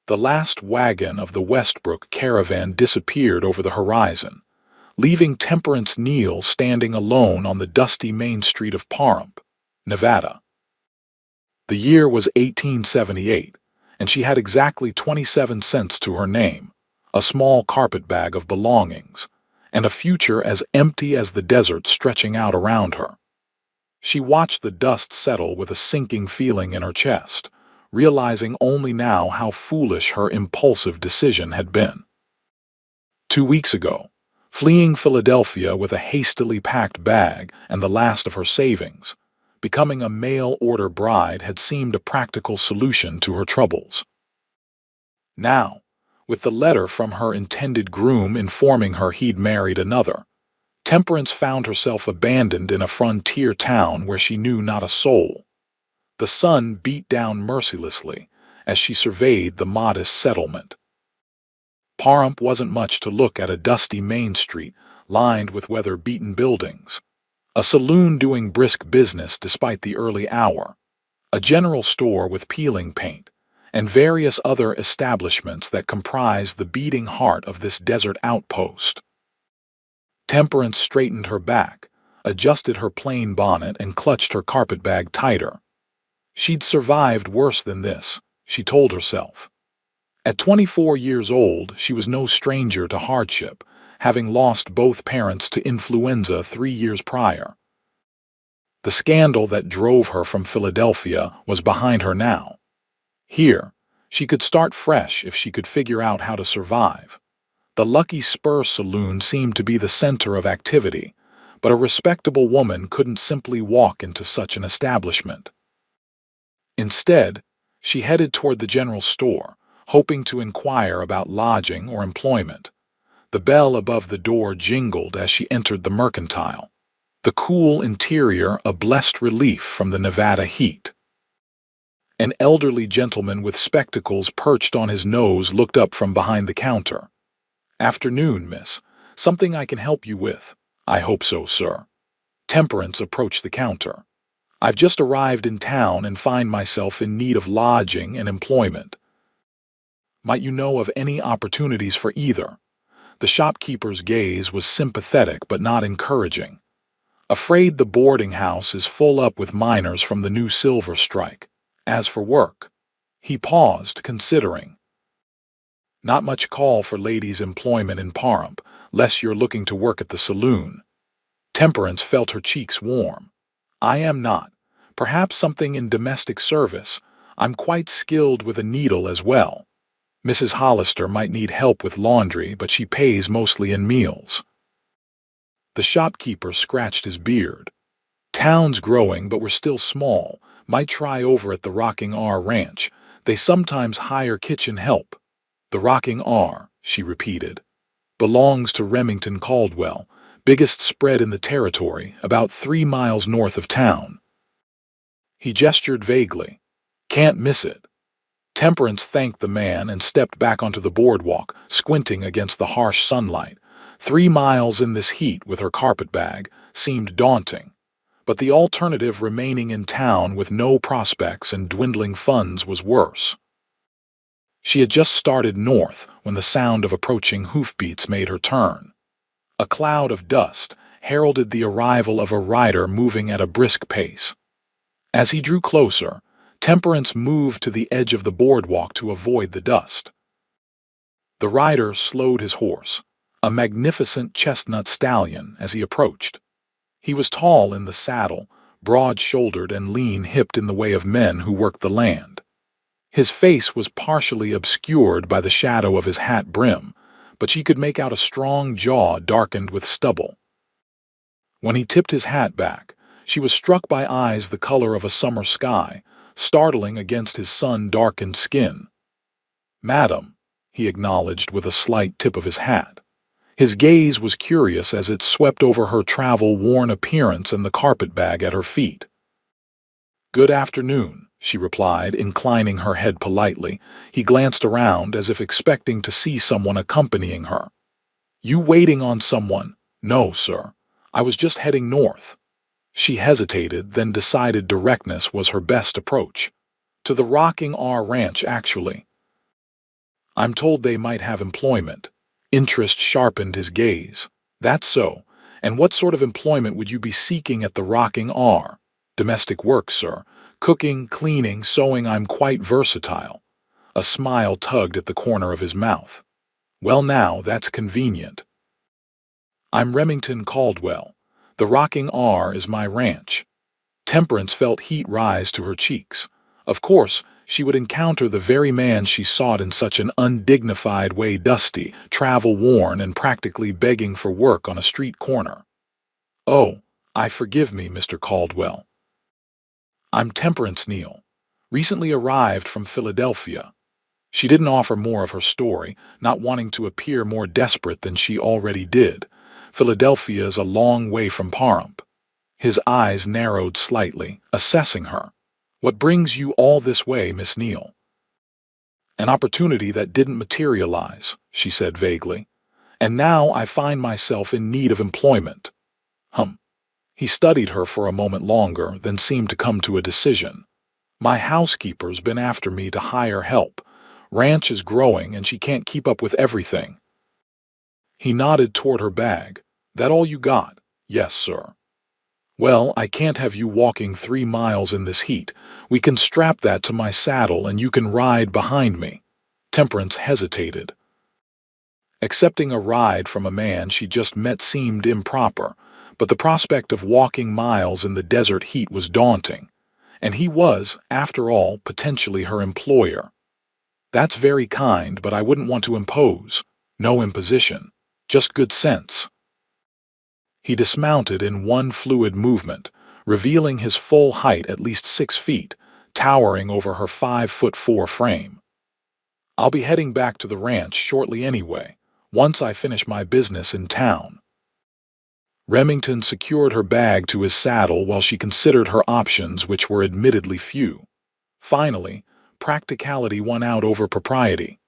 The last wagon of the Westbrook caravan disappeared over the horizon, leaving Temperance Neal standing alone on the dusty main street of Pahrump, Nevada. The year was 1878, and she had exactly 27 cents to her name, a small carpetbag of belongings, and a future as empty as the desert stretching out around her. She watched the dust settle with a sinking feeling in her chest, realizing only now how foolish her impulsive decision had been. 2 weeks ago, fleeing Philadelphia with a hastily packed bag and the last of her savings, becoming a mail-order bride had seemed a practical solution to her troubles. Now, with the letter from her intended groom informing her he'd married another, Temperance found herself abandoned in a frontier town where she knew not a soul. The sun beat down mercilessly as she surveyed the modest settlement. Pahrump wasn't much to look at: a dusty main street lined with weather-beaten buildings, a saloon doing brisk business despite the early hour, a general store with peeling paint, and various other establishments that comprised the beating heart of this desert outpost. Temperance straightened her back, adjusted her plain bonnet, and clutched her carpetbag tighter. She'd survived worse than this, she told herself. At 24 years old, she was no stranger to hardship, having lost both parents to influenza 3 years prior. The scandal that drove her from Philadelphia was behind her now. Here, she could start fresh if she could figure out how to survive. The Lucky Spur Saloon seemed to be the center of activity, but a respectable woman couldn't simply walk into such an establishment. Instead, she headed toward the general store, hoping to inquire about lodging or employment. The bell above the door jingled as she entered the mercantile, the cool interior a blessed relief from the Nevada heat. An elderly gentleman with spectacles perched on his nose looked up from behind the counter. "Afternoon, miss. Something I can help you with?" "I hope so, sir." Temperance approached the counter. "I've just arrived in town and find myself in need of lodging and employment. Might you know of any opportunities for either?" The shopkeeper's gaze was sympathetic but not encouraging. "Afraid the boarding house is full up with miners from the new silver strike. As for work—" He paused, considering. "Not much call for ladies' employment in Pahrump, less you're looking to work at the saloon." Temperance felt her cheeks warm. "I am not. Perhaps something in domestic service. I'm quite skilled with a needle as well. Mrs. Hollister might need help with laundry, but she pays mostly in meals." The shopkeeper scratched his beard. "Town's growing, but we're still small. Might try over at the Rocking R Ranch. They sometimes hire kitchen help." "The Rocking R," she repeated. "Belongs to Remington Caldwell, biggest spread in the territory, about 3 miles north of town." He gestured vaguely. "Can't miss it." Temperance thanked the man and stepped back onto the boardwalk, squinting against the harsh sunlight. 3 miles in this heat with her carpetbag seemed daunting, but the alternative, remaining in town with no prospects and dwindling funds, was worse. She had just started north when the sound of approaching hoofbeats made her turn. A cloud of dust heralded the arrival of a rider moving at a brisk pace. As he drew closer, Temperance moved to the edge of the boardwalk to avoid the dust. The rider slowed his horse, a magnificent chestnut stallion, as he approached. He was tall in the saddle, broad-shouldered and lean-hipped in the way of men who worked the land. His face was partially obscured by the shadow of his hat brim, but she could make out a strong jaw darkened with stubble. When he tipped his hat back, she was struck by eyes the color of a summer sky, startling against his sun-darkened skin. "Madam," he acknowledged with a slight tip of his hat. His gaze was curious as it swept over her travel-worn appearance and the carpetbag at her feet. "Good afternoon," she replied, inclining her head politely. He glanced around as if expecting to see someone accompanying her. "You waiting on someone?" "No, sir. I was just heading north." She hesitated, then decided directness was her best approach. "To the Rocking R Ranch, actually." I'm told they might have employment. Interest sharpened his gaze. That's so. And what sort of employment would you be seeking at the Rocking R? Domestic work, sir. Cooking, cleaning, sewing. I'm quite versatile. A smile tugged at the corner of his mouth. Well now, that's convenient. I'm Remington Caldwell. The Rocking R is my ranch. Temperance felt heat rise to her cheeks. Of course, she would encounter the very man she sought in such an undignified way, dusty, travel-worn, and practically begging for work on a street corner. Oh, forgive me, Mr. Caldwell. I'm Temperance Neal, recently arrived from Philadelphia. She didn't offer more of her story, not wanting to appear more desperate than she already did. Philadelphia is a long way from Pahrump. His eyes narrowed slightly, assessing her. What brings you all this way, Miss Neal? An opportunity that didn't materialize, she said vaguely. And now I find myself in need of employment. He studied her for a moment longer, then seemed to come to a decision. My housekeeper's been after me to hire help. Ranch is growing and she can't keep up with everything. He nodded toward her bag. That all you got? Yes, sir. Well, I can't have you walking 3 miles in this heat. We can strap that to my saddle and you can ride behind me. Temperance hesitated. Accepting a ride from a man she just met seemed improper, but the prospect of walking miles in the desert heat was daunting. And he was, after all, potentially her employer. That's very kind, but I wouldn't want to impose. No imposition. Just good sense. He dismounted in one fluid movement, revealing his full height at least 6 feet, towering over her 5'4" frame. I'll be heading back to the ranch shortly anyway, once I finish my business in town. Remington secured her bag to his saddle while she considered her options, which were admittedly few. Finally, practicality won out over propriety.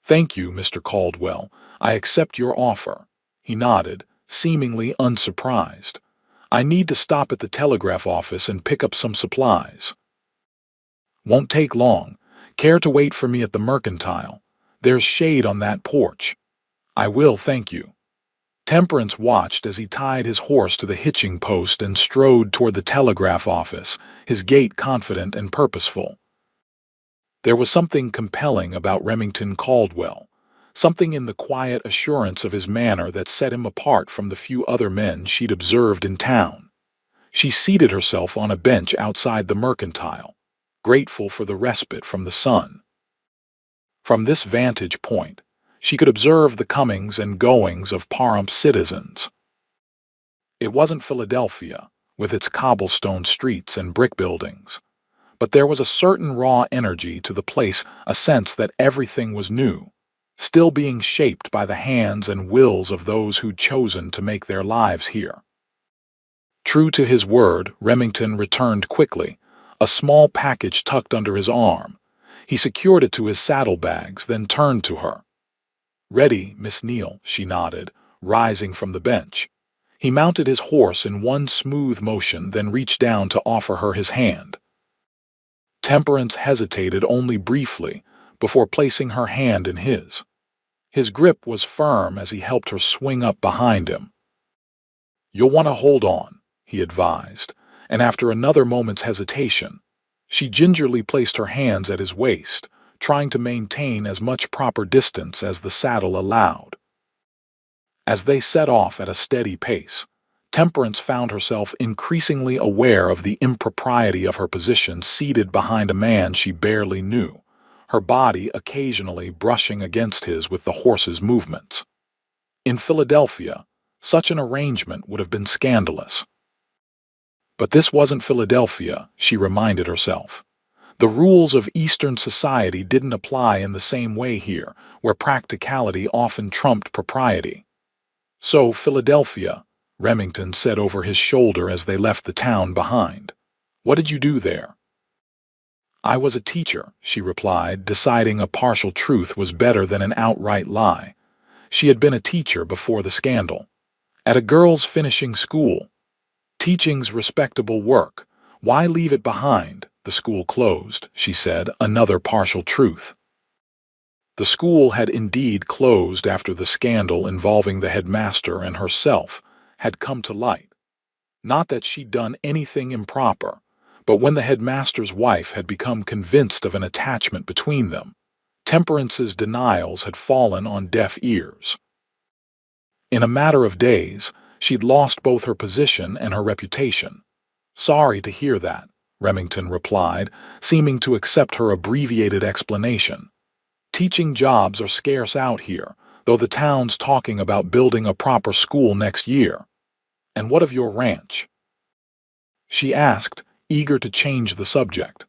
Thank you, Mr. Caldwell. I accept your offer. He nodded, seemingly unsurprised. I need to stop at the telegraph office and pick up some supplies. Won't take long. Care to wait for me at the mercantile? There's shade on that porch. I will, thank you. Temperance watched as he tied his horse to the hitching post and strode toward the telegraph office, his gait confident and purposeful. There was something compelling about Remington Caldwell, something in the quiet assurance of his manner that set him apart from the few other men she'd observed in town. She seated herself on a bench outside the mercantile, grateful for the respite from the sun. From this vantage point, she could observe the comings and goings of Parhump's citizens. It wasn't Philadelphia, with its cobblestone streets and brick buildings, but there was a certain raw energy to the place, a sense that everything was new, still being shaped by the hands and wills of those who'd chosen to make their lives here. True to his word, Remington returned quickly, a small package tucked under his arm. He secured it to his saddlebags, then turned to her. Ready, Miss Neal, she nodded, rising from the bench. He mounted his horse in one smooth motion, then reached down to offer her his hand. Temperance hesitated only briefly before placing her hand in his. His grip was firm as he helped her swing up behind him. You'll want to hold on, he advised, and after another moment's hesitation, she gingerly placed her hands at his waist, trying to maintain as much proper distance as the saddle allowed. As they set off at a steady pace, Temperance found herself increasingly aware of the impropriety of her position seated behind a man she barely knew, her body occasionally brushing against his with the horse's movements. In Philadelphia, such an arrangement would have been scandalous. But this wasn't Philadelphia, she reminded herself. The rules of Eastern society didn't apply in the same way here, where practicality often trumped propriety. So, Philadelphia, Remington said over his shoulder as they left the town behind. What did you do there? I was a teacher, she replied, deciding a partial truth was better than an outright lie. She had been a teacher before the scandal. At a girls' finishing school. Teaching's respectable work. Why leave it behind? The school closed, she said, another partial truth. The school had indeed closed after the scandal involving the headmaster and herself had come to light. Not that she'd done anything improper, but when the headmaster's wife had become convinced of an attachment between them, Temperance's denials had fallen on deaf ears. In a matter of days, she'd lost both her position and her reputation. "Sorry to hear that," Remington replied, seeming to accept her abbreviated explanation. "Teaching jobs are scarce out here, though the town's talking about building a proper school next year." "And what of your ranch?" she asked, eager to change the subject.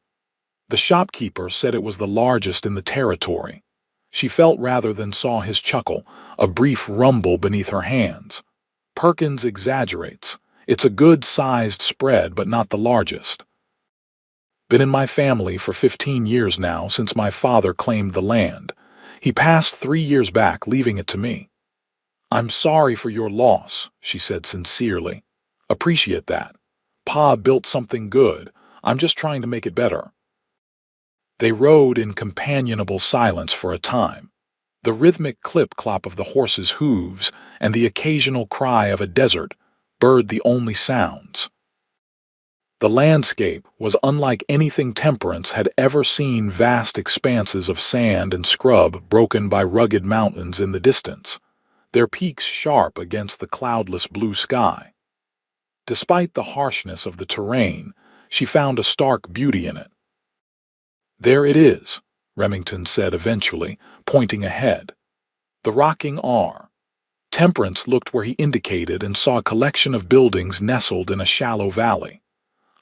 The shopkeeper said it was the largest in the territory. She felt rather than saw his chuckle, a brief rumble beneath her hands. "Perkins exaggerates. It's a good-sized spread, but not the largest. Been in my family for 15 years now, since my father claimed the land. He passed 3 years back, leaving it to me." "I'm sorry for your loss," she said sincerely. "Appreciate that. Pa built something good. I'm just trying to make it better." They rode in companionable silence for a time. The rhythmic clip-clop of the horses' hooves and the occasional cry of a desert bird the only sounds. The landscape was unlike anything Temperance had ever seen, vast expanses of sand and scrub broken by rugged mountains in the distance, their peaks sharp against the cloudless blue sky. Despite the harshness of the terrain, she found a stark beauty in it. "There it is," Remington said eventually, pointing ahead. "The rocking R." Temperance looked where he indicated and saw a collection of buildings nestled in a shallow valley.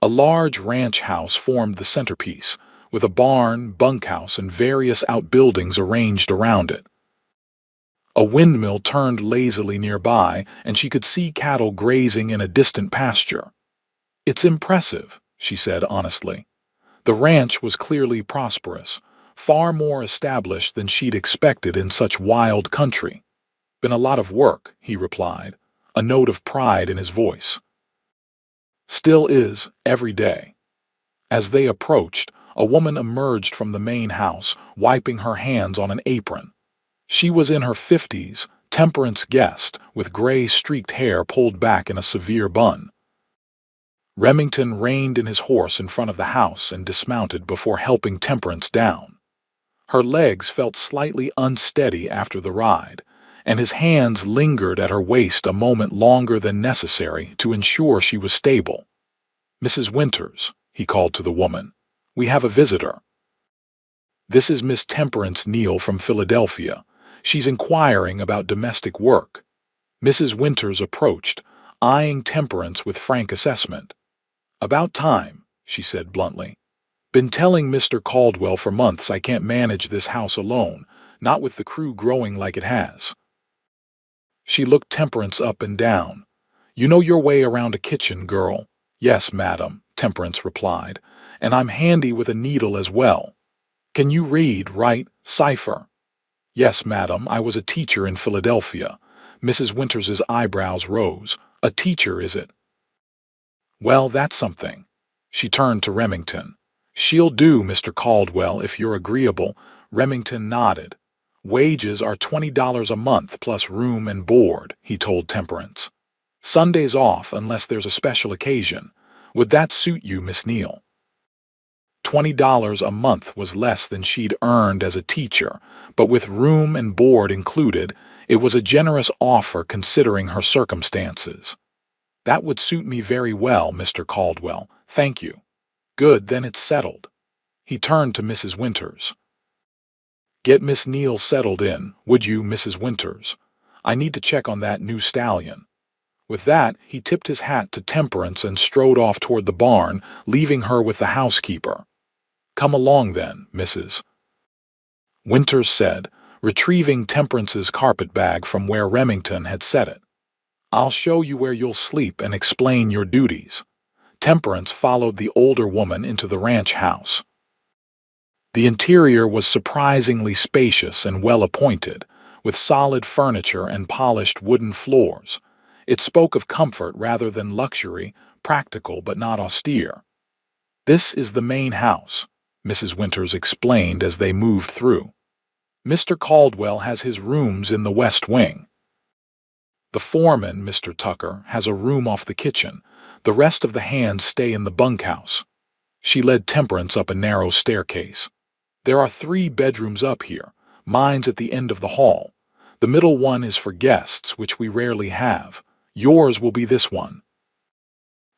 A large ranch house formed the centerpiece, with a barn, bunkhouse, and various outbuildings arranged around it. A windmill turned lazily nearby, and she could see cattle grazing in a distant pasture. "It's impressive," she said honestly. The ranch was clearly prosperous, far more established than she'd expected in such wild country. "Been a lot of work," he replied, a note of pride in his voice. "Still is, every day." As they approached, a woman emerged from the main house, wiping her hands on an apron. She was in her 50s, Temperance guessed, with gray streaked hair pulled back in a severe bun. Remington reined in his horse in front of the house and dismounted before helping Temperance down. Her legs felt slightly unsteady after the ride, and his hands lingered at her waist a moment longer than necessary to ensure she was stable. "Mrs. Winters," he called to the woman, "we have a visitor." "This is Miss Temperance Neal from Philadelphia. She's inquiring about domestic work." Mrs. Winters approached, eyeing Temperance with frank assessment. "About time," she said bluntly. "Been telling Mr. Caldwell for months I can't manage this house alone, not with the crew growing like it has." She looked Temperance up and down. "You know your way around a kitchen, girl." "Yes, madam," Temperance replied, "and I'm handy with a needle as well." "Can you read, write, cipher?" "Yes, madam, I was a teacher in Philadelphia." Mrs. Winters's eyebrows rose. "A teacher, is it? Well, that's something." She turned to Remington. "She'll do, Mr. Caldwell, if you're agreeable." Remington nodded. "Wages are $20 a month plus room and board," he told Temperance. "Sundays off unless there's a special occasion. Would that suit you, Miss Neal?" $20 a month was less than she'd earned as a teacher, but with room and board included, it was a generous offer considering her circumstances. "That would suit me very well, Mr. Caldwell, thank you." "Good, then it's settled." He turned to Mrs. Winters. "Get Miss Neal settled in, would you, Mrs. Winters? I need to check on that new stallion." With that, he tipped his hat to Temperance and strode off toward the barn, leaving her with the housekeeper. "Come along then, Mrs. Winters said, retrieving Temperance's carpetbag from where Remington had set it. "I'll show you where you'll sleep and explain your duties." Temperance followed the older woman into the ranch house. The interior was surprisingly spacious and well-appointed, with solid furniture and polished wooden floors. It spoke of comfort rather than luxury, practical but not austere. "This is the main house," Mrs. Winters explained as they moved through. Mr. Caldwell has his rooms in the west wing. The foreman, Mr. Tucker, has a room off the kitchen. The rest of the hands stay in the bunkhouse. She led Temperance up a narrow staircase. There are 3 bedrooms up here. Mine's at the end of the hall. The middle one is for guests, which we rarely have. Yours will be this one.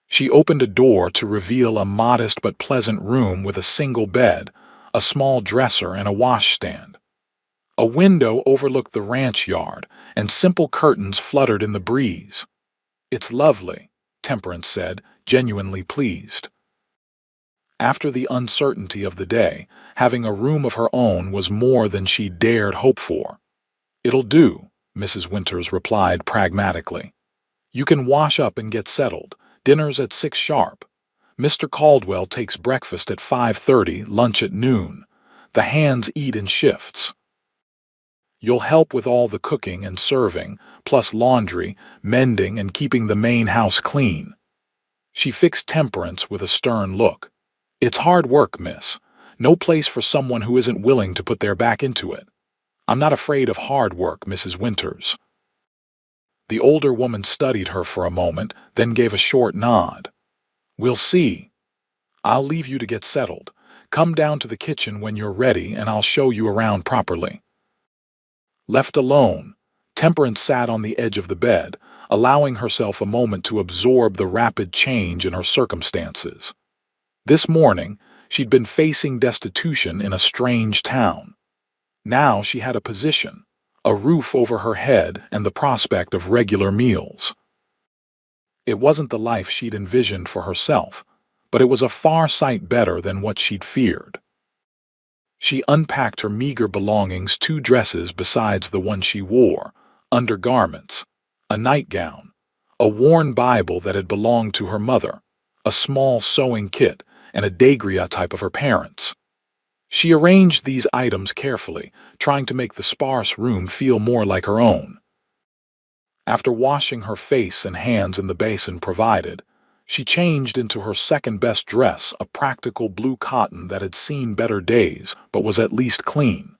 She opened a door to reveal a modest but pleasant room with a single bed, a small dresser, and a washstand. A window overlooked the ranch yard, and simple curtains fluttered in the breeze. "It's lovely," Temperance said, genuinely pleased. After the uncertainty of the day, having a room of her own was more than she dared hope for. "It'll do," Mrs. Winters replied pragmatically. "You can wash up and get settled. Dinner's at 6 sharp. Mr. Caldwell takes breakfast at 5:30, lunch at noon. The hands eat in shifts. You'll help with all the cooking and serving, plus laundry, mending, and keeping the main house clean." She fixed Temperance with a stern look. "It's hard work, miss. No place for someone who isn't willing to put their back into it. I'm not afraid of hard work, Mrs. Winters." The older woman studied her for a moment, then gave a short nod. "We'll see. I'll leave you to get settled. Come down to the kitchen when you're ready, and I'll show you around properly." Left alone, Temperance sat on the edge of the bed, allowing herself a moment to absorb the rapid change in her circumstances. This morning, she'd been facing destitution in a strange town. Now she had a position, a roof over her head, and the prospect of regular meals. It wasn't the life she'd envisioned for herself, but it was a far sight better than what she'd feared. She unpacked her meager belongings, 2 dresses besides the one she wore, undergarments, a nightgown, a worn Bible that had belonged to her mother, a small sewing kit, and a daguerreotype of her parents. She arranged these items carefully, trying to make the sparse room feel more like her own. After washing her face and hands in the basin provided, she changed into her second-best dress, a practical blue cotton that had seen better days but was at least clean.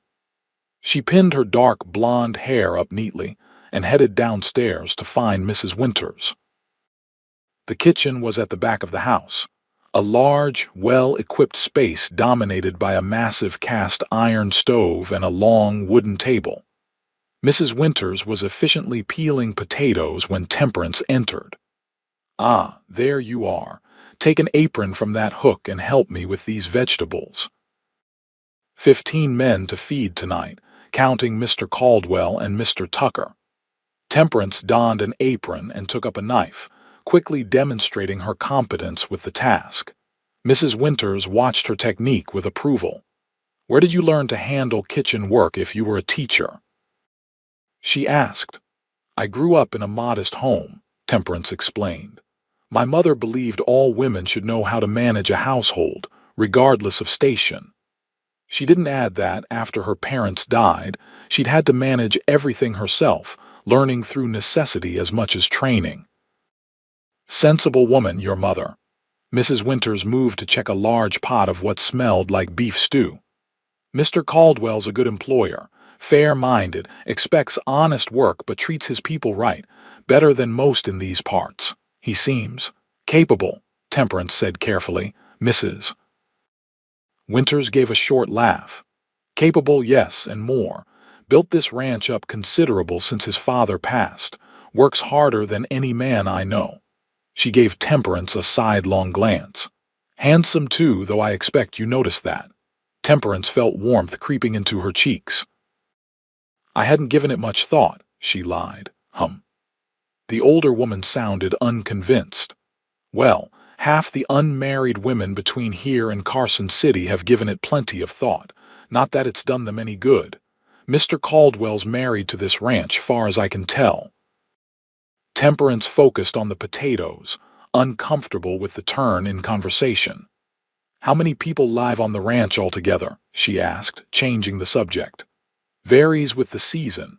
She pinned her dark blonde hair up neatly and headed downstairs to find Mrs. Winters. The kitchen was at the back of the house, a large, well-equipped space dominated by a massive cast-iron stove and a long wooden table. Mrs. Winters was efficiently peeling potatoes when Temperance entered. "Ah, there you are. Take an apron from that hook and help me with these vegetables. 15 men to feed tonight, counting Mr. Caldwell and Mr. Tucker." Temperance donned an apron and took up a knife, quickly demonstrating her competence with the task. Mrs. Winters watched her technique with approval. "Where did you learn to handle kitchen work if you were a teacher?" she asked. "I grew up in a modest home," Temperance explained. "My mother believed all women should know how to manage a household, regardless of station. She didn't add that, after her parents died, she'd had to manage everything herself, learning through necessity as much as training." "Sensible woman, your mother." Mrs. Winters moved to check a large pot of what smelled like beef stew. "Mr. Caldwell's a good employer, fair-minded, expects honest work but treats his people right, better than most in these parts. He seems capable," Temperance said carefully. "Mrs. Winters gave a short laugh. "Capable, yes, and more. Built this ranch up considerable since his father passed. Works harder than any man I know." She gave Temperance a sidelong glance. "Handsome, too, though I expect you noticed that." Temperance felt warmth creeping into her cheeks. "I hadn't given it much thought," she lied. The older woman sounded unconvinced. "Well, half the unmarried women between here and Carson City have given it plenty of thought. Not that it's done them any good. Mr. Caldwell's married to this ranch, far as I can tell." Temperance focused on the potatoes, uncomfortable with the turn in conversation. "How many people live on the ranch altogether?" she asked, changing the subject. "Varies with the season.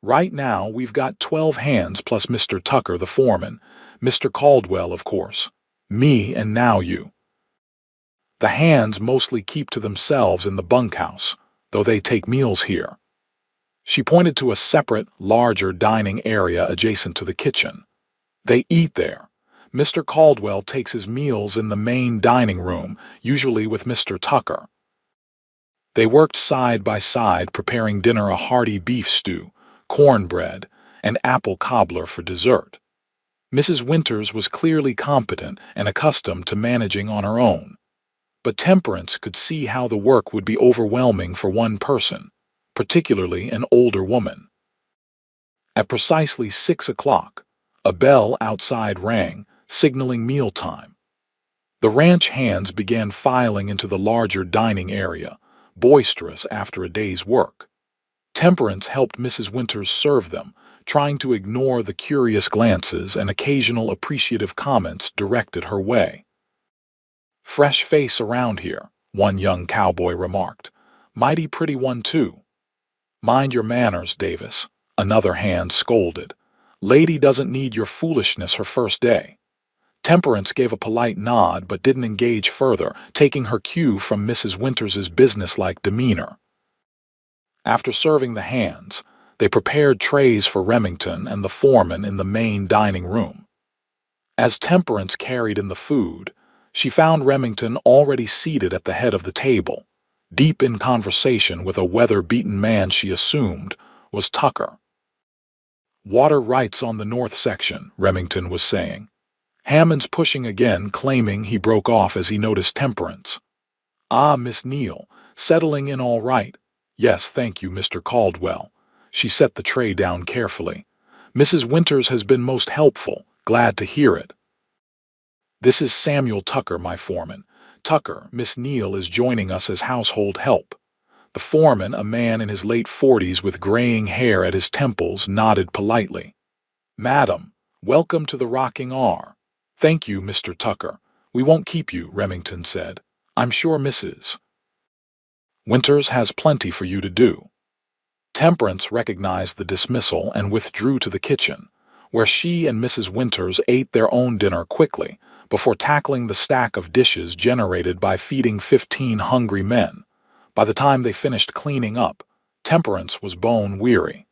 Right now, we've got 12 hands plus Mr. Tucker, the foreman, Mr. Caldwell, of course, me, and now you. The hands mostly keep to themselves in the bunkhouse. though they take meals here. She pointed to a separate, larger dining area adjacent to the kitchen. They eat there. Mr. Caldwell takes his meals in the main dining room, usually with Mr. Tucker. They worked side by side, preparing dinner: a hearty beef stew, cornbread, and apple cobbler for dessert. Mrs. Winters was clearly competent and accustomed to managing on her own, but Temperance could see how the work would be overwhelming for one person, particularly an older woman. At precisely 6 o'clock, a bell outside rang, signaling mealtime. The ranch hands began filing into the larger dining area, boisterous after a day's work. Temperance helped Mrs. Winters serve them, trying to ignore the curious glances and occasional appreciative comments directed her way. "Fresh face around here," one young cowboy remarked. "Mighty pretty one, too." "Mind your manners, Davis," another hand scolded. "Lady doesn't need your foolishness her first day." Temperance gave a polite nod but didn't engage further, taking her cue from Mrs. Winters's businesslike demeanor. After serving the hands, they prepared trays for Remington and the foreman in the main dining room. As Temperance carried in the food, she found Remington already seated at the head of the table, deep in conversation with a weather-beaten man she assumed was Tucker. "Water rights on the north section," Remington was saying. "Hammond's pushing again," claiming he broke off as he noticed Temperance. "Ah, Miss Neal, settling in all right?" "Yes, thank you, Mr. Caldwell." She set the tray down carefully. "Mrs. Winters has been most helpful. Glad to hear it." "This is Samuel Tucker, my foreman. Tucker, Miss Neal is joining us as household help." The foreman, a man in his late 40s with graying hair at his temples, nodded politely. "Madam, welcome to the Rocking R." "Thank you, Mr. Tucker. We won't keep you," Remington said. "I'm sure Mrs. Winters has plenty for you to do." Temperance recognized the dismissal and withdrew to the kitchen, where she and Mrs. Winters ate their own dinner quickly before tackling the stack of dishes generated by feeding 15 hungry men. By the time they finished cleaning up, Temperance was bone-weary.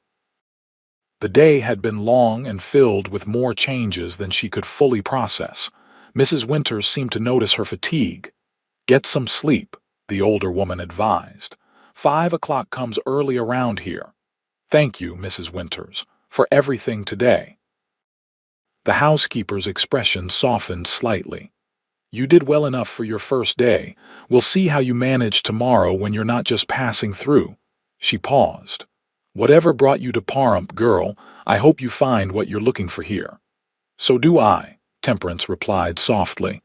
The day had been long and filled with more changes than she could fully process. Mrs. Winters seemed to notice her fatigue. "Get some sleep," the older woman advised. 5 o'clock comes early around here." "Thank you, Mrs. Winters, for everything today." The housekeeper's expression softened slightly. "You did well enough for your first day. We'll see how you manage tomorrow when you're not just passing through." She paused. "Whatever brought you to Pahrump, girl, I hope you find what you're looking for here." "So do I," Temperance replied softly.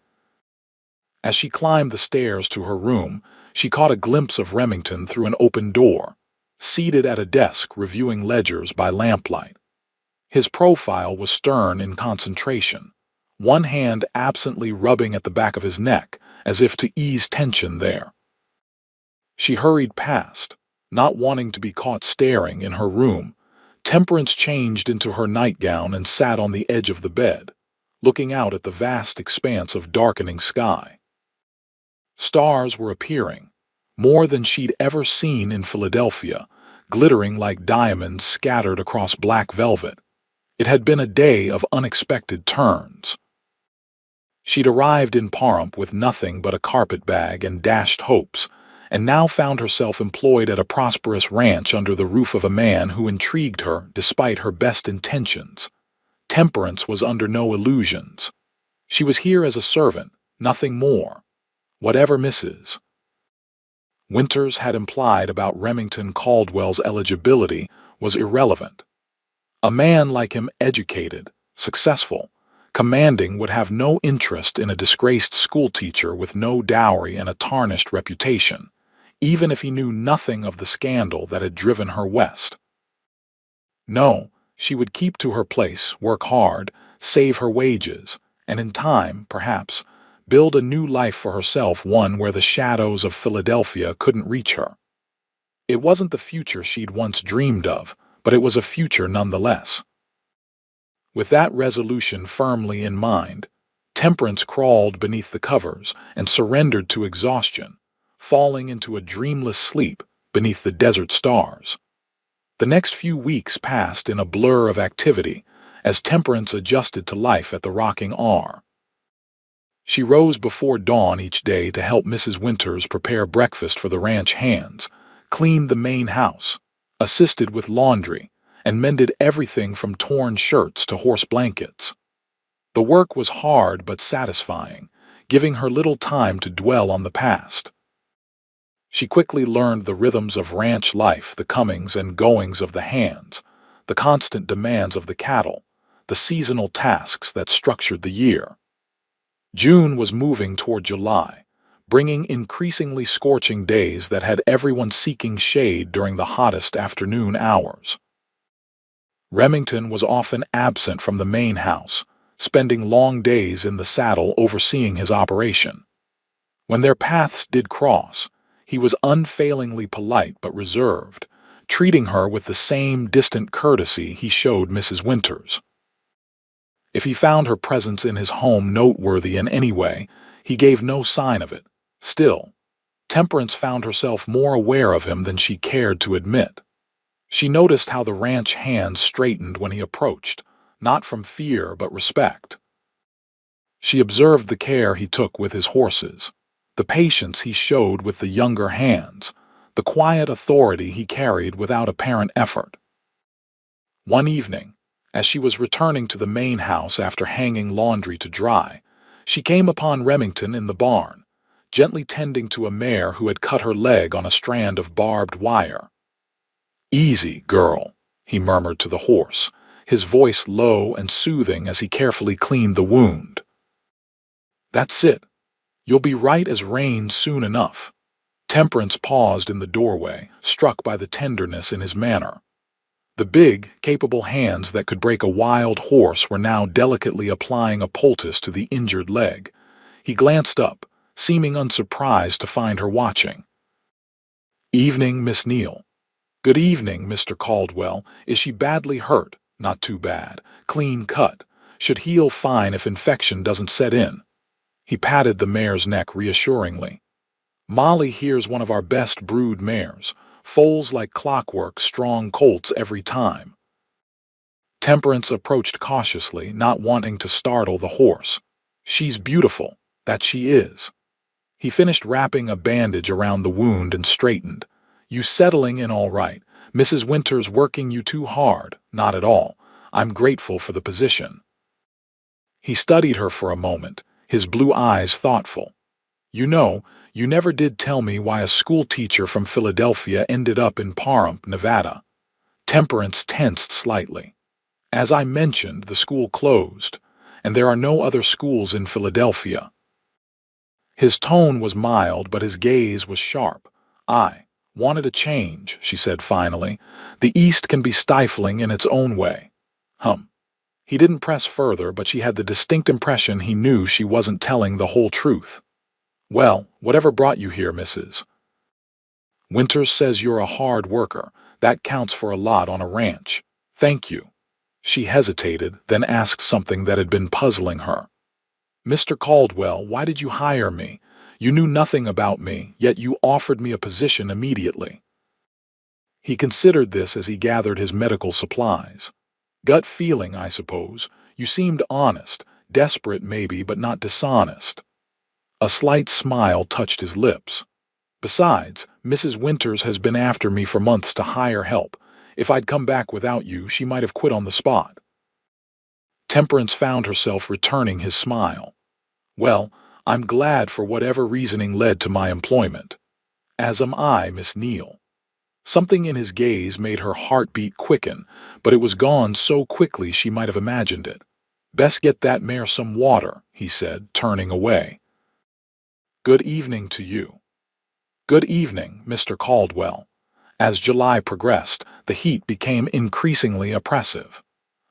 As she climbed the stairs to her room, she caught a glimpse of Remington through an open door, seated at a desk reviewing ledgers by lamplight. His profile was stern in concentration, one hand absently rubbing at the back of his neck as if to ease tension there. She hurried past, not wanting to be caught staring in her room. Temperance changed into her nightgown and sat on the edge of the bed, looking out at the vast expanse of darkening sky. Stars were appearing, more than she'd ever seen in Philadelphia, glittering like diamonds scattered across black velvet. It had been a day of unexpected turns. She'd arrived in Pahrump with nothing but a carpetbag and dashed hopes, and now found herself employed at a prosperous ranch under the roof of a man who intrigued her despite her best intentions. Temperance was under no illusions. She was here as a servant, nothing more. Whatever Mrs. Winters had implied about Remington Caldwell's eligibility was irrelevant. A man like him, educated, successful, commanding, would have no interest in a disgraced schoolteacher with no dowry and a tarnished reputation, even if he knew nothing of the scandal that had driven her west. No, she would keep to her place, work hard, save her wages, and in time, perhaps, build a new life for herself, one where the shadows of Philadelphia couldn't reach her. It wasn't the future she'd once dreamed of, but it was a future nonetheless. With that resolution firmly in mind, Temperance crawled beneath the covers and surrendered to exhaustion, falling into a dreamless sleep beneath the desert stars. The next few weeks passed in a blur of activity as Temperance adjusted to life at the rocking R. She rose before dawn each day to help Mrs. Winters prepare breakfast for the ranch hands, cleaned the main house, assisted with laundry, and mended everything from torn shirts to horse blankets. The work was hard but satisfying, giving her little time to dwell on the past. She quickly learned the rhythms of ranch life, the comings and goings of the hands, the constant demands of the cattle, the seasonal tasks that structured the year. June was moving toward July, bringing increasingly scorching days that had everyone seeking shade during the hottest afternoon hours. Remington was often absent from the main house, spending long days in the saddle overseeing his operation. When their paths did cross, he was unfailingly polite but reserved, treating her with the same distant courtesy he showed Mrs. Winters. If he found her presence in his home noteworthy in any way, he gave no sign of it. Still, Temperance found herself more aware of him than she cared to admit. She noticed how the ranch hands straightened when he approached, not from fear but respect. She observed the care he took with his horses, the patience he showed with the younger hands, the quiet authority he carried without apparent effort. One evening, as she was returning to the main house after hanging laundry to dry, she came upon Remington in the barn, gently tending to a mare who had cut her leg on a strand of barbed wire. "Easy, girl," he murmured to the horse, his voice low and soothing as he carefully cleaned the wound. "That's it. You'll be right as rain soon enough." Temperance paused in the doorway, struck by the tenderness in his manner. The big, capable hands that could break a wild horse were now delicately applying a poultice to the injured leg. He glanced up, seeming unsurprised to find her watching. "Evening, Miss Neal." "Good evening, Mr. Caldwell. Is she badly hurt?" "Not too bad. Clean cut. Should heal fine if infection doesn't set in." He patted the mare's neck reassuringly. "Molly here's one of our best brood mares. Foals like clockwork, strong colts every time." Temperance approached cautiously, not wanting to startle the horse. "She's beautiful, that she is." He finished wrapping a bandage around the wound and straightened. "You settling in all right? Mrs. Winters working you too hard?" "Not at all. I'm grateful for the position." He studied her for a moment, his blue eyes thoughtful. "You know, you never did tell me why a schoolteacher from Philadelphia ended up in Pahrump, Nevada." Temperance tensed slightly. "As I mentioned, the school closed, and there are no other schools in Philadelphia." His tone was mild, but his gaze was sharp. "I wanted a change," she said finally. "The East can be stifling in its own way." He didn't press further, but she had the distinct impression he knew she wasn't telling the whole truth. "Well, whatever brought you here, Mrs. Winters says you're a hard worker. That counts for a lot on a ranch." "Thank you." She hesitated, then asked something that had been puzzling her. "Mr. Caldwell, why did you hire me? You knew nothing about me, yet you offered me a position immediately." He considered this as he gathered his medical supplies. "Gut feeling, I suppose. You seemed honest, desperate maybe, but not dishonest." A slight smile touched his lips. "Besides, Mrs. Winters has been after me for months to hire help. If I'd come back without you, she might have quit on the spot." Temperance found herself returning his smile. "Well, I'm glad for whatever reasoning led to my employment." "As am I, Miss Neal." Something in his gaze made her heartbeat quicken, but it was gone so quickly she might have imagined it. "Best get that mare some water," he said, turning away. "Good evening to you." "Good evening, Mr. Caldwell." As July progressed, the heat became increasingly oppressive.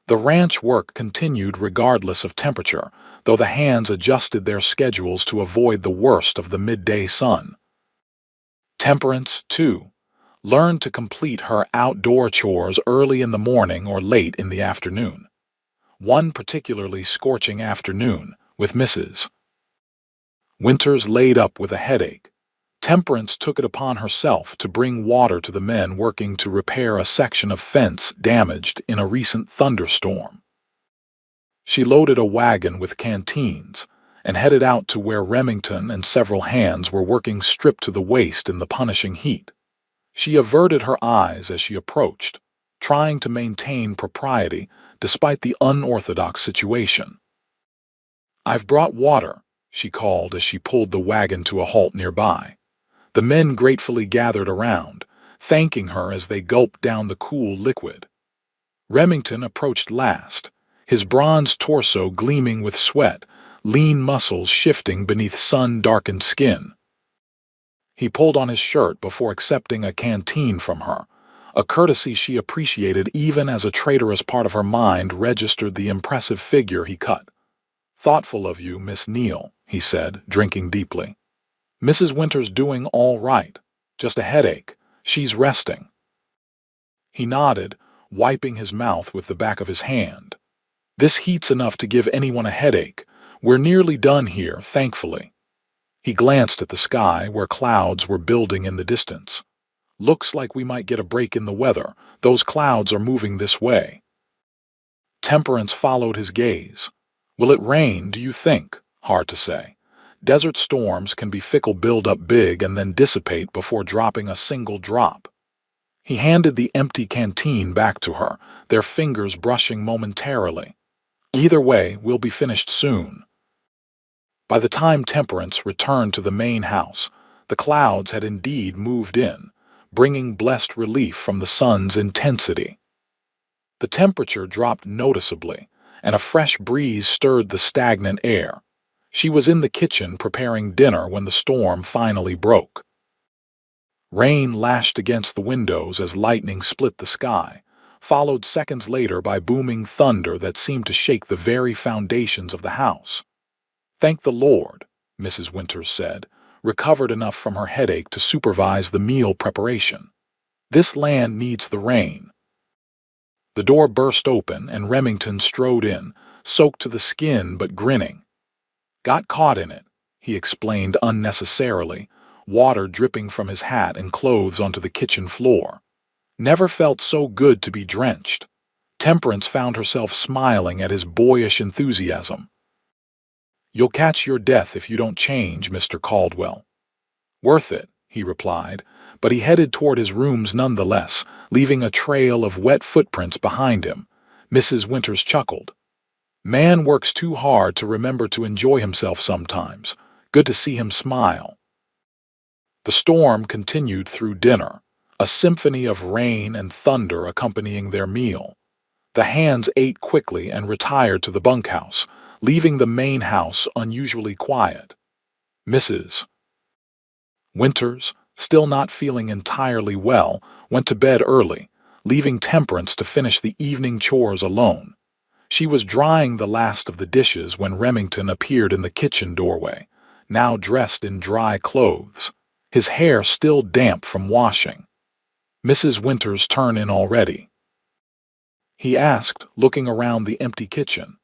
The ranch work continued regardless of temperature, though the hands adjusted their schedules to avoid the worst of the midday sun. Temperance, too, learned to complete her outdoor chores early in the morning or late in the afternoon. One particularly scorching afternoon, with Mrs. Winters laid up with a headache, Temperance took it upon herself to bring water to the men working to repair a section of fence damaged in a recent thunderstorm. She loaded a wagon with canteens and headed out to where Remington and several hands were working stripped to the waist in the punishing heat. She averted her eyes as she approached, trying to maintain propriety despite the unorthodox situation. "I've brought water," she called as she pulled the wagon to a halt nearby. The men gratefully gathered around, thanking her as they gulped down the cool liquid. Remington approached last, his bronzed torso gleaming with sweat, lean muscles shifting beneath sun-darkened skin. He pulled on his shirt before accepting a canteen from her, a courtesy she appreciated even as a traitorous part of her mind registered the impressive figure he cut. "Thoughtful of you, Miss Neal," he said, drinking deeply. "Mrs. Winter's doing all right. Just a headache. She's resting." He nodded, wiping his mouth with the back of his hand. "This heat's enough to give anyone a headache. We're nearly done here, thankfully." He glanced at the sky where clouds were building in the distance. "Looks like we might get a break in the weather. Those clouds are moving this way." Temperance followed his gaze. "Will it rain, do you think? Hard to say. Desert storms can be fickle, build up big and then dissipate before dropping a single drop." He handed the empty canteen back to her, their fingers brushing momentarily. "Either way, we'll be finished soon." By the time Temperance returned to the main house, the clouds had indeed moved in, bringing blessed relief from the sun's intensity. The temperature dropped noticeably, and a fresh breeze stirred the stagnant air. She was in the kitchen preparing dinner when the storm finally broke. Rain lashed against the windows as lightning split the sky, followed seconds later by booming thunder that seemed to shake the very foundations of the house. "Thank the Lord," Mrs. Winters said, recovered enough from her headache to supervise the meal preparation. "This land needs the rain." The door burst open and Remington strode in, soaked to the skin but grinning. "Got caught in it," he explained unnecessarily, water dripping from his hat and clothes onto the kitchen floor. Never felt so good to be drenched. Temperance found herself smiling at his boyish enthusiasm. "You'll catch your death if you don't change, Mr. Caldwell." "Worth it," he replied, but he headed toward his rooms nonetheless, leaving a trail of wet footprints behind him. Mrs. Winters chuckled. "Man works too hard to remember to enjoy himself sometimes. Good to see him smile." The storm continued through dinner, a symphony of rain and thunder accompanying their meal. The hands ate quickly and retired to the bunkhouse, leaving the main house unusually quiet. Mrs. Winters, still not feeling entirely well, went to bed early, leaving Temperance to finish the evening chores alone. She was drying the last of the dishes when Remington appeared in the kitchen doorway, now dressed in dry clothes, his hair still damp from washing. "Mrs. Winters' turn in already?" he asked, looking around the empty kitchen.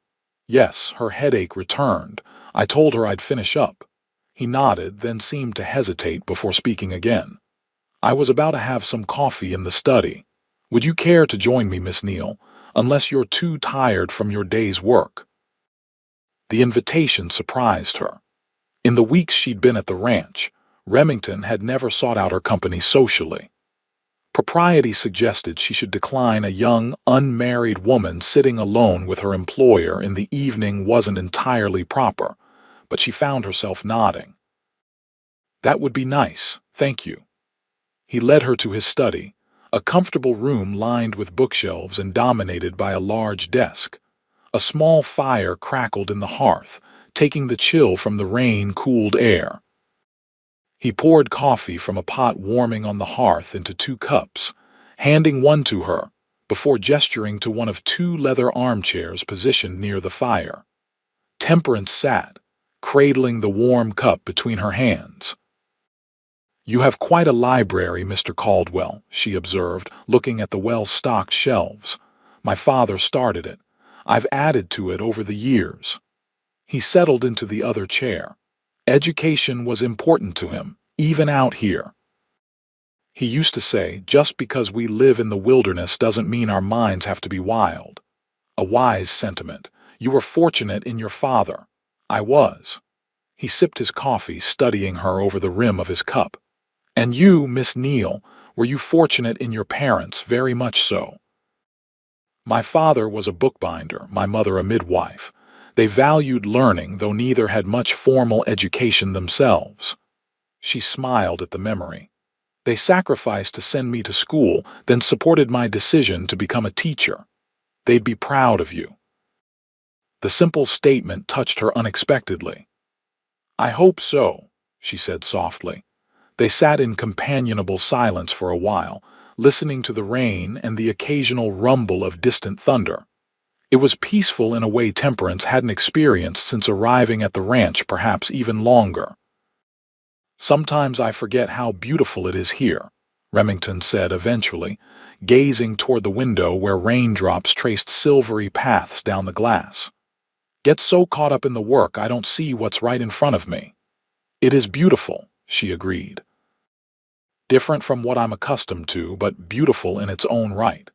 "Yes, her headache returned. I told her I'd finish up." He nodded, then seemed to hesitate before speaking again. "I was about to have some coffee in the study. Would you care to join me, Miss Neal, unless you're too tired from your day's work?" The invitation surprised her. In the weeks she'd been at the ranch, Remington had never sought out her company socially. Propriety suggested she should decline a young, unmarried woman sitting alone with her employer in the evening wasn't entirely proper, but she found herself nodding. "That would be nice, thank you." He led her to his study, a comfortable room lined with bookshelves and dominated by a large desk. A small fire crackled in the hearth, taking the chill from the rain-cooled air. He poured coffee from a pot warming on the hearth into 2 cups, handing one to her, before gesturing to one of 2 leather armchairs positioned near the fire. Temperance sat, cradling the warm cup between her hands. "You have quite a library, Mr. Caldwell," she observed, looking at the well-stocked shelves. "My father started it. I've added to it over the years." He settled into the other chair. Education was important to him, even out here. He used to say, just because we live in the wilderness doesn't mean our minds have to be wild. A wise sentiment. You were fortunate in your father. I was. He sipped his coffee, studying her over the rim of his cup. And you, Miss Neal, were you fortunate in your parents, very much so. My father was a bookbinder, my mother a midwife. They valued learning, though neither had much formal education themselves. She smiled at the memory. They sacrificed to send me to school, then supported my decision to become a teacher. They'd be proud of you. The simple statement touched her unexpectedly. I hope so, she said softly. They sat in companionable silence for a while, listening to the rain and the occasional rumble of distant thunder. It was peaceful in a way Temperance hadn't experienced since arriving at the ranch, perhaps even longer. Sometimes I forget how beautiful it is here, Remington said eventually, gazing toward the window where raindrops traced silvery paths down the glass. Get so caught up in the work I don't see what's right in front of me. It is beautiful, she agreed. Different from what I'm accustomed to, but beautiful in its own right.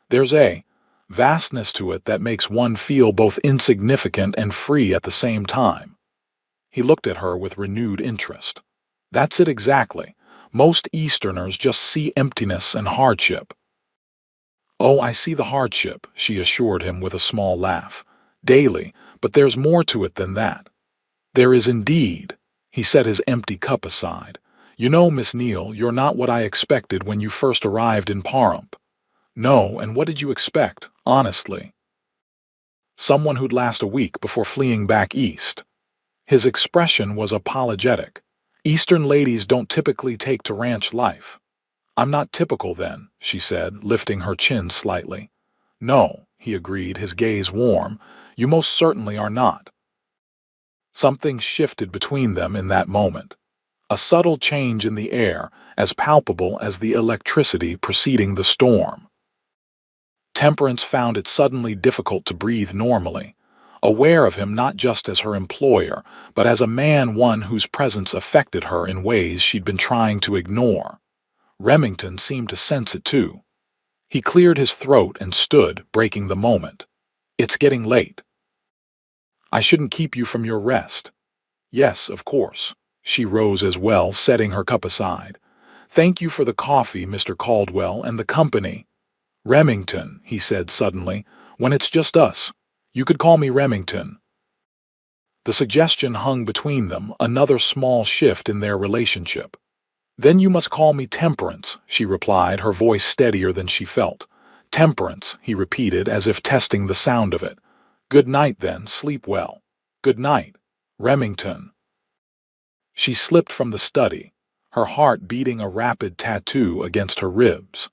There's a vastness to it that makes one feel both insignificant and free at the same time. He looked at her with renewed interest. That's it exactly. Most Easterners just see emptiness and hardship. Oh, I see the hardship, she assured him with a small laugh. Daily, but there's more to it than that. There is indeed. He set his empty cup aside. You know, Miss Neal, you're not what I expected when you first arrived in Pahrump. No, and what did you expect, honestly? Someone who'd last a week before fleeing back east. His expression was apologetic. Eastern ladies don't typically take to ranch life. I'm not typical then, she said, lifting her chin slightly. No, he agreed, his gaze warm. You most certainly are not. Something shifted between them in that moment. A subtle change in the air, as palpable as the electricity preceding the storm. Temperance found it suddenly difficult to breathe normally, aware of him not just as her employer, but as a man, one whose presence affected her in ways she'd been trying to ignore. Remington seemed to sense it too. He cleared his throat and stood, breaking the moment. It's getting late. I shouldn't keep you from your rest. Yes, of course. She rose as well, setting her cup aside. Thank you for the coffee, Mr. Caldwell, and the company. Remington, he said suddenly, when it's just us. You could call me Remington. The suggestion hung between them, another small shift in their relationship. Then you must call me Temperance, she replied, her voice steadier than she felt. Temperance, he repeated, as if testing the sound of it. Good night, then. Sleep well. Good night, Remington. She slipped from the study, her heart beating a rapid tattoo against her ribs.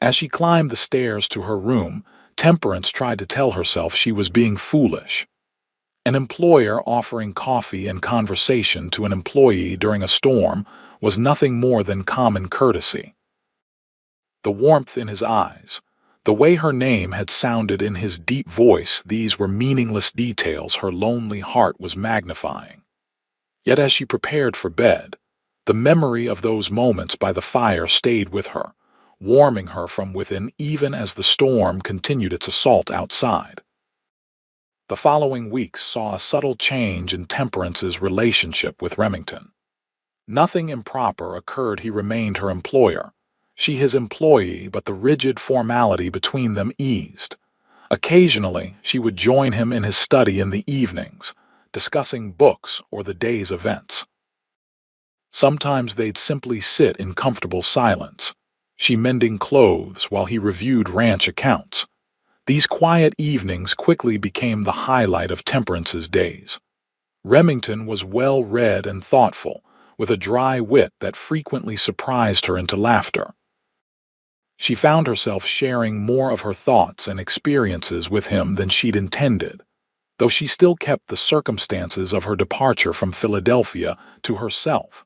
As she climbed the stairs to her room, Temperance tried to tell herself she was being foolish. An employer offering coffee and conversation to an employee during a storm was nothing more than common courtesy. The warmth in his eyes, the way her name had sounded in his deep voice, these were meaningless details her lonely heart was magnifying. Yet as she prepared for bed, the memory of those moments by the fire stayed with her, warming her from within even as the storm continued its assault outside. The following weeks saw a subtle change in Temperance's relationship with Remington. Nothing improper occurred. He remained her employer, she his employee, but the rigid formality between them eased. Occasionally, she would join him in his study in the evenings, discussing books or the day's events. Sometimes they'd simply sit in comfortable silence, she mending clothes while he reviewed ranch accounts. These quiet evenings quickly became the highlight of Temperance's days. Remington was well-read and thoughtful, with a dry wit that frequently surprised her into laughter. She found herself sharing more of her thoughts and experiences with him than she'd intended, though she still kept the circumstances of her departure from Philadelphia to herself.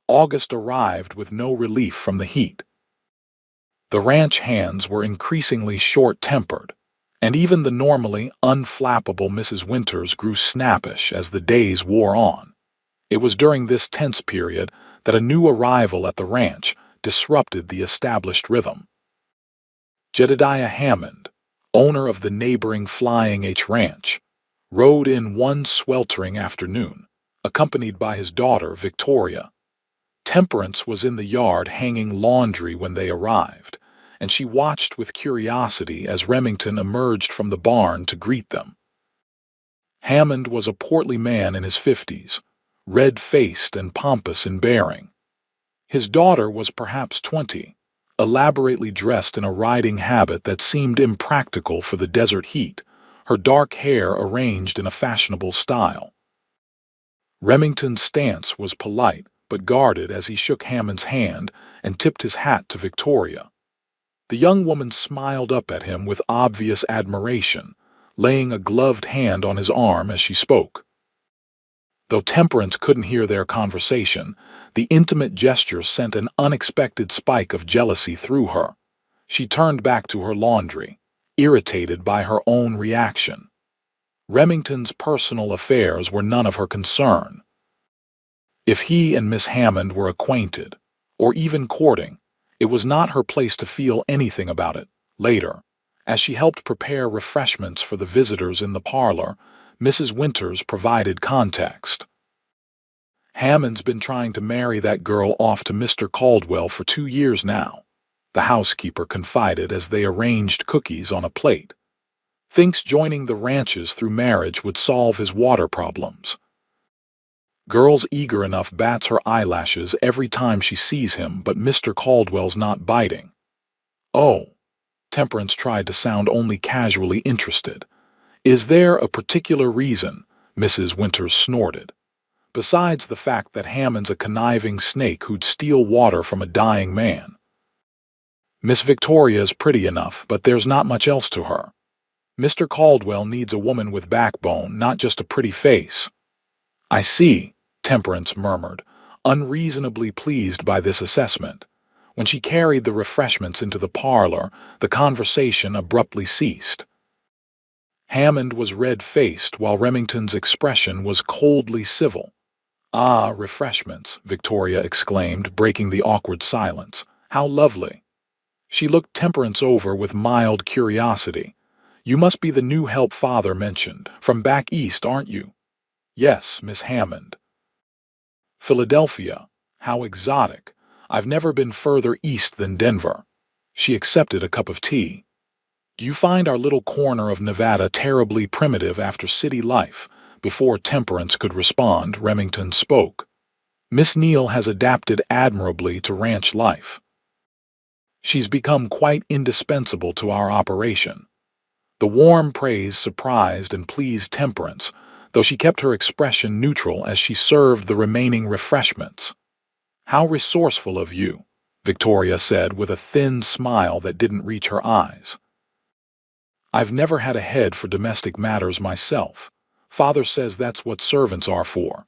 August arrived with no relief from the heat. The ranch hands were increasingly short-tempered, and even the normally unflappable Mrs. Winters grew snappish as the days wore on. It was during this tense period that a new arrival at the ranch disrupted the established rhythm. Jedediah Hammond, owner of the neighboring Flying H Ranch, rode in one sweltering afternoon, accompanied by his daughter, Victoria. Temperance was in the yard hanging laundry when they arrived, and she watched with curiosity as Remington emerged from the barn to greet them. Hammond was a portly man in his 50s, red-faced and pompous in bearing. His daughter was perhaps 20, elaborately dressed in a riding habit that seemed impractical for the desert heat, her dark hair arranged in a fashionable style. Remington's stance was polite but guarded as he shook Hammond's hand and tipped his hat to Victoria. The young woman smiled up at him with obvious admiration, laying a gloved hand on his arm as she spoke. Though Temperance couldn't hear their conversation, the intimate gesture sent an unexpected spike of jealousy through her. She turned back to her laundry, irritated by her own reaction. Remington's personal affairs were none of her concern. If he and Miss Hammond were acquainted, or even courting, it was not her place to feel anything about it. Later, as she helped prepare refreshments for the visitors in the parlor, Mrs. Winters provided context. "Hammond's been trying to marry that girl off to Mr. Caldwell for 2 years now," the housekeeper confided as they arranged cookies on a plate. "Thinks joining the ranches through marriage would solve his water problems. Girl's eager enough bats her eyelashes every time she sees him, but Mr. Caldwell's not biting." "Oh," Temperance tried to sound only casually interested. "Is there a particular reason?" Mrs. Winters snorted. "Besides the fact that Hammond's a conniving snake who'd steal water from a dying man. Miss Victoria's pretty enough, but there's not much else to her. Mr. Caldwell needs a woman with backbone, not just a pretty face." "I see," Temperance murmured, unreasonably pleased by this assessment. When she carried the refreshments into the parlor, the conversation abruptly ceased. Hammond was red-faced, while Remington's expression was coldly civil. "Ah, refreshments," Victoria exclaimed, breaking the awkward silence. "How lovely." She looked Temperance over with mild curiosity. "You must be the new help Father mentioned. From back east, aren't you?" "Yes, Miss Hammond." "Philadelphia. How exotic. I've never been further east than Denver." She accepted a cup of tea. "Do you find our little corner of Nevada terribly primitive after city life?" Before Temperance could respond, Remington spoke. "Miss Neal has adapted admirably to ranch life. She's become quite indispensable to our operation." The warm praise surprised and pleased Temperance, though she kept her expression neutral as she served the remaining refreshments. "How resourceful of you," Victoria said with a thin smile that didn't reach her eyes. "I've never had a head for domestic matters myself. Father says that's what servants are for."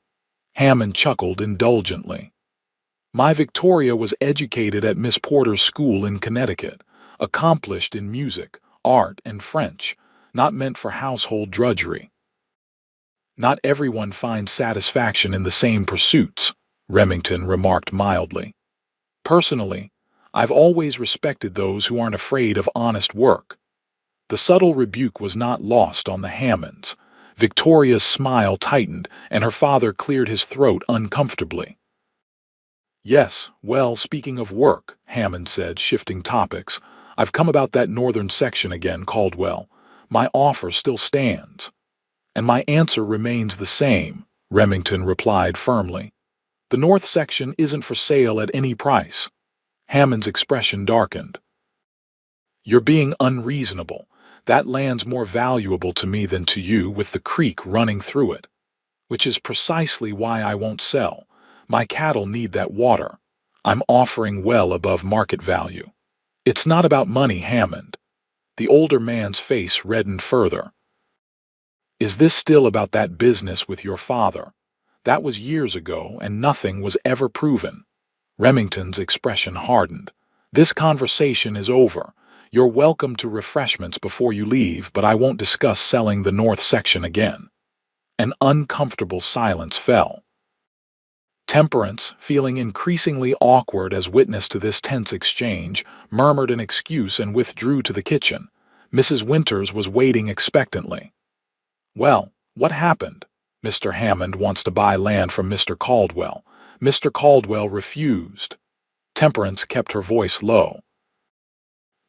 Hammond chuckled indulgently. "My Victoria was educated at Miss Porter's school in Connecticut, accomplished in music, art, and French, not meant for household drudgery." "Not everyone finds satisfaction in the same pursuits," Remington remarked mildly. "Personally, I've always respected those who aren't afraid of honest work." The subtle rebuke was not lost on the Hammonds. Victoria's smile tightened, and her father cleared his throat uncomfortably. "Yes, well, speaking of work," Hammond said, shifting topics, "I've come about that northern section again, Caldwell. My offer still stands." "And my answer remains the same," Remington replied firmly. "The north section isn't for sale at any price." Hammond's expression darkened. "You're being unreasonable. That land's more valuable to me than to you, with the creek running through it. Which is precisely why I won't sell. My cattle need that water. I'm offering well above market value." "It's not about money, Hammond." The older man's face reddened further. "Is this still about that business with your father? That was years ago, and nothing was ever proven." Remington's expression hardened. "This conversation is over. You're welcome to refreshments before you leave, but I won't discuss selling the north section again." An uncomfortable silence fell. Temperance, feeling increasingly awkward as witness to this tense exchange, murmured an excuse and withdrew to the kitchen. Mrs. Winters was waiting expectantly. "Well, what happened?" "Mr. Hammond wants to buy land from Mr. Caldwell. Mr. Caldwell refused." Temperance kept her voice low.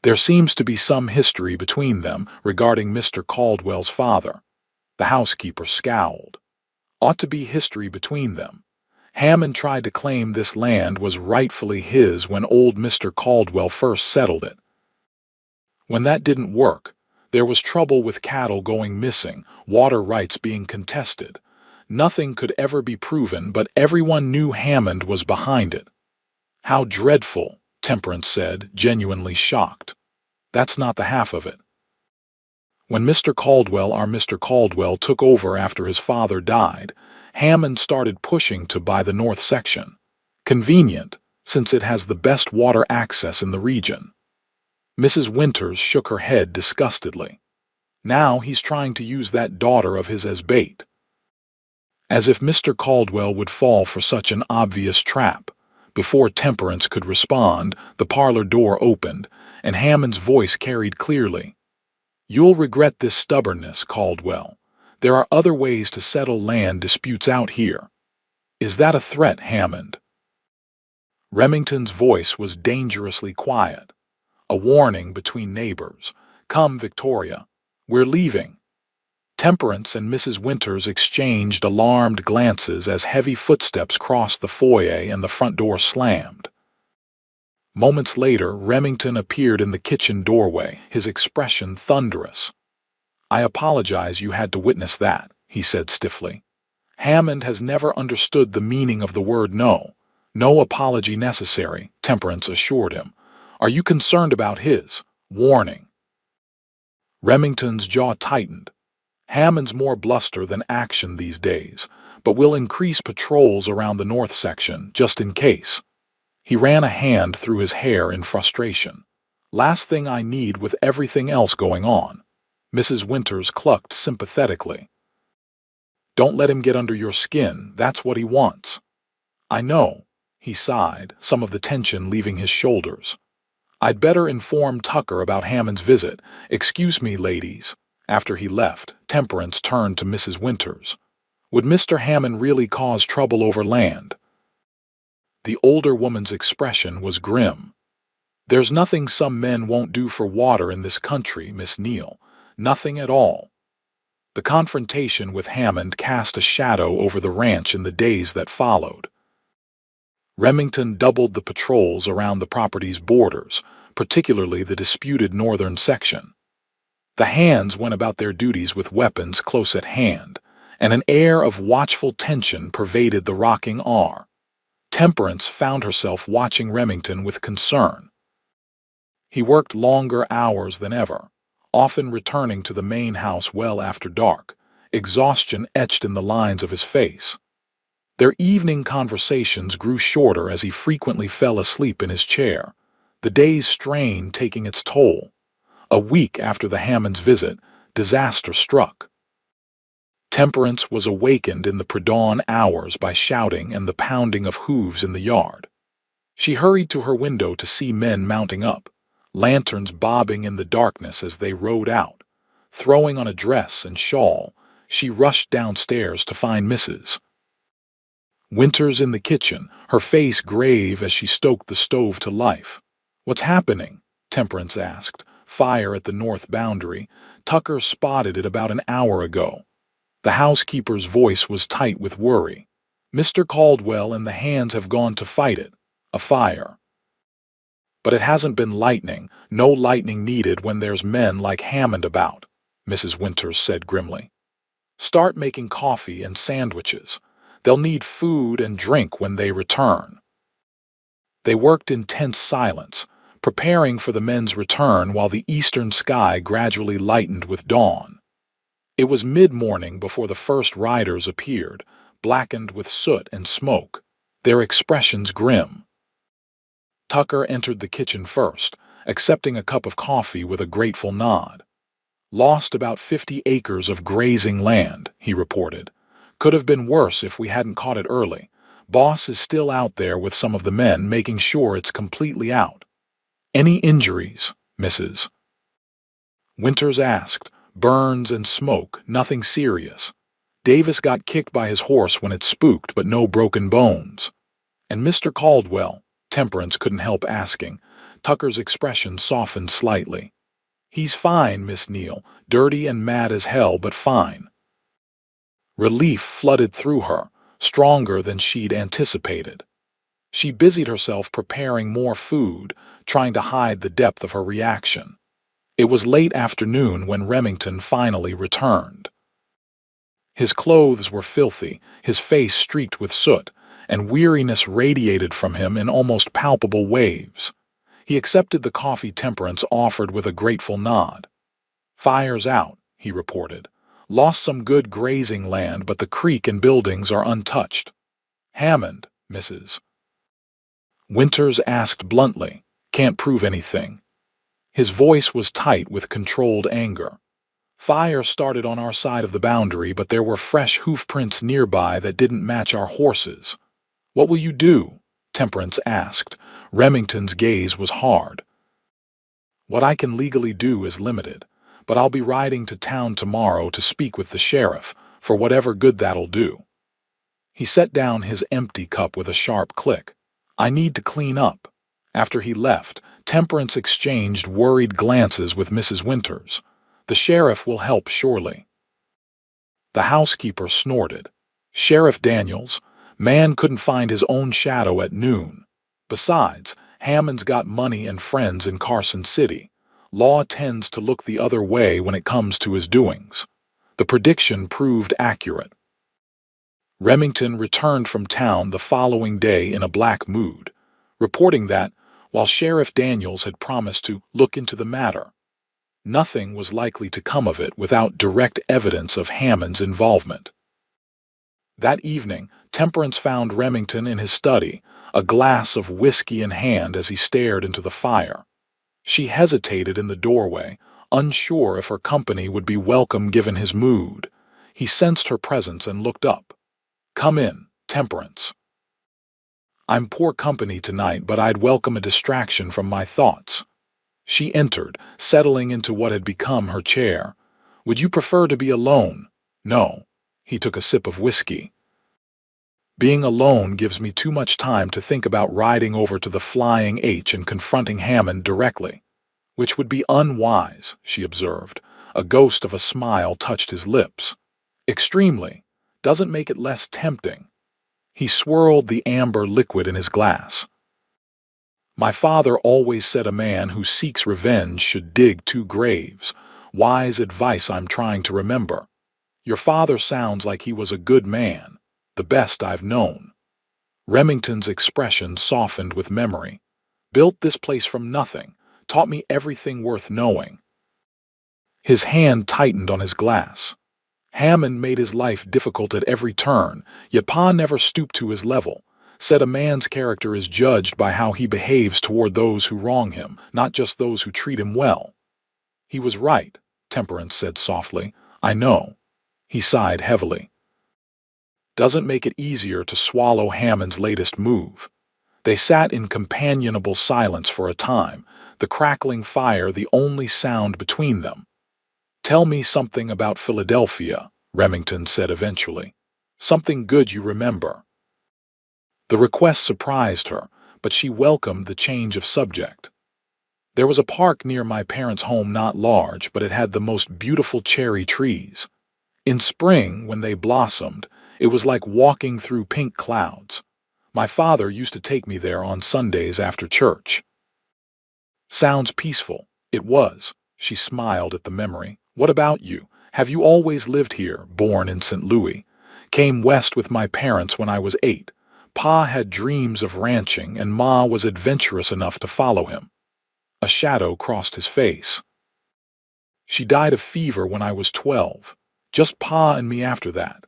"There seems to be some history between them regarding Mr. Caldwell's father." The housekeeper scowled. "Ought to be history between them. Hammond tried to claim this land was rightfully his when old Mr. Caldwell first settled it. When that didn't work, there was trouble with cattle going missing, water rights being contested. Nothing could ever be proven, but everyone knew Hammond was behind it." "How dreadful," Temperance said, genuinely shocked. "That's not the half of it. When Mr. Caldwell took over after his father died, Hammond started pushing to buy the north section. Convenient, since it has the best water access in the region." Mrs. Winters shook her head disgustedly. "Now he's trying to use that daughter of his as bait." As if Mr. Caldwell would fall for such an obvious trap. Before Temperance could respond, the parlor door opened, and Hammond's voice carried clearly. "You'll regret this stubbornness, Caldwell. There are other ways to settle land disputes out here." "Is that a threat, Hammond?" Remington's voice was dangerously quiet. A warning between neighbors. "Come, Victoria. We're leaving." Temperance and Mrs. Winters exchanged alarmed glances as heavy footsteps crossed the foyer and the front door slammed. Moments later, Remington appeared in the kitchen doorway, his expression thunderous. "I apologize you had to witness that," he said stiffly. "Hammond has never understood the meaning of the word no." "No apology necessary," Temperance assured him. "Are you concerned about his warning?" Remington's jaw tightened. "Hammond's more bluster than action these days, but we'll increase patrols around the north section, just in case." He ran a hand through his hair in frustration. "Last thing I need with everything else going on." Mrs. Winters clucked sympathetically. "Don't let him get under your skin, that's what he wants." "I know," he sighed, some of the tension leaving his shoulders. "I'd better inform Tucker about Hammond's visit. Excuse me, ladies." After he left, Temperance turned to Mrs. Winters. "Would Mr. Hammond really cause trouble over land?" The older woman's expression was grim. "There's nothing some men won't do for water in this country, Miss Neal. Nothing at all." The confrontation with Hammond cast a shadow over the ranch in the days that followed. Remington doubled the patrols around the property's borders, particularly the disputed northern section. The hands went about their duties with weapons close at hand, and an air of watchful tension pervaded the rocking R. Temperance found herself watching Remington with concern. He worked longer hours than ever, often returning to the main house well after dark, exhaustion etched in the lines of his face. Their evening conversations grew shorter as he frequently fell asleep in his chair, the day's strain taking its toll. A week after the Hammonds' visit, disaster struck. Temperance was awakened in the pre-dawn hours by shouting and the pounding of hooves in the yard. She hurried to her window to see men mounting up, lanterns bobbing in the darkness as they rode out. Throwing on a dress and shawl, she rushed downstairs to find Mrs. Winters in the kitchen, her face grave as she stoked the stove to life. "What's happening?" Temperance asked. "Fire at the north boundary. Tucker spotted it about an hour ago." The housekeeper's voice was tight with worry. "Mr. Caldwell and the hands have gone to fight it. A fire." "But it hasn't been lightning. No lightning needed when there's men like Hammond about," Mrs. Winters said grimly. "Start making coffee and sandwiches. They'll need food and drink when they return." They worked in tense silence, preparing for the men's return while the eastern sky gradually lightened with dawn. It was mid-morning before the first riders appeared, blackened with soot and smoke, their expressions grim. Tucker entered the kitchen first, accepting a cup of coffee with a grateful nod. "Lost about 50 acres of grazing land," he reported. "Could have been worse if we hadn't caught it early, Boss is still out there with some of the men, making sure it's completely out. Any injuries, Mrs. Winters asked. Burns and smoke, nothing serious. Davis got kicked by his horse when it spooked, but no broken bones. And Mr. Caldwell, Temperance couldn't help asking. Tucker's expression softened slightly. He's fine, Miss Neal, dirty and mad as hell, but fine. Relief flooded through her, stronger than she'd anticipated. She busied herself preparing more food, trying to hide the depth of her reaction. It was late afternoon when Remington finally returned. His clothes were filthy, his face streaked with soot, and weariness radiated from him in almost palpable waves. He accepted the coffee Temperance offered with a grateful nod. "Fire's out," he reported. "Lost some good grazing land, but the creek and buildings are untouched." "Hammond, Mrs. Winters asked bluntly. "Can't prove anything." His voice was tight with controlled anger. "Fire started on our side of the boundary, but there were fresh hoof prints nearby that didn't match our horses." "What will you do?" Temperance asked. Remington's gaze was hard. "What I can legally do is limited, but I'll be riding to town tomorrow to speak with the sheriff, for whatever good that'll do." He set down his empty cup with a sharp click. "I need to clean up." After he left, Temperance exchanged worried glances with Mrs. Winters. "The sheriff will help surely." The housekeeper snorted. "Sheriff Daniels? Man couldn't find his own shadow at noon. Besides, Hammond's got money and friends in Carson City. Law tends to look the other way when it comes to his doings." The prediction proved accurate. Remington returned from town the following day in a black mood, reporting that, while Sheriff Daniels had promised to look into the matter, nothing was likely to come of it without direct evidence of Hammond's involvement. That evening, Temperance found Remington in his study, a glass of whiskey in hand as he stared into the fire. She hesitated in the doorway, unsure if her company would be welcome given his mood. He sensed her presence and looked up. "Come in, Temperance." "I'm poor company tonight, but I'd welcome a distraction from my thoughts." She entered, settling into what had become her chair. "Would you prefer to be alone?" "No." He took a sip of whiskey. "Being alone gives me too much time to think about riding over to the Flying H and confronting Hammond directly." "Which would be unwise," she observed. A ghost of a smile touched his lips. "Extremely. Doesn't make it less tempting." He swirled the amber liquid in his glass. "My father always said a man who seeks revenge should dig 2 graves. Wise advice I'm trying to remember. Your father sounds like he was a good man, the best I've known." Remington's expression softened with memory. "Built this place from nothing, taught me everything worth knowing." His hand tightened on his glass. "Hammond made his life difficult at every turn, yet Pa never stooped to his level. Said a man's character is judged by how he behaves toward those who wrong him, not just those who treat him well." "He was right," Temperance said softly. "I know." He sighed heavily. "Doesn't make it easier to swallow Hammond's latest move." They sat in companionable silence for a time, the crackling fire the only sound between them. "Tell me something about Philadelphia," Remington said eventually. "Something good you remember." The request surprised her, but she welcomed the change of subject. "There was a park near my parents' home, not large, but it had the most beautiful cherry trees. In spring, when they blossomed, it was like walking through pink clouds. My father used to take me there on Sundays after church." "Sounds peaceful." It was. She smiled at the memory. "What about you? Have you always lived here, born in St. Louis?" "Came west with my parents when I was 8. Pa had dreams of ranching, and Ma was adventurous enough to follow him." A shadow crossed his face. "She died of fever when I was 12. Just Pa and me after that."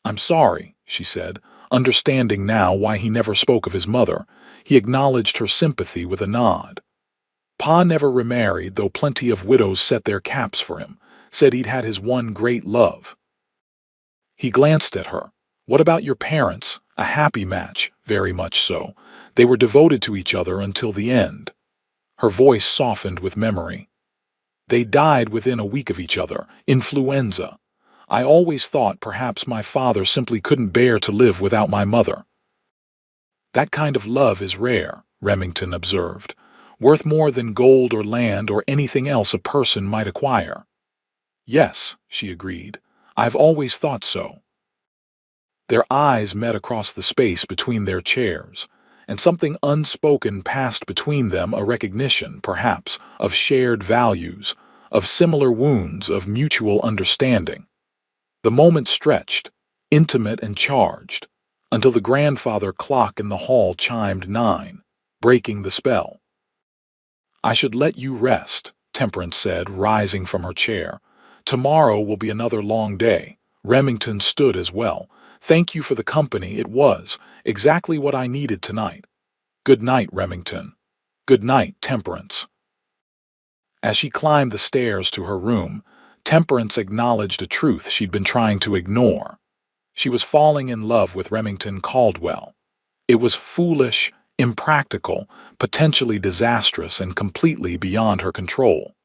"I'm sorry," she said, understanding now why he never spoke of his mother. He acknowledged her sympathy with a nod. "Pa never remarried, though plenty of widows set their caps for him. Said he'd had his one great love." He glanced at her. "What about your parents? A happy match, very much so. They were devoted to each other until the end. Her voice softened with memory. They died within a week of each other. Influenza. I always thought perhaps my father simply couldn't bear to live without my mother. That kind of love is rare, Remington observed, worth more than gold or land or anything else a person might acquire. Yes, she agreed. I've always thought so. Their eyes met across the space between their chairs, and something unspoken passed between them, a recognition, perhaps, of shared values, of similar wounds, of mutual understanding. The moment stretched, intimate and charged, until the grandfather clock in the hall chimed 9, breaking the spell. I should let you rest, Temperance said, rising from her chair. Tomorrow will be another long day. Remington stood as well. Thank you for the company. It was exactly what I needed tonight. Good night, Remington. Good night, Temperance. As she climbed the stairs to her room, Temperance acknowledged a truth she'd been trying to ignore. She was falling in love with Remington Caldwell. It was foolish, impractical, potentially disastrous, and completely beyond her control.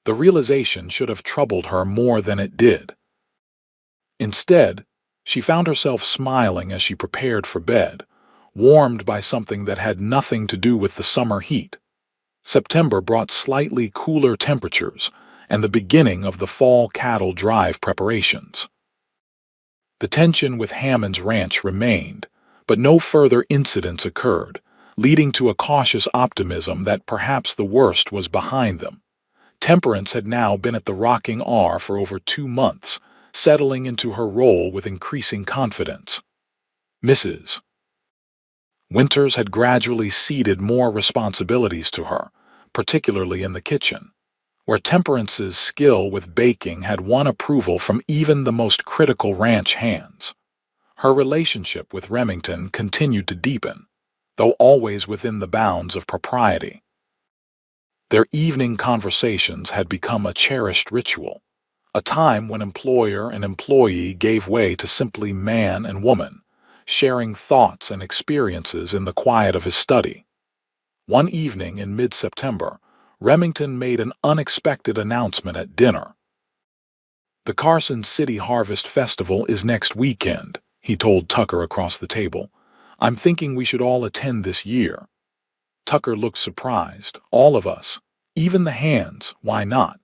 The realization should have troubled her more than it did. Instead, she found herself smiling as she prepared for bed, warmed by something that had nothing to do with the summer heat. September brought slightly cooler temperatures and the beginning of the fall cattle drive preparations. The tension with Hammond's ranch remained, but no further incidents occurred, leading to a cautious optimism that perhaps the worst was behind them. Temperance had now been at the Rocking R for over 2 months, settling into her role with increasing confidence. Mrs. Winters had gradually ceded more responsibilities to her, particularly in the kitchen, where Temperance's skill with baking had won approval from even the most critical ranch hands. Her relationship with Remington continued to deepen, though always within the bounds of propriety. Their evening conversations had become a cherished ritual, a time when employer and employee gave way to simply man and woman, sharing thoughts and experiences in the quiet of his study. One evening in mid-September, Remington made an unexpected announcement at dinner. The Carson City Harvest Festival is next weekend, he told Tucker across the table. I'm thinking we should all attend this year. Tucker looked surprised. All of us. Even the hands. Why not?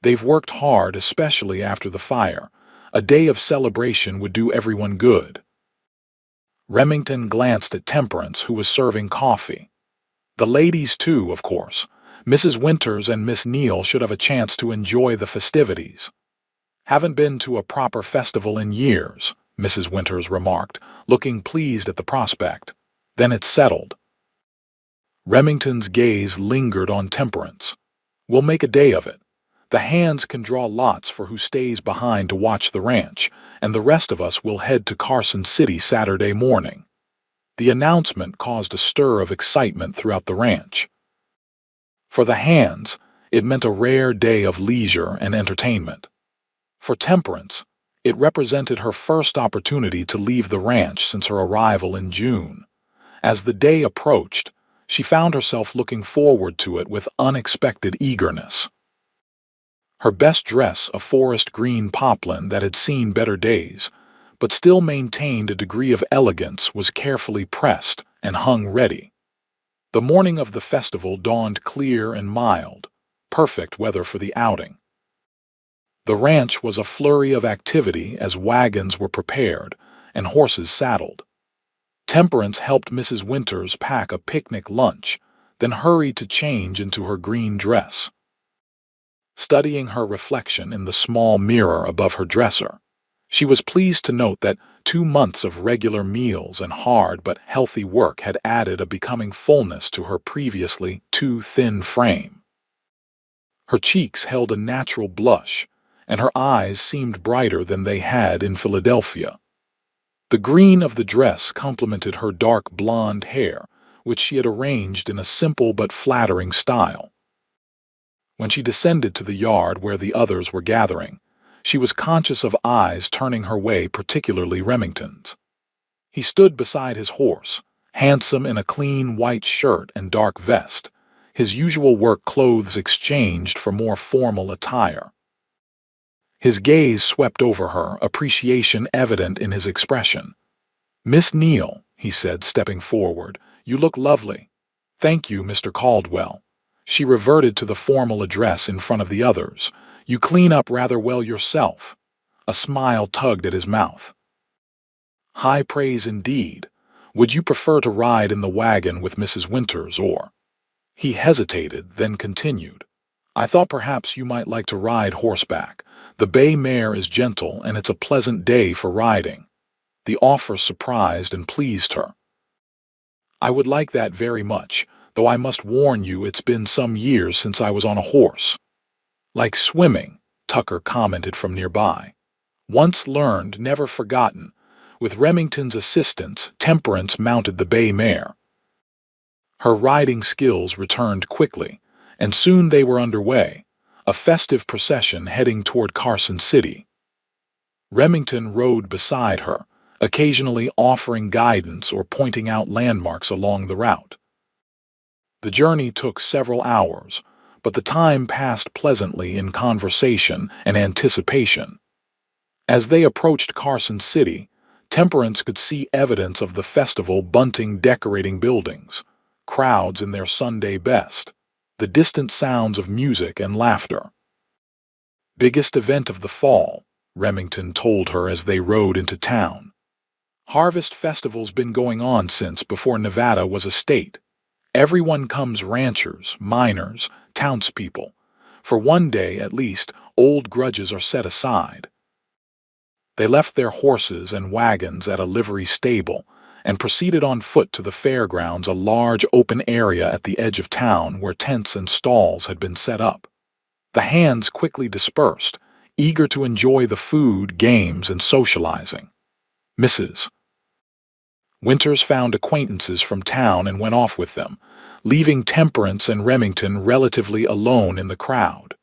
They've worked hard, especially after the fire. A day of celebration would do everyone good. Remington glanced at Temperance, who was serving coffee. The ladies, too, of course. Mrs. Winters and Miss Neal should have a chance to enjoy the festivities. Haven't been to a proper festival in years, Mrs. Winters remarked, looking pleased at the prospect. Then it settled. Remington's gaze lingered on Temperance. We'll make a day of it. The hands can draw lots for who stays behind to watch the ranch, and the rest of us will head to Carson City Saturday morning. The announcement caused a stir of excitement throughout the ranch. For the hands, it meant a rare day of leisure and entertainment. For Temperance, it represented her first opportunity to leave the ranch since her arrival in June. As the day approached, she found herself looking forward to it with unexpected eagerness. Her best dress, a forest green poplin that had seen better days, but still maintained a degree of elegance, was carefully pressed and hung ready. The morning of the festival dawned clear and mild, perfect weather for the outing. The ranch was a flurry of activity as wagons were prepared and horses saddled. Temperance helped Mrs. Winters pack a picnic lunch, then hurried to change into her green dress. Studying her reflection in the small mirror above her dresser, she was pleased to note that 2 months of regular meals and hard but healthy work had added a becoming fullness to her previously too thin frame. Her cheeks held a natural blush, and her eyes seemed brighter than they had in Philadelphia. The green of the dress complemented her dark blonde hair, which she had arranged in a simple but flattering style. When she descended to the yard where the others were gathering, she was conscious of eyes turning her way, particularly Remington's. He stood beside his horse, handsome in a clean white shirt and dark vest, his usual work clothes exchanged for more formal attire. His gaze swept over her, appreciation evident in his expression. "Miss Neal," he said, stepping forward, "you look lovely." "Thank you, Mr. Caldwell." She reverted to the formal address in front of the others. "You clean up rather well yourself." A smile tugged at his mouth. "High praise indeed. Would you prefer to ride in the wagon with Mrs. Winters, or—" He hesitated, then continued. "I thought perhaps you might like to ride horseback. The bay mare is gentle, and it's a pleasant day for riding." The offer surprised and pleased her. "I would like that very much, though I must warn you it's been some years since I was on a horse." "Like swimming," Tucker commented from nearby. "Once learned, never forgotten." With Remington's assistance, Temperance mounted the bay mare. Her riding skills returned quickly, and soon they were underway, a festive procession heading toward Carson City. Remington rode beside her, occasionally offering guidance or pointing out landmarks along the route. The journey took several hours, but the time passed pleasantly in conversation and anticipation. As they approached Carson City, Temperance could see evidence of the festival bunting decorating buildings, crowds in their Sunday best, the distant sounds of music and laughter. "Biggest event of the fall," Remington told her as they rode into town. "Harvest Festival's been going on since before Nevada was a state. Everyone comes, ranchers, miners, townspeople. For one day, at least, old grudges are set aside." They left their horses and wagons at a livery stable and proceeded on foot to the fairgrounds, a large open area at the edge of town where tents and stalls had been set up. The hands quickly dispersed, eager to enjoy the food, games, and socializing. Mrs. Winters found acquaintances from town and went off with them, leaving Temperance and Remington relatively alone in the crowd.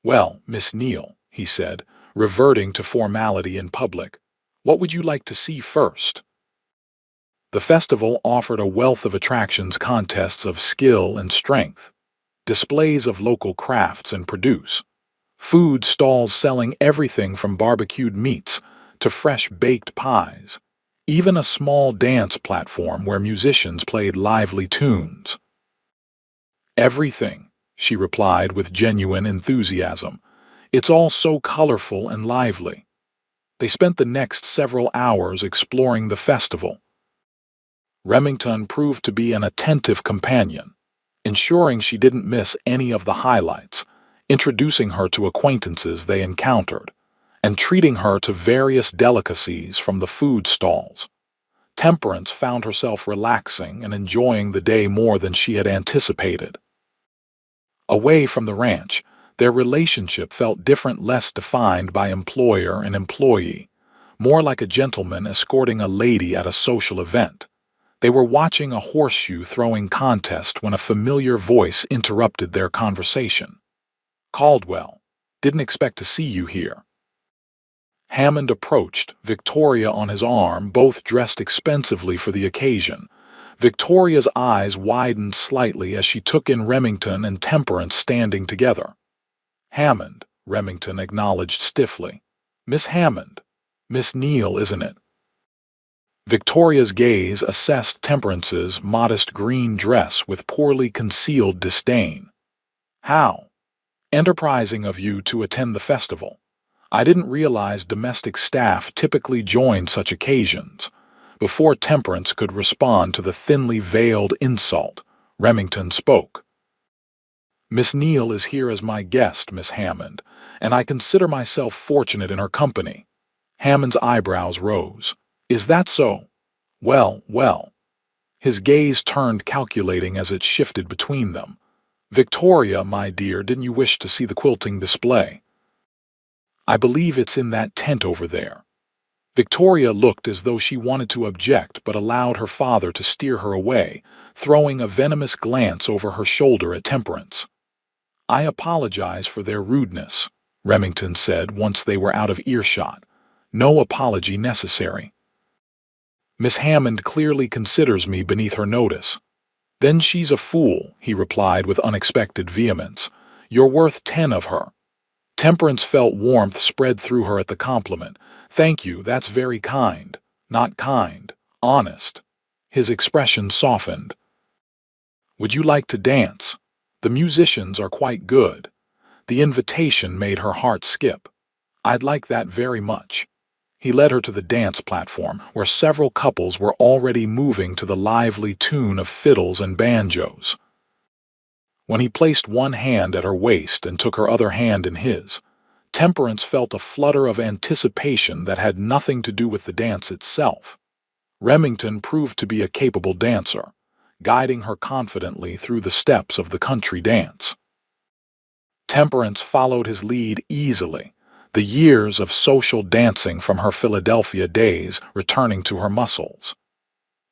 "Well, Miss Neal," he said, reverting to formality in public, "what would you like to see first?" The festival offered a wealth of attractions, contests of skill and strength, displays of local crafts and produce, food stalls selling everything from barbecued meats to fresh baked pies, even a small dance platform where musicians played lively tunes. "Everything," she replied with genuine enthusiasm. "It's all so colorful and lively." They spent the next several hours exploring the festival. Remington proved to be an attentive companion, ensuring she didn't miss any of the highlights, introducing her to acquaintances they encountered, and treating her to various delicacies from the food stalls. Temperance found herself relaxing and enjoying the day more than she had anticipated. Away from the ranch, their relationship felt different, less defined by employer and employee, more like a gentleman escorting a lady at a social event. They were watching a horseshoe throwing contest when a familiar voice interrupted their conversation. "Caldwell, didn't expect to see you here." Hammond approached, Victoria on his arm, both dressed expensively for the occasion. Victoria's eyes widened slightly as she took in Remington and Temperance standing together. "Hammond," Remington acknowledged stiffly. "Miss Hammond. Miss Neal, isn't it?" Victoria's gaze assessed Temperance's modest green dress with poorly concealed disdain. "How enterprising of you to attend the festival. I didn't realize domestic staff typically joined such occasions." Before Temperance could respond to the thinly veiled insult, Remington spoke. "Miss Neal is here as my guest, Miss Hammond, and I consider myself fortunate in her company." Hammond's eyebrows rose. "Is that so? Well, well." His gaze turned calculating as it shifted between them. "Victoria, my dear, didn't you wish to see the quilting display?" "I believe it's in that tent over there." Victoria looked as though she wanted to object but allowed her father to steer her away, throwing a venomous glance over her shoulder at Temperance. "I apologize for their rudeness," Remington said once they were out of earshot. "No apology necessary." Miss Hammond clearly considers me beneath her notice. Then she's a fool, he replied with unexpected vehemence. You're worth 10 of her. Temperance felt warmth spread through her at the compliment. Thank you, that's very kind. Not kind, honest. His expression softened. Would you like to dance? The musicians are quite good. The invitation made her heart skip. I'd like that very much. He led her to the dance platform, where several couples were already moving to the lively tune of fiddles and banjos. When he placed one hand at her waist and took her other hand in his, Temperance felt a flutter of anticipation that had nothing to do with the dance itself. Remington proved to be a capable dancer, guiding her confidently through the steps of the country dance. Temperance followed his lead easily, the years of social dancing from her Philadelphia days returning to her muscles.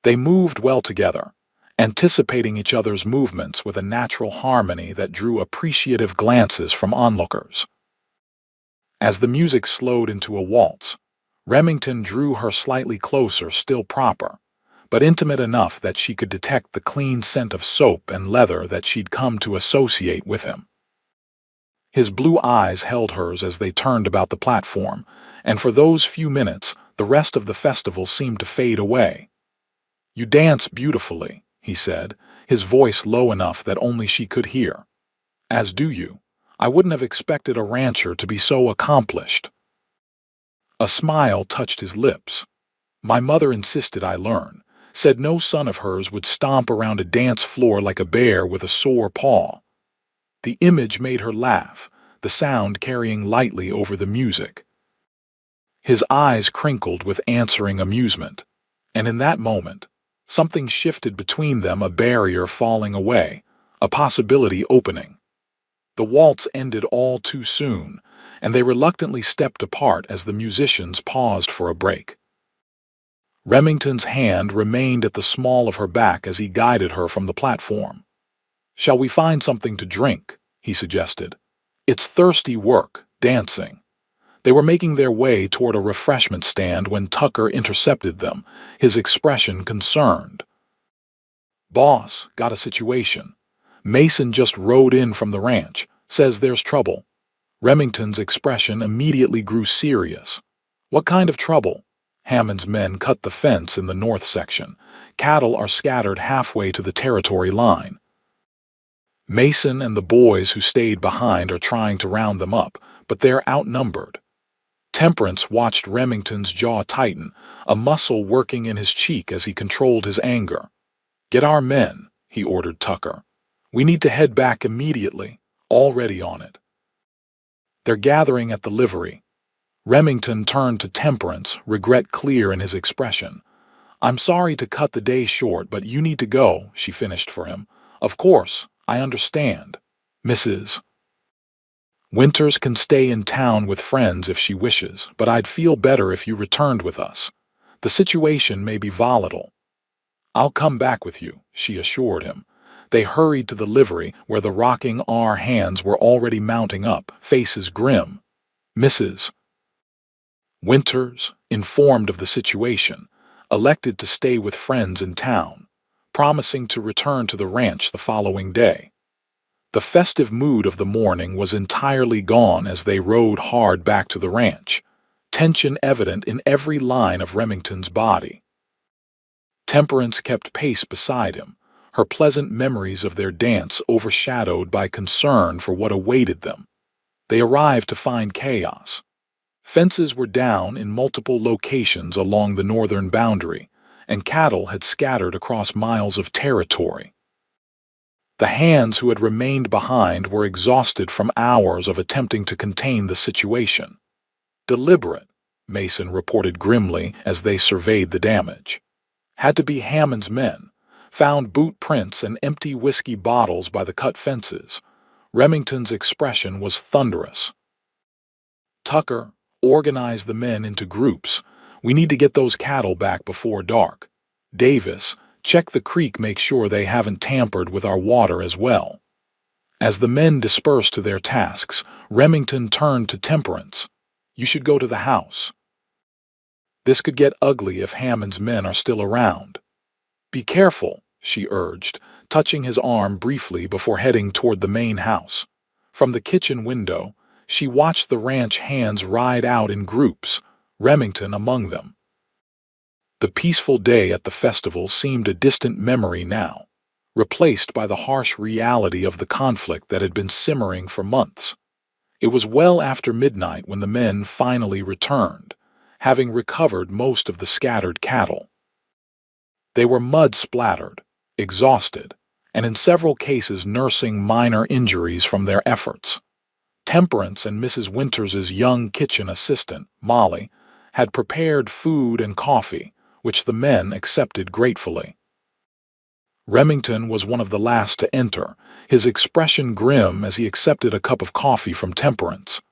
They moved well together, anticipating each other's movements with a natural harmony that drew appreciative glances from onlookers. As the music slowed into a waltz, Remington drew her slightly closer, still proper, but intimate enough that she could detect the clean scent of soap and leather that she'd come to associate with him. His blue eyes held hers as they turned about the platform, and for those few minutes, the rest of the festival seemed to fade away. You dance beautifully, he said, his voice low enough that only she could hear. As do you. I wouldn't have expected a rancher to be so accomplished. A smile touched his lips. My mother insisted I learn, said no son of hers would stomp around a dance floor like a bear with a sore paw. The image made her laugh, the sound carrying lightly over the music. His eyes crinkled with answering amusement, and in that moment, something shifted between them, a barrier falling away, a possibility opening. The waltz ended all too soon, and they reluctantly stepped apart as the musicians paused for a break. Remington's hand remained at the small of her back as he guided her from the platform. Shall we find something to drink? He suggested. It's thirsty work, dancing. They were making their way toward a refreshment stand when Tucker intercepted them, his expression concerned. Boss, got a situation. Mason just rode in from the ranch, says there's trouble. Remington's expression immediately grew serious. What kind of trouble? Hammond's men cut the fence in the north section. Cattle are scattered halfway to the territory line. Mason and the boys who stayed behind are trying to round them up, but they're outnumbered. Temperance watched Remington's jaw tighten, a muscle working in his cheek as he controlled his anger. Get our men, he ordered Tucker. We need to head back immediately, already on it. They're gathering at the livery. Remington turned to Temperance, regret clear in his expression. I'm sorry to cut the day short, but you need to go, she finished for him. Of course, I understand. Mrs. Winters can stay in town with friends if she wishes, but I'd feel better if you returned with us. The situation may be volatile. I'll come back with you, she assured him. They hurried to the livery where the rocking R hands were already mounting up, faces grim. Mrs. Winters, informed of the situation, elected to stay with friends in town, promising to return to the ranch the following day. The festive mood of the morning was entirely gone as they rode hard back to the ranch, tension evident in every line of Remington's body. Temperance kept pace beside him, her pleasant memories of their dance overshadowed by concern for what awaited them. They arrived to find chaos. Fences were down in multiple locations along the northern boundary, and cattle had scattered across miles of territory. The hands who had remained behind were exhausted from hours of attempting to contain the situation. Deliberate, Mason reported grimly as they surveyed the damage. Had to be Hammond's men. Found boot prints and empty whiskey bottles by the cut fences. Remington's expression was thunderous. Tucker, organize the men into groups. We need to get those cattle back before dark. Davis, check the creek, make sure they haven't tampered with our water as well. As the men dispersed to their tasks, Remington turned to Temperance. You should go to the house. This could get ugly if Hammond's men are still around. Be careful, she urged, touching his arm briefly before heading toward the main house. From the kitchen window, she watched the ranch hands ride out in groups, Remington among them. The peaceful day at the festival seemed a distant memory now, replaced by the harsh reality of the conflict that had been simmering for months. It was well after midnight when the men finally returned, having recovered most of the scattered cattle. They were mud-splattered, exhausted, and in several cases nursing minor injuries from their efforts. Temperance and Mrs. Winters's young kitchen assistant, Molly, had prepared food and coffee, which the men accepted gratefully. Remington was one of the last to enter, his expression grim as he accepted a cup of coffee from Temperance.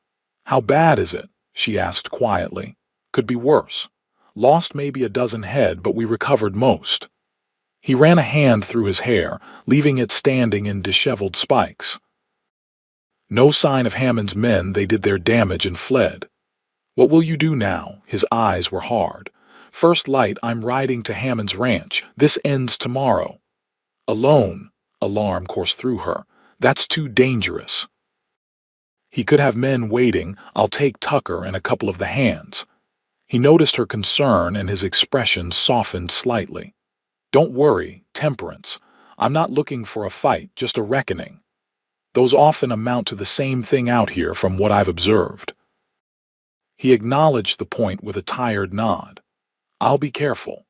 "How bad is it?" she asked quietly. "Could be worse. Lost maybe a dozen head, but we recovered most." He ran a hand through his hair, leaving it standing in disheveled spikes. "No sign of Hammond's men. They did their damage and fled." "What will you do now?" His eyes were hard. "First light, I'm riding to Hammond's ranch. This ends tomorrow." "Alone?" Alarm coursed through her. "That's too dangerous." "He could have men waiting. I'll take Tucker and a couple of the hands." He noticed her concern and his expression softened slightly. "Don't worry, Temperance. I'm not looking for a fight, just a reckoning. Those often amount to the same thing out here from what I've observed." He acknowledged the point with a tired nod. "I'll be careful."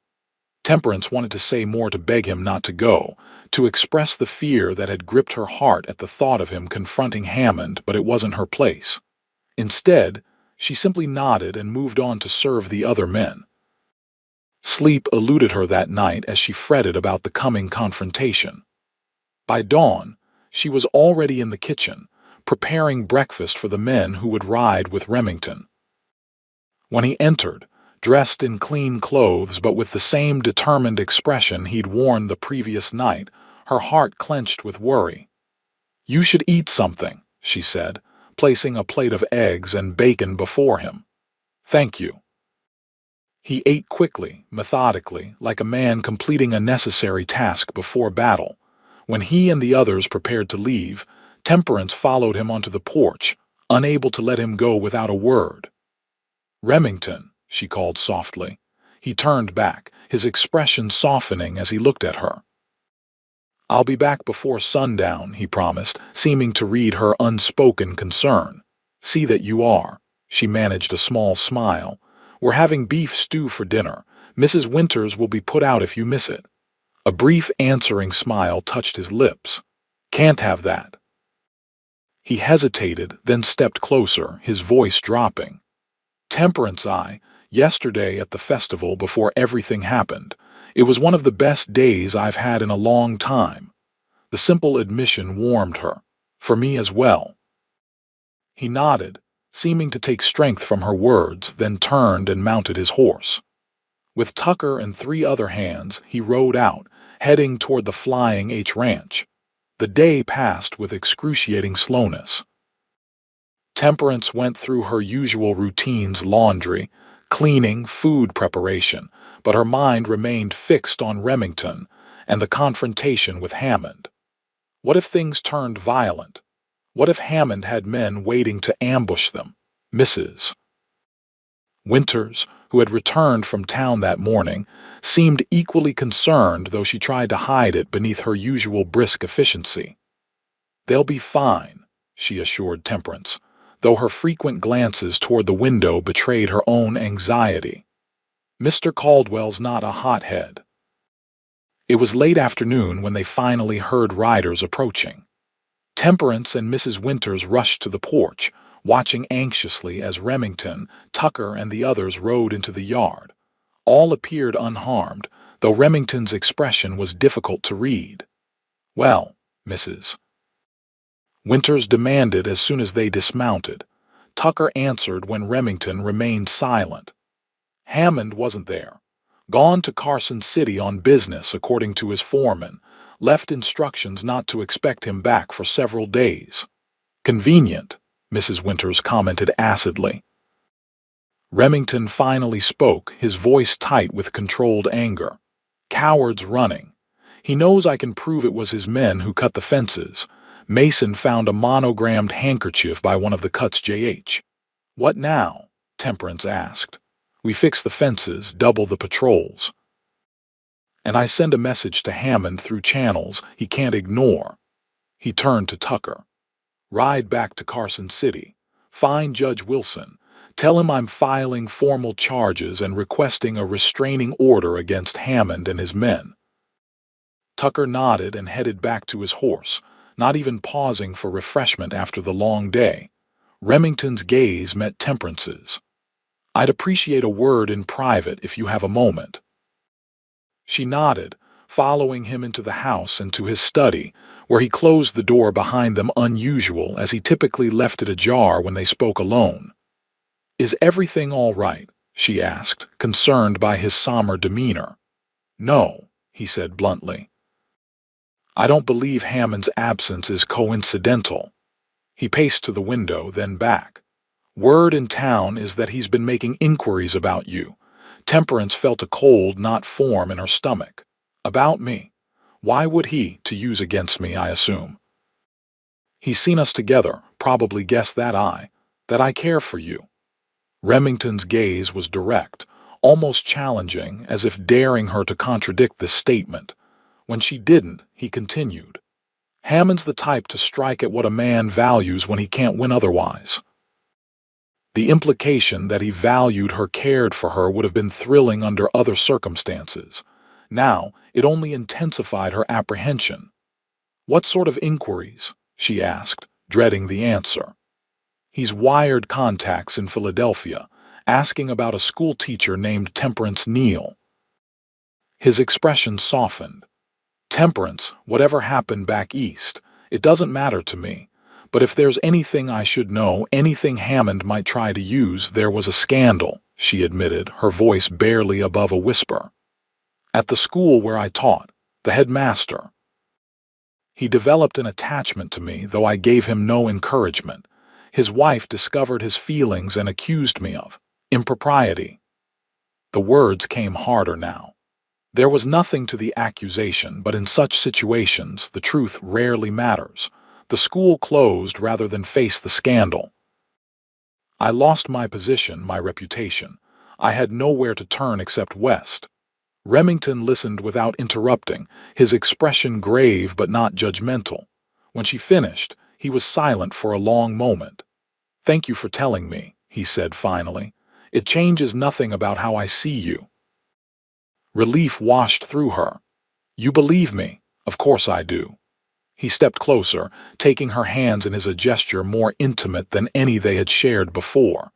Temperance wanted to say more to beg him not to go, to express the fear that had gripped her heart at the thought of him confronting Hammond, but it wasn't her place. Instead, she simply nodded and moved on to serve the other men. Sleep eluded her that night as she fretted about the coming confrontation. By dawn, she was already in the kitchen, preparing breakfast for the men who would ride with Remington. When he entered, dressed in clean clothes but with the same determined expression he'd worn the previous night, her heart clenched with worry. "You should eat something," she said, placing a plate of eggs and bacon before him. "Thank you." He ate quickly, methodically, like a man completing a necessary task before battle. When he and the others prepared to leave, Temperance followed him onto the porch, unable to let him go without a word. "Remington," she called softly. He turned back, his expression softening as he looked at her. "I'll be back before sundown," he promised, seeming to read her unspoken concern. "See that you are." She managed a small smile. "We're having beef stew for dinner. Mrs. Winters will be put out if you miss it." A brief answering smile touched his lips. "Can't have that." He hesitated, then stepped closer, his voice dropping. "Temperance, yesterday at the festival before everything happened. It was one of the best days I've had in a long time." The simple admission warmed her. "For me as well." He nodded, seeming to take strength from her words, then turned and mounted his horse. With Tucker and 3 other hands, he rode out, heading toward the Flying H Ranch. The day passed with excruciating slowness. Temperance went through her usual routines: laundry, cleaning, food preparation, but her mind remained fixed on Remington and the confrontation with Hammond. What if things turned violent? What if Hammond had men waiting to ambush them? Mrs. Winters, who had returned from town that morning, seemed equally concerned, though she tried to hide it beneath her usual brisk efficiency. "They'll be fine," she assured Temperance, though her frequent glances toward the window betrayed her own anxiety. "Mr. Caldwell's not a hothead." It was late afternoon when they finally heard riders approaching. Temperance and Mrs. Winters rushed to the porch, watching anxiously as Remington, Tucker, and the others rode into the yard. All appeared unharmed, though Remington's expression was difficult to read. "Well, Mrs. Winters demanded as soon as they dismounted. Tucker answered when Remington remained silent. "Hammond wasn't there. Gone to Carson City on business, according to his foreman. Left instructions not to expect him back for several days." "Convenient," Mrs. Winters commented acidly. Remington finally spoke, his voice tight with controlled anger. "Coward's running. He knows I can prove it was his men who cut the fences. Mason found a monogrammed handkerchief by one of the cuts JH. What now?" Temperance asked. "We fix the fences, double the patrols. And I send a message to Hammond through channels he can't ignore." He turned to Tucker. "Ride back to Carson City. Find Judge Wilson. Tell him I'm filing formal charges and requesting a restraining order against Hammond and his men." Tucker nodded and headed back to his horse, not even pausing for refreshment after the long day. Remington's gaze met Temperance's. "I'd appreciate a word in private if you have a moment." She nodded, following him into the house and to his study, where he closed the door behind them unusual as he typically left it ajar when they spoke alone. "Is everything all right?" she asked, concerned by his somber demeanor. "No," he said bluntly. "I don't believe Hammond's absence is coincidental." He paced to the window, then back. "Word in town is that he's been making inquiries about you." Temperance felt a cold not form in her stomach. "About me? Why would he, to use against me, I assume? He's seen us together, probably guessed that I care for you." Remington's gaze was direct, almost challenging, as if daring her to contradict this statement. When she didn't, he continued. "Hammond's the type to strike at what a man values when he can't win otherwise." The implication that he valued her, cared for her, would have been thrilling under other circumstances. Now, it only intensified her apprehension. "What sort of inquiries?" she asked, dreading the answer. "He's wired contacts in Philadelphia, asking about a school teacher named Temperance Neal." His expression softened. "Temperance, whatever happened back east, it doesn't matter to me. But if there's anything I should know, anything Hammond might try to use, there was a scandal," she admitted, her voice barely above a whisper. "At the school where I taught, the headmaster. He developed an attachment to me, though I gave him no encouragement. His wife discovered his feelings and accused me of impropriety." The words came harder now. There was nothing to the accusation, but in such situations, the truth rarely matters. The school closed rather than face the scandal. "I lost my position, my reputation. I had nowhere to turn except west." Remington listened without interrupting, his expression grave but not judgmental. When she finished, he was silent for a long moment. "Thank you for telling me," he said finally. "It changes nothing about how I see you." Relief washed through her. "You believe me?" "Of course I do." He stepped closer, taking her hands in a gesture more intimate than any they had shared before.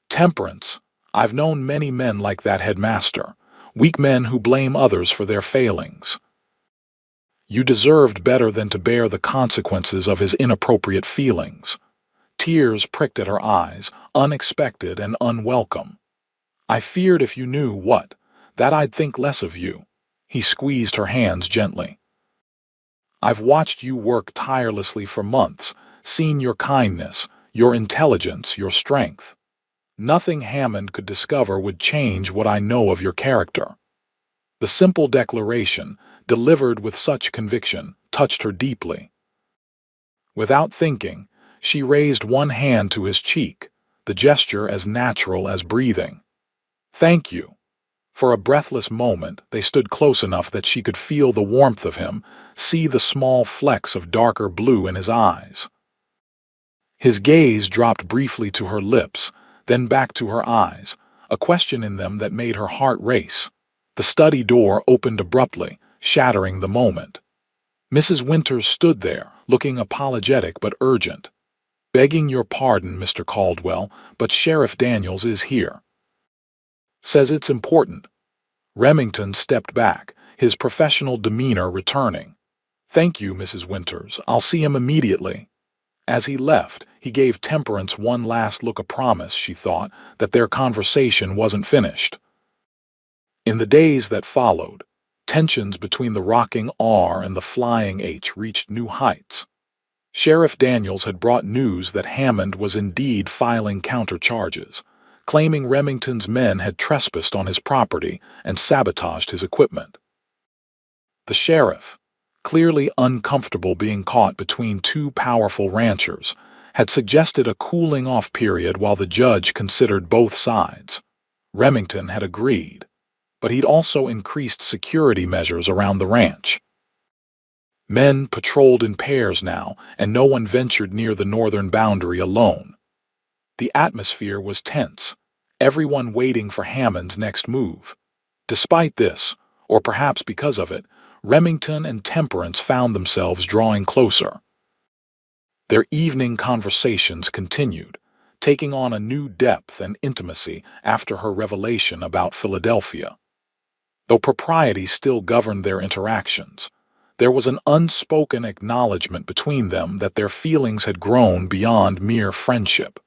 "Temperance, I've known many men like that headmaster, weak men who blame others for their failings. You deserved better than to bear the consequences of his inappropriate feelings." Tears pricked at her eyes, unexpected and unwelcome. "I feared if you knew what, that I'd think less of you." He squeezed her hands gently. "I've watched you work tirelessly for months, seen your kindness, your intelligence, your strength. Nothing Hammond could discover would change what I know of your character." The simple declaration, delivered with such conviction, touched her deeply. Without thinking, she raised one hand to his cheek, the gesture as natural as breathing. "Thank you." For a breathless moment, they stood close enough that she could feel the warmth of him, see the small flecks of darker blue in his eyes. His gaze dropped briefly to her lips, then back to her eyes, a question in them that made her heart race. The study door opened abruptly, shattering the moment. Mrs. Winters stood there, looking apologetic but urgent. "Begging your pardon, Mr. Caldwell, but Sheriff Daniels is here. Says it's important." Remington stepped back, his professional demeanor returning. "Thank you, Mrs. Winters. I'll see him immediately." As he left, he gave Temperance one last look, a promise, she thought, that their conversation wasn't finished. In the days that followed, tensions between the rocking R and the flying H reached new heights. Sheriff Daniels had brought news that Hammond was indeed filing countercharges, claiming Remington's men had trespassed on his property and sabotaged his equipment. The sheriff, clearly uncomfortable being caught between two powerful ranchers, had suggested a cooling-off period while the judge considered both sides. Remington had agreed, but he'd also increased security measures around the ranch. Men patrolled in pairs now, and no one ventured near the northern boundary alone. The atmosphere was tense, everyone waiting for Hammond's next move. Despite this, or perhaps because of it, Remington and Temperance found themselves drawing closer. Their evening conversations continued, taking on a new depth and intimacy after her revelation about Philadelphia. Though propriety still governed their interactions, there was an unspoken acknowledgement between them that their feelings had grown beyond mere friendship.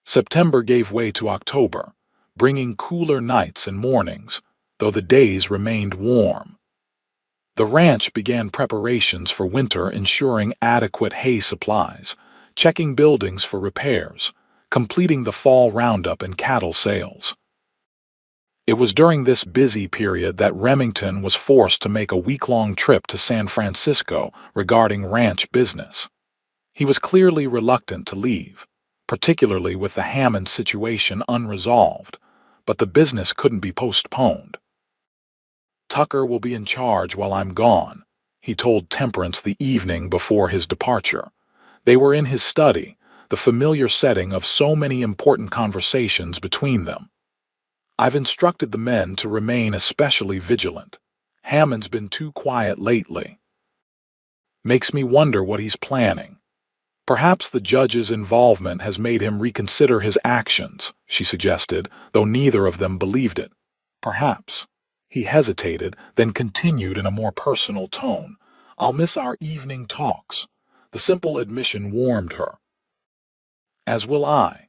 September gave way to October, bringing cooler nights and mornings, though the days remained warm. The ranch began preparations for winter, ensuring adequate hay supplies, checking buildings for repairs, completing the fall roundup and cattle sales. It was during this busy period that Remington was forced to make a week-long trip to San Francisco regarding ranch business. He was clearly reluctant to leave, particularly with the Hammond situation unresolved, but the business couldn't be postponed. "Tucker will be in charge while I'm gone," he told Temperance the evening before his departure. They were in his study, the familiar setting of so many important conversations between them. "I've instructed the men to remain especially vigilant. Hammond's been too quiet lately. Makes me wonder what he's planning. Perhaps the judge's involvement has made him reconsider his actions," she suggested, though neither of them believed it. "Perhaps." He hesitated, then continued in a more personal tone. "I'll miss our evening talks." The simple admission warmed her. "As will I."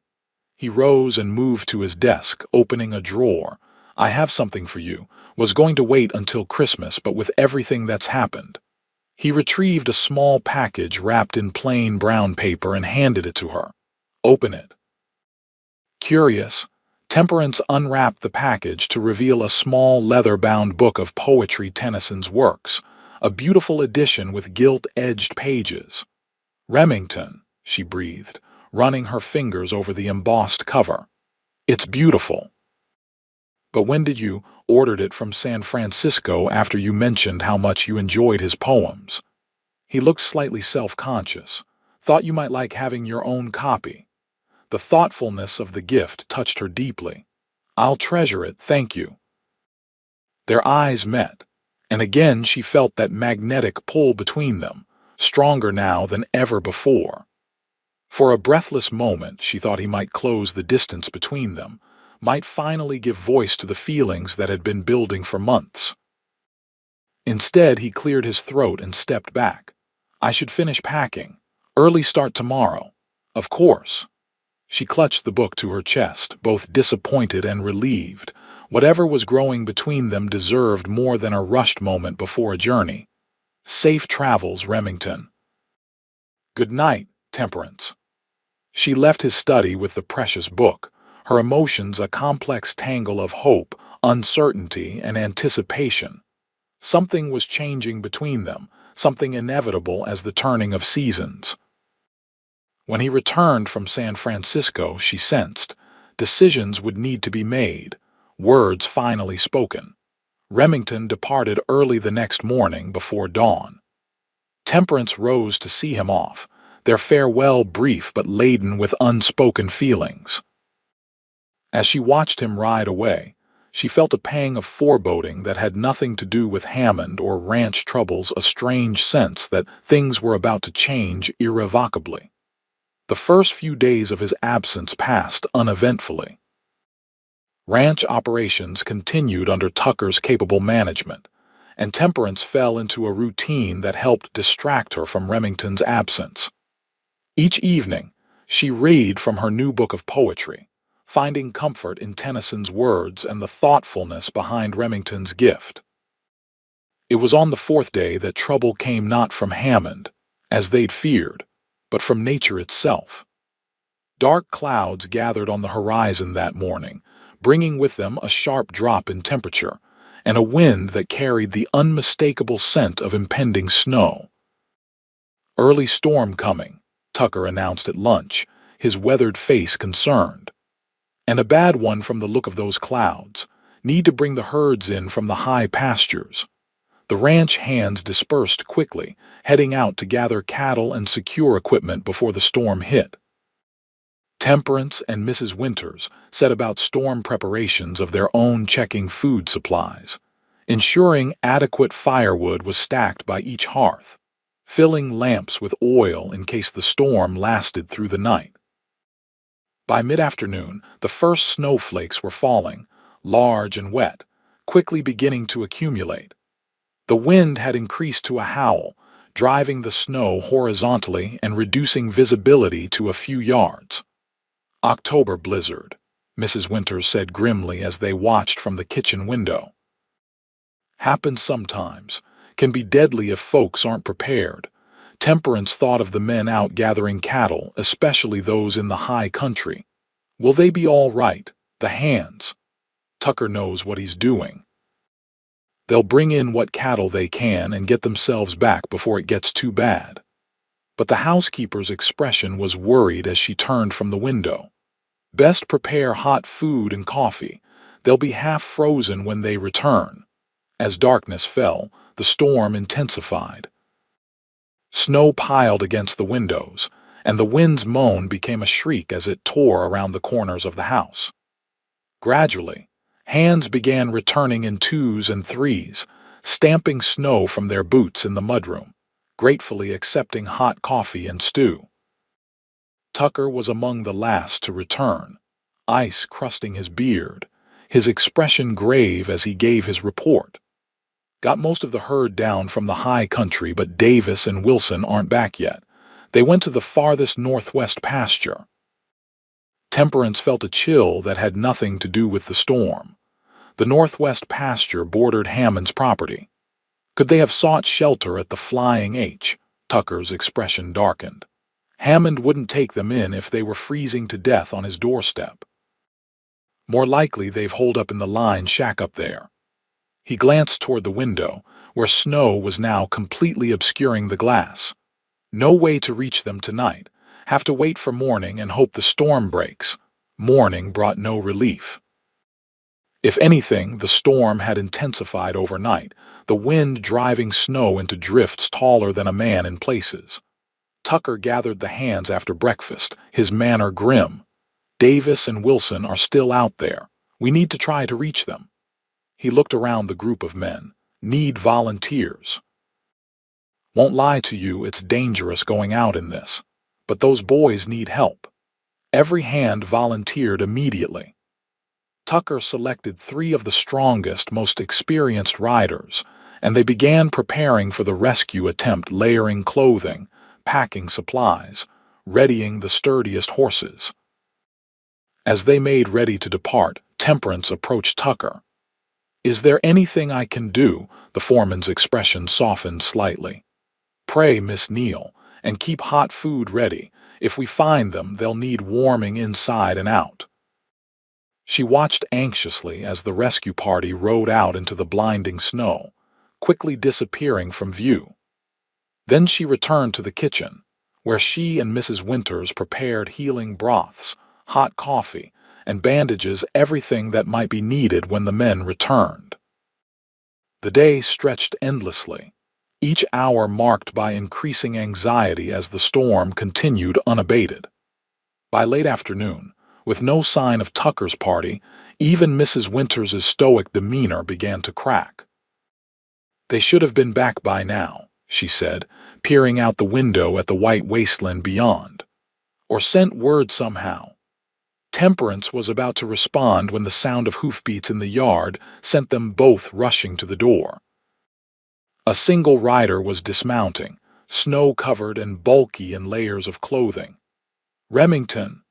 He rose and moved to his desk, opening a drawer. "I have something for you. Was going to wait until Christmas, but with everything that's happened." He retrieved a small package wrapped in plain brown paper and handed it to her. "Open it." Curious, Temperance unwrapped the package to reveal a small leather-bound book of poetry, Tennyson's works, a beautiful edition with gilt-edged pages. "Remington," she breathed, running her fingers over the embossed cover. "It's beautiful. But when did you ordered it from San Francisco after you mentioned how much you enjoyed his poems?" He looked slightly self-conscious. "Thought you might like having your own copy." The thoughtfulness of the gift touched her deeply. "I'll treasure it, thank you." Their eyes met, and again she felt that magnetic pull between them, stronger now than ever before. For a breathless moment she thought he might close the distance between them, might finally give voice to the feelings that had been building for months. Instead, he cleared his throat and stepped back. "I should finish packing. Early start tomorrow." "Of course." She clutched the book to her chest, both disappointed and relieved. Whatever was growing between them deserved more than a rushed moment before a journey. "Safe travels, Remington." "Good night, Temperance." She left his study with the precious book, her emotions a complex tangle of hope, uncertainty, and anticipation. Something was changing between them, something inevitable as the turning of seasons. When he returned from San Francisco, she sensed, decisions would need to be made, words finally spoken. Remington departed early the next morning before dawn. Temperance rose to see him off, their farewell brief but laden with unspoken feelings. As she watched him ride away, she felt a pang of foreboding that had nothing to do with Hammond or ranch troubles, a strange sense that things were about to change irrevocably. The first few days of his absence passed uneventfully. Ranch operations continued under Tucker's capable management, and Temperance fell into a routine that helped distract her from Remington's absence. Each evening, she read from her new book of poetry, finding comfort in Tennyson's words and the thoughtfulness behind Remington's gift. It was on the fourth day that trouble came, not from Hammond, as they'd feared, but from nature itself. Dark clouds gathered on the horizon that morning, bringing with them a sharp drop in temperature and a wind that carried the unmistakable scent of impending snow. "Early storm coming," Tucker announced at lunch, his weathered face concerned. "And a bad one from the look of those clouds. Need to bring the herds in from the high pastures." The ranch hands dispersed quickly, heading out to gather cattle and secure equipment before the storm hit. Temperance and Mrs. Winters set about storm preparations of their own, checking food supplies, ensuring adequate firewood was stacked by each hearth, filling lamps with oil in case the storm lasted through the night. By mid-afternoon, the first snowflakes were falling, large and wet, quickly beginning to accumulate. The wind had increased to a howl, driving the snow horizontally and reducing visibility to a few yards. "October blizzard," Mrs. Winters said grimly as they watched from the kitchen window. "Happens sometimes. Can be deadly if folks aren't prepared." Temperance thought of the men out gathering cattle, especially those in the high country. Will they be all right, the hands? Tucker knows what he's doing. They'll bring in what cattle they can and get themselves back before it gets too bad. But the housekeeper's expression was worried as she turned from the window. "Best prepare hot food and coffee. They'll be half frozen when they return." As darkness fell, the storm intensified. Snow piled against the windows, and the wind's moan became a shriek as it tore around the corners of the house. Gradually, hands began returning in twos and threes, stamping snow from their boots in the mudroom, gratefully accepting hot coffee and stew. Tucker was among the last to return, ice crusting his beard, his expression grave as he gave his report. "Got most of the herd down from the high country, but Davis and Wilson aren't back yet. They went to the farthest northwest pasture." Temperance felt a chill that had nothing to do with the storm. The northwest pasture bordered Hammond's property. Could they have sought shelter at the Flying H? Tucker's expression darkened. Hammond wouldn't take them in if they were freezing to death on his doorstep. More likely they've holed up in the line shack up there. He glanced toward the window, where snow was now completely obscuring the glass. No way to reach them tonight. Have to wait for morning and hope the storm breaks. Morning brought no relief. If anything, the storm had intensified overnight, the wind driving snow into drifts taller than a man in places. Tucker gathered the hands after breakfast, his manner grim. "Davis and Wilson are still out there. We need to try to reach them." He looked around the group of men. "Need volunteers." "Won't lie to you, it's dangerous going out in this. But those boys need help." Every hand volunteered immediately. Tucker selected 3 of the strongest, most experienced riders, and they began preparing for the rescue attempt, layering clothing, packing supplies, readying the sturdiest horses. As they made ready to depart, Temperance approached Tucker. "Is there anything I can do?" The foreman's expression softened slightly. "Pray, Miss Neal, and keep hot food ready. If we find them, they'll need warming inside and out." She watched anxiously as the rescue party rode out into the blinding snow, quickly disappearing from view. Then she returned to the kitchen, where she and Mrs. Winters prepared healing broths, hot coffee, and bandages, everything that might be needed when the men returned. The day stretched endlessly, each hour marked by increasing anxiety as the storm continued unabated. By late afternoon, with no sign of Tucker's party, even Mrs. Winters' stoic demeanor began to crack. "They should have been back by now," she said, peering out the window at the white wasteland beyond. "Or sent word somehow." Temperance was about to respond when the sound of hoofbeats in the yard sent them both rushing to the door. A single rider was dismounting, snow-covered and bulky in layers of clothing. "Remington!"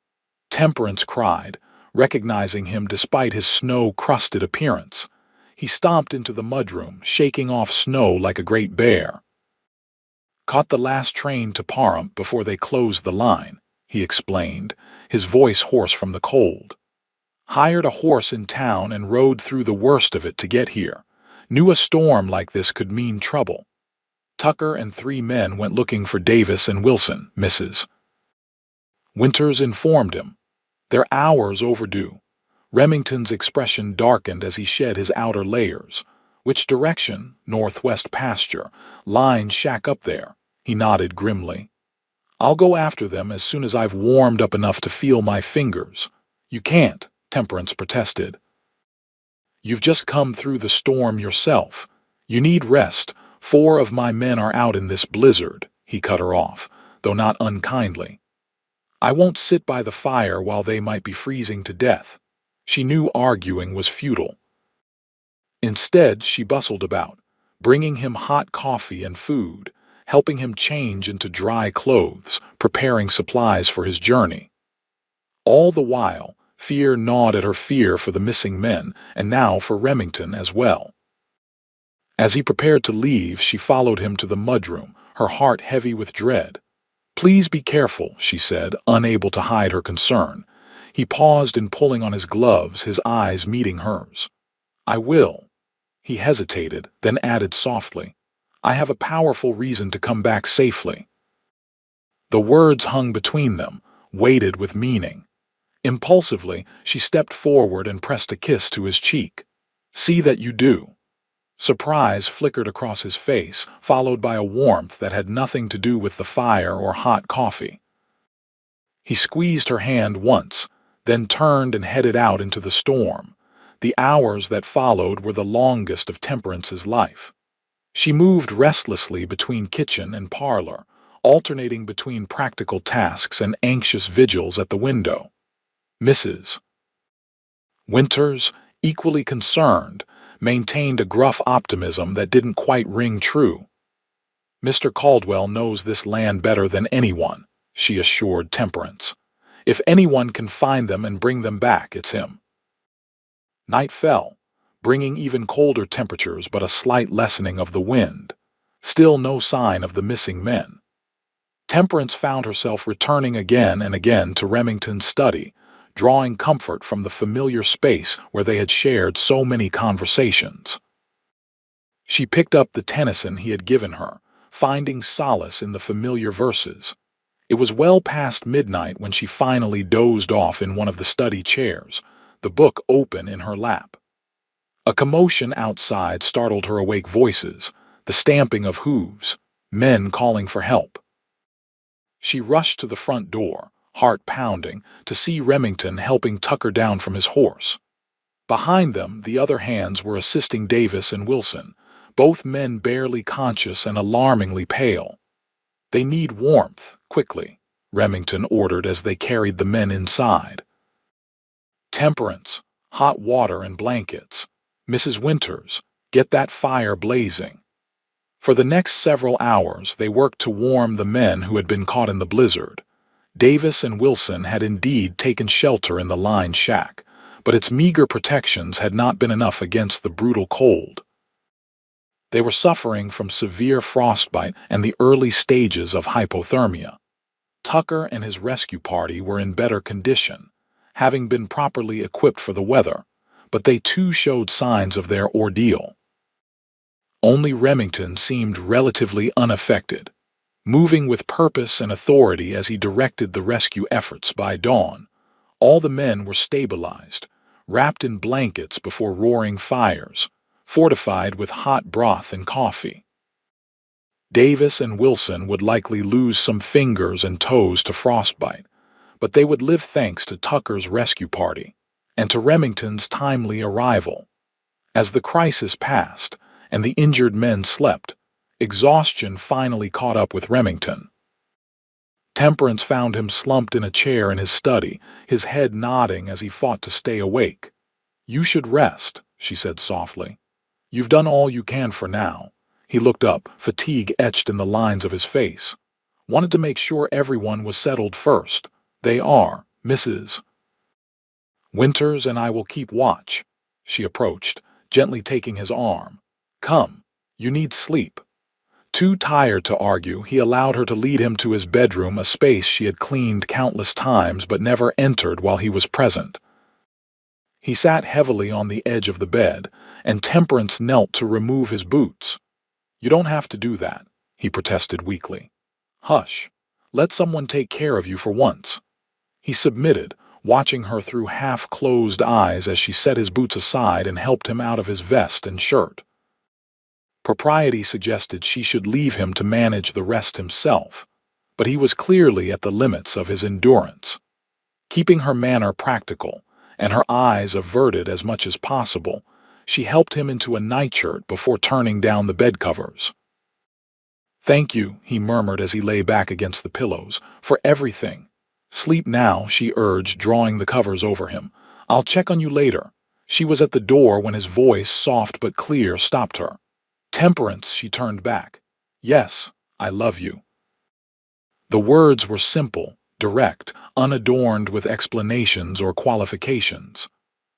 Temperance cried, recognizing him despite his snow-crusted appearance. He stomped into the mudroom, shaking off snow like a great bear. "Caught the last train to Pahrump before they closed the line," he explained, his voice hoarse from the cold. Hired a horse in town and rode through the worst of it to get here. Knew a storm like this could mean trouble. Tucker and 3 men went looking for Davis and Wilson, Mrs. Winters informed him. They're hours overdue. Remington's expression darkened as he shed his outer layers. Which direction? Northwest pasture. Line shack up there. He nodded grimly. I'll go after them as soon as I've warmed up enough to feel my fingers. You can't, Temperance protested. You've just come through the storm yourself. You need rest. 4 of my men are out in this blizzard, he cut her off, though not unkindly. I won't sit by the fire while they might be freezing to death. She knew arguing was futile. Instead, she bustled about, bringing him hot coffee and food, helping him change into dry clothes, preparing supplies for his journey. All the while, fear gnawed at her fear for the missing men, and now for Remington as well. As he prepared to leave, she followed him to the mudroom, her heart heavy with dread. Please be careful, she said, unable to hide her concern. He paused in pulling on his gloves, his eyes meeting hers. I will. He hesitated, then added softly, I have a powerful reason to come back safely. The words hung between them, weighted with meaning. Impulsively, she stepped forward and pressed a kiss to his cheek. See that you do. Surprise flickered across his face, followed by a warmth that had nothing to do with the fire or hot coffee. He squeezed her hand once, then turned and headed out into the storm. The hours that followed were the longest of Temperance's life. She moved restlessly between kitchen and parlor, alternating between practical tasks and anxious vigils at the window. Mrs. Winters, equally concerned, maintained a gruff optimism that didn't quite ring true. Mr. Caldwell knows this land better than anyone, she assured Temperance. If anyone can find them and bring them back, it's him. Night fell, bringing even colder temperatures but a slight lessening of the wind. Still no sign of the missing men. Temperance found herself returning again and again to Remington's study, drawing comfort from the familiar space where they had shared so many conversations. She picked up the Tennyson he had given her, finding solace in the familiar verses. It was well past midnight when she finally dozed off in one of the study chairs, the book open in her lap. A commotion outside startled her awake voices, the stamping of hooves, men calling for help. She rushed to the front door, heart pounding, to see Remington helping Tucker down from his horse. Behind them, the other hands were assisting Davis and Wilson, both men barely conscious and alarmingly pale. They need warmth, quickly, Remington ordered as they carried the men inside. Temperance, hot water and blankets. Mrs. Winters, get that fire blazing. For the next several hours, they worked to warm the men who had been caught in the blizzard. Davis and Wilson had indeed taken shelter in the line shack, but its meager protections had not been enough against the brutal cold. They were suffering from severe frostbite and the early stages of hypothermia. Tucker and his rescue party were in better condition, having been properly equipped for the weather, but they too showed signs of their ordeal. Only Remington seemed relatively unaffected, moving with purpose and authority as he directed the rescue efforts. By dawn, all the men were stabilized, wrapped in blankets before roaring fires, fortified with hot broth and coffee. Davis and Wilson would likely lose some fingers and toes to frostbite, but they would live thanks to Tucker's rescue party and to Remington's timely arrival. As the crisis passed and the injured men slept, exhaustion finally caught up with Remington. Temperance found him slumped in a chair in his study, his head nodding as he fought to stay awake. You should rest, she said softly. You've done all you can for now. He looked up, fatigue etched in the lines of his face. Wanted to make sure everyone was settled first. They are, Mrs. Winters and I will keep watch. She approached, gently taking his arm. Come, you need sleep. Too tired to argue, he allowed her to lead him to his bedroom, a space she had cleaned countless times but never entered while he was present. He sat heavily on the edge of the bed, and Temperance knelt to remove his boots. "You don't have to do that," he protested weakly. "Hush. Let someone take care of you for once." He submitted, watching her through half-closed eyes as she set his boots aside and helped him out of his vest and shirt. Propriety suggested she should leave him to manage the rest himself, but he was clearly at the limits of his endurance. Keeping her manner practical and her eyes averted as much as possible, she helped him into a nightshirt before turning down the bedcovers. "Thank you," he murmured as he lay back against the pillows, "for everything." "Sleep now," she urged, drawing the covers over him. "I'll check on you later." She was at the door when his voice, soft but clear, stopped her. "Temperance," she turned back. "Yes, I love you." The words were simple, direct, unadorned with explanations or qualifications.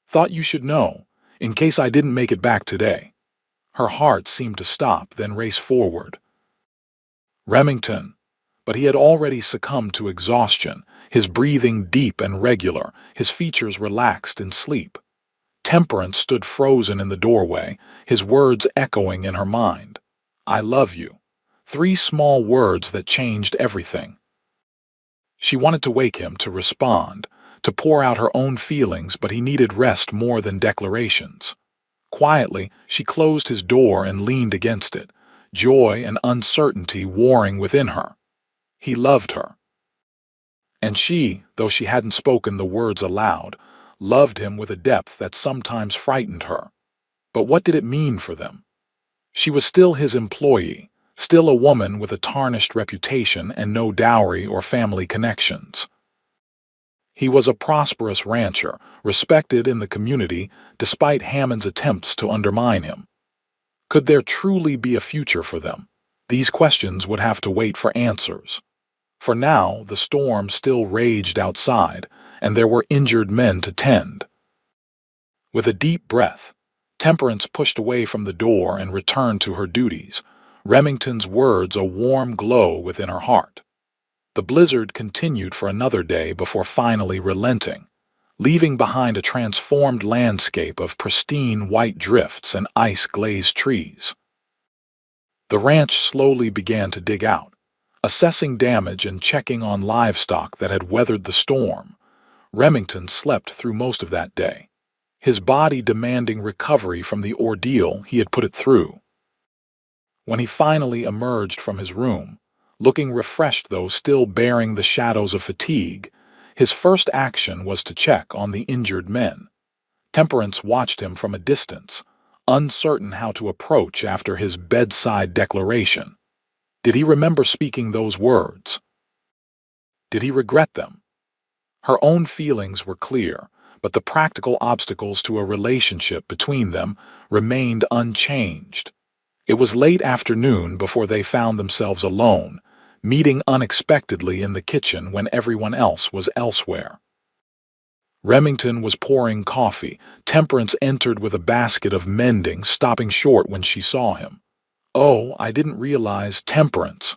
"Thought you should know, in case I didn't make it back today." Her heart seemed to stop, then race forward. Remington. But he had already succumbed to exhaustion, his breathing deep and regular, his features relaxed in sleep. Temperance stood frozen in the doorway, his words echoing in her mind. "I love you." 3 small words that changed everything. She wanted to wake him, to respond, to pour out her own feelings, but he needed rest more than declarations. Quietly, she closed his door and leaned against it, joy and uncertainty warring within her. He loved her. And she, though she hadn't spoken the words aloud, loved him with a depth that sometimes frightened her. But what did it mean for them? She was still his employee, still a woman with a tarnished reputation and no dowry or family connections. He was a prosperous rancher, respected in the community despite Hammond's attempts to undermine him. Could there truly be a future for them? These questions would have to wait for answers. For now, the storm still raged outside, and there were injured men to tend. With a deep breath, Temperance pushed away from the door and returned to her duties, Remington's words a warm glow within her heart. The blizzard continued for another day before finally relenting, leaving behind a transformed landscape of pristine white drifts and ice-glazed trees. The ranch slowly began to dig out, assessing damage and checking on livestock that had weathered the storm. Remington slept through most of that day, his body demanding recovery from the ordeal he had put it through. When he finally emerged from his room, looking refreshed though still bearing the shadows of fatigue, his first action was to check on the injured men. Temperance watched him from a distance, uncertain how to approach after his bedside declaration. Did he remember speaking those words? Did he regret them? Her own feelings were clear, but the practical obstacles to a relationship between them remained unchanged. It was late afternoon before they found themselves alone, meeting unexpectedly in the kitchen when everyone else was elsewhere. Remington was pouring coffee. Temperance entered with a basket of mending, stopping short when she saw him. "Oh, I didn't realize." Temperance.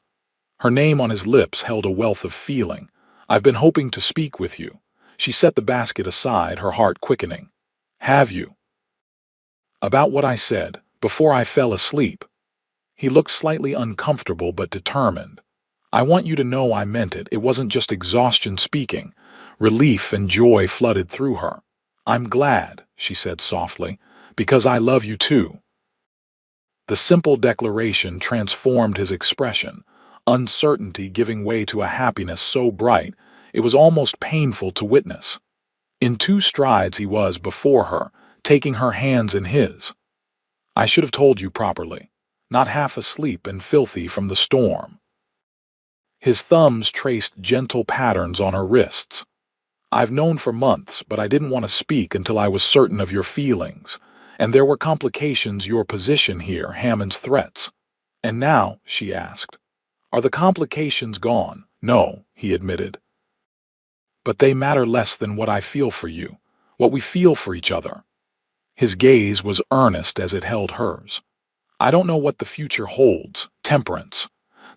Her name on his lips held a wealth of feeling. "I've been hoping to speak with you." She set the basket aside, her heart quickening. "Have you?" "About what I said, before I fell asleep." He looked slightly uncomfortable but determined. "I want you to know I meant it. It wasn't just exhaustion speaking." Relief and joy flooded through her. "I'm glad," she said softly, "because I love you too." The simple declaration transformed his expression, uncertainty giving way to a happiness so bright it was almost painful to witness. In 2 strides he was before her, taking her hands in his. "I should have told you properly. Not half asleep and filthy from the storm." His thumbs traced gentle patterns on her wrists. "I've known for months, but I didn't want to speak until I was certain of your feelings. And there were complications, your position here, Hammond's threats." "And now," she asked, "are the complications gone?" "No," he admitted. "But they matter less than what I feel for you, what we feel for each other." His gaze was earnest as it held hers. "I don't know what the future holds," Temperance.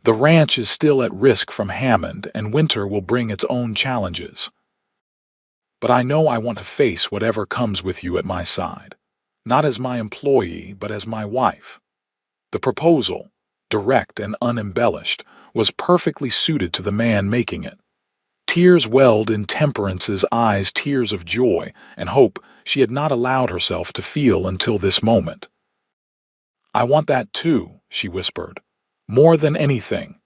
The ranch is still at risk from Hammond, and winter will bring its own challenges. But I know I want to face whatever comes with you at my side. Not as my employee, but as my wife. The proposal, direct and unembellished, was perfectly suited to the man making it. Tears welled in Temperance's eyes, tears of joy and hope she had not allowed herself to feel until this moment. "I want that too," she whispered. "More than anything."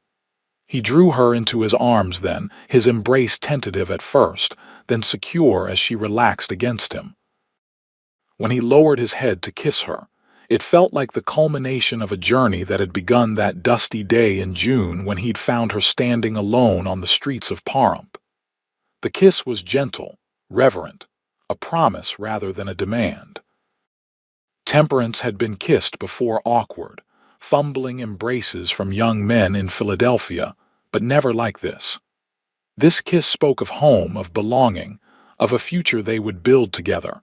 He drew her into his arms then, his embrace tentative at first, then secure as she relaxed against him. When he lowered his head to kiss her, it felt like the culmination of a journey that had begun that dusty day in June when he'd found her standing alone on the streets of Pahrump. The kiss was gentle, reverent, a promise rather than a demand. Temperance had been kissed before, awkward, fumbling embraces from young men in Philadelphia, but never like this. This kiss spoke of home, of belonging, of a future they would build together.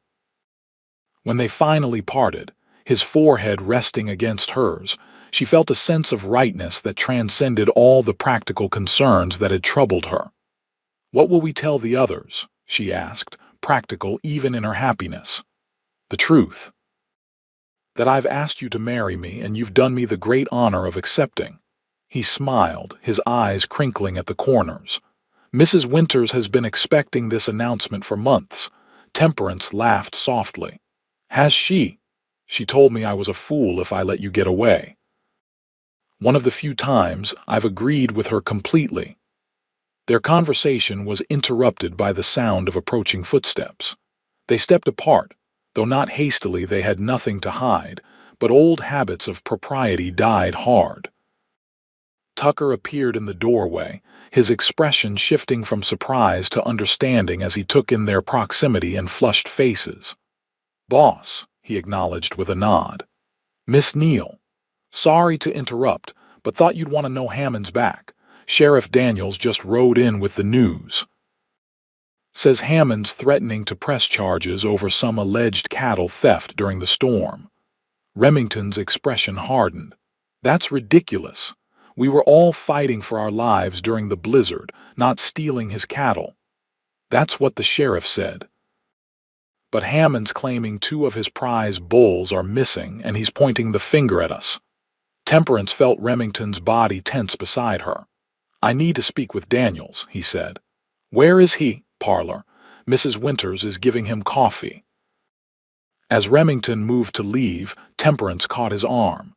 When they finally parted, his forehead resting against hers, she felt a sense of rightness that transcended all the practical concerns that had troubled her. "What will we tell the others?" she asked, practical even in her happiness. "The truth. That I've asked you to marry me and you've done me the great honor of accepting." He smiled, his eyes crinkling at the corners. "Mrs. Winters has been expecting this announcement for months." Temperance laughed softly. "Has she? She told me I was a fool if I let you get away." "One of the few times I've agreed with her completely." Their conversation was interrupted by the sound of approaching footsteps. They stepped apart, though not hastily. They had nothing to hide, but old habits of propriety died hard. Tucker appeared in the doorway, his expression shifting from surprise to understanding as he took in their proximity and flushed faces. "Boss," he acknowledged with a nod. "Miss Neal. Sorry to interrupt, but thought you'd want to know Hammond's back. Sheriff Daniels just rode in with the news. Says Hammond's threatening to press charges over some alleged cattle theft during the storm." Remington's expression hardened. "That's ridiculous. We were all fighting for our lives during the blizzard, not stealing his cattle." "That's what the sheriff said. But Hammond's claiming 2 of his prize bulls are missing and he's pointing the finger at us." Temperance felt Remington's body tense beside her. "I need to speak with Daniels," he said. "Where is he?" "Parlor. Mrs. Winters is giving him coffee." As Remington moved to leave, Temperance caught his arm.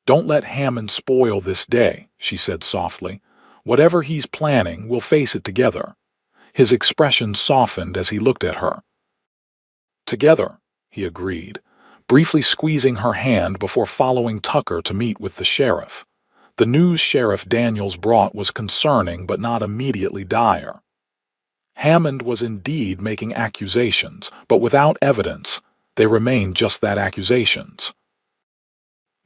"Don't let Hammond spoil this day," she said softly. "Whatever he's planning, we'll face it together." His expression softened as he looked at her. "Together," he agreed, briefly squeezing her hand before following Tucker to meet with the sheriff. The news Sheriff Daniels brought was concerning but not immediately dire. Hammond was indeed making accusations, but without evidence. They remained just that, accusations.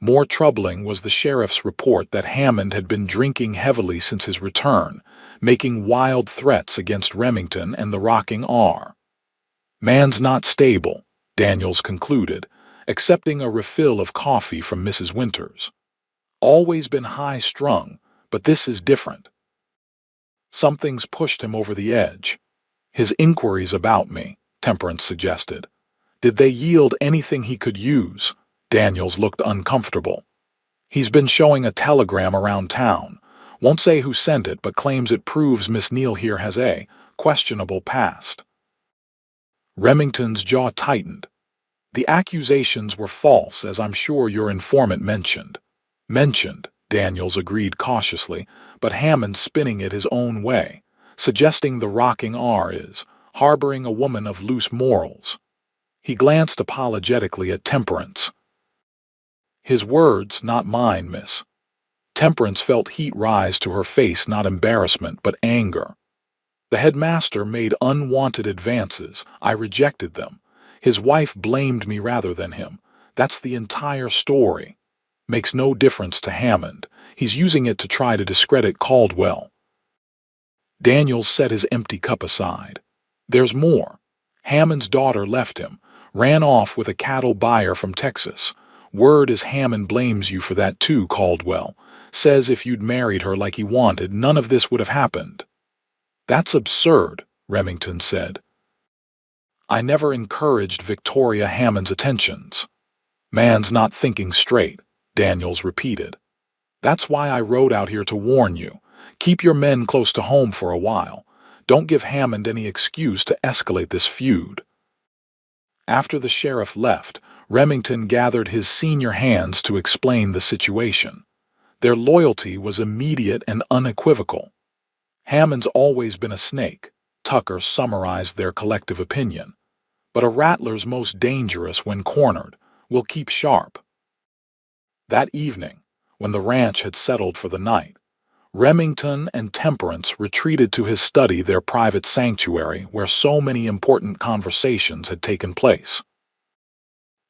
More troubling was the sheriff's report that Hammond had been drinking heavily since his return, making wild threats against Remington and the Rocking R. "Man's not stable," Daniels concluded, accepting a refill of coffee from Mrs. Winters. "Always been high-strung, but this is different. Something's pushed him over the edge." "His inquiries about me," Temperance suggested. "Did they yield anything he could use?" Daniels looked uncomfortable. "He's been showing a telegram around town. Won't say who sent it, but claims it proves Miss Neal here has a questionable past." Remington's jaw tightened. "The accusations were false, as I'm sure your informant mentioned." "Mentioned," Daniels agreed cautiously, but Hammond spinning it his own way, suggesting the Rocking R is harboring a woman of loose morals. He glanced apologetically at Temperance. "His words, not mine, miss." Temperance felt heat rise to her face, not embarrassment, but anger. "The headmaster made unwanted advances. I rejected them. His wife blamed me rather than him. That's the entire story. Makes no difference to Hammond. He's using it to try to discredit Caldwell." Daniels set his empty cup aside. "There's more. Hammond's daughter left him, ran off with a cattle buyer from Texas. Word is Hammond blames you for that too, Caldwell. Says if you'd married her like he wanted, none of this would have happened. That's absurd, Remington said. I never encouraged Victoria Hammond's attentions. Man's not thinking straight, Daniels repeated. That's why I rode out here to warn you. Keep your men close to home for a while. Don't give Hammond any excuse to escalate this feud. After the sheriff left, Remington gathered his senior hands to explain the situation. Their loyalty was immediate and unequivocal. Hammond's always been a snake, Tucker summarized their collective opinion. But a rattler's most dangerous when cornered, will keep sharp. That evening, when the ranch had settled for the night, Remington and Temperance retreated to his study, their private sanctuary where so many important conversations had taken place.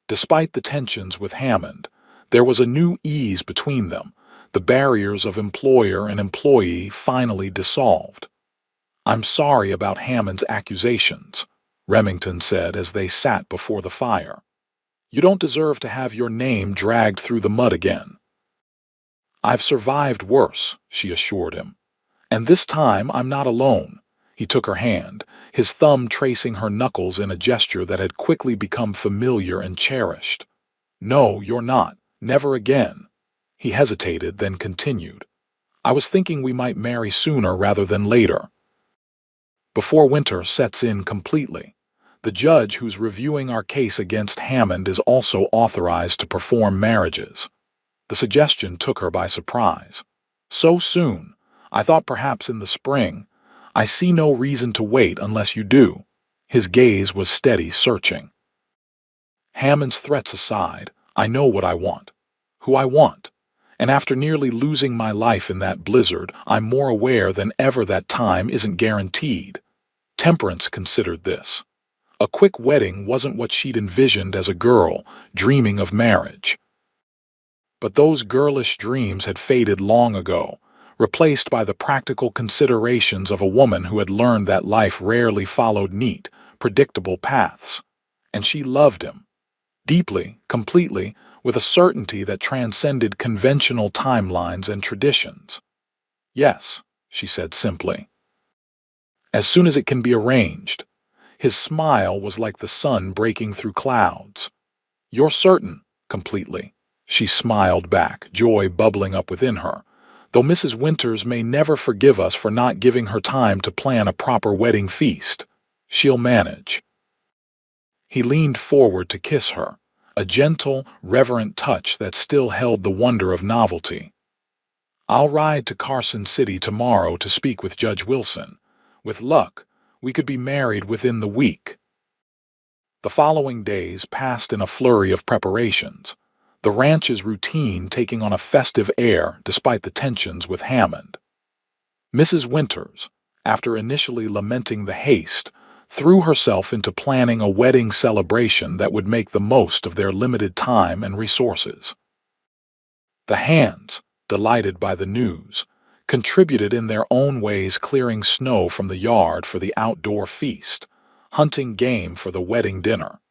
Despite the tensions with Hammond, there was a new ease between them, the barriers of employer and employee finally dissolved. I'm sorry about Hammond's accusations, Remington said as they sat before the fire. You don't deserve to have your name dragged through the mud again. I've survived worse, she assured him. And this time I'm not alone. He took her hand, his thumb tracing her knuckles in a gesture that had quickly become familiar and cherished. No, you're not. Never again. He hesitated, then continued. I was thinking we might marry sooner rather than later. Before winter sets in completely. The judge who's reviewing our case against Hammond is also authorized to perform marriages. The suggestion took her by surprise. So soon? I thought perhaps in the spring. I see no reason to wait unless you do. His gaze was steady, searching. Hammond's threats aside, I know what I want. Who I want. And after nearly losing my life in that blizzard, I'm more aware than ever that time isn't guaranteed. Temperance considered this. A quick wedding wasn't what she'd envisioned as a girl, dreaming of marriage. But those girlish dreams had faded long ago, replaced by the practical considerations of a woman who had learned that life rarely followed neat, predictable paths. And she loved him. Deeply, completely, with a certainty that transcended conventional timelines and traditions. Yes, she said simply. As soon as it can be arranged. His smile was like the sun breaking through clouds. You're certain, completely. She smiled back, joy bubbling up within her, though Mrs. Winters may never forgive us for not giving her time to plan a proper wedding feast. She'll manage. He leaned forward to kiss her, a gentle, reverent touch that still held the wonder of novelty. I'll ride to Carson City tomorrow to speak with Judge Wilson. With luck, we could be married within the week. The following days passed in a flurry of preparations, the ranch's routine taking on a festive air despite the tensions with Hammond. Mrs. Winters, after initially lamenting the haste, threw herself into planning a wedding celebration that would make the most of their limited time and resources. The hands, delighted by the news, contributed in their own ways, clearing snow from the yard for the outdoor feast, hunting game for the wedding dinner,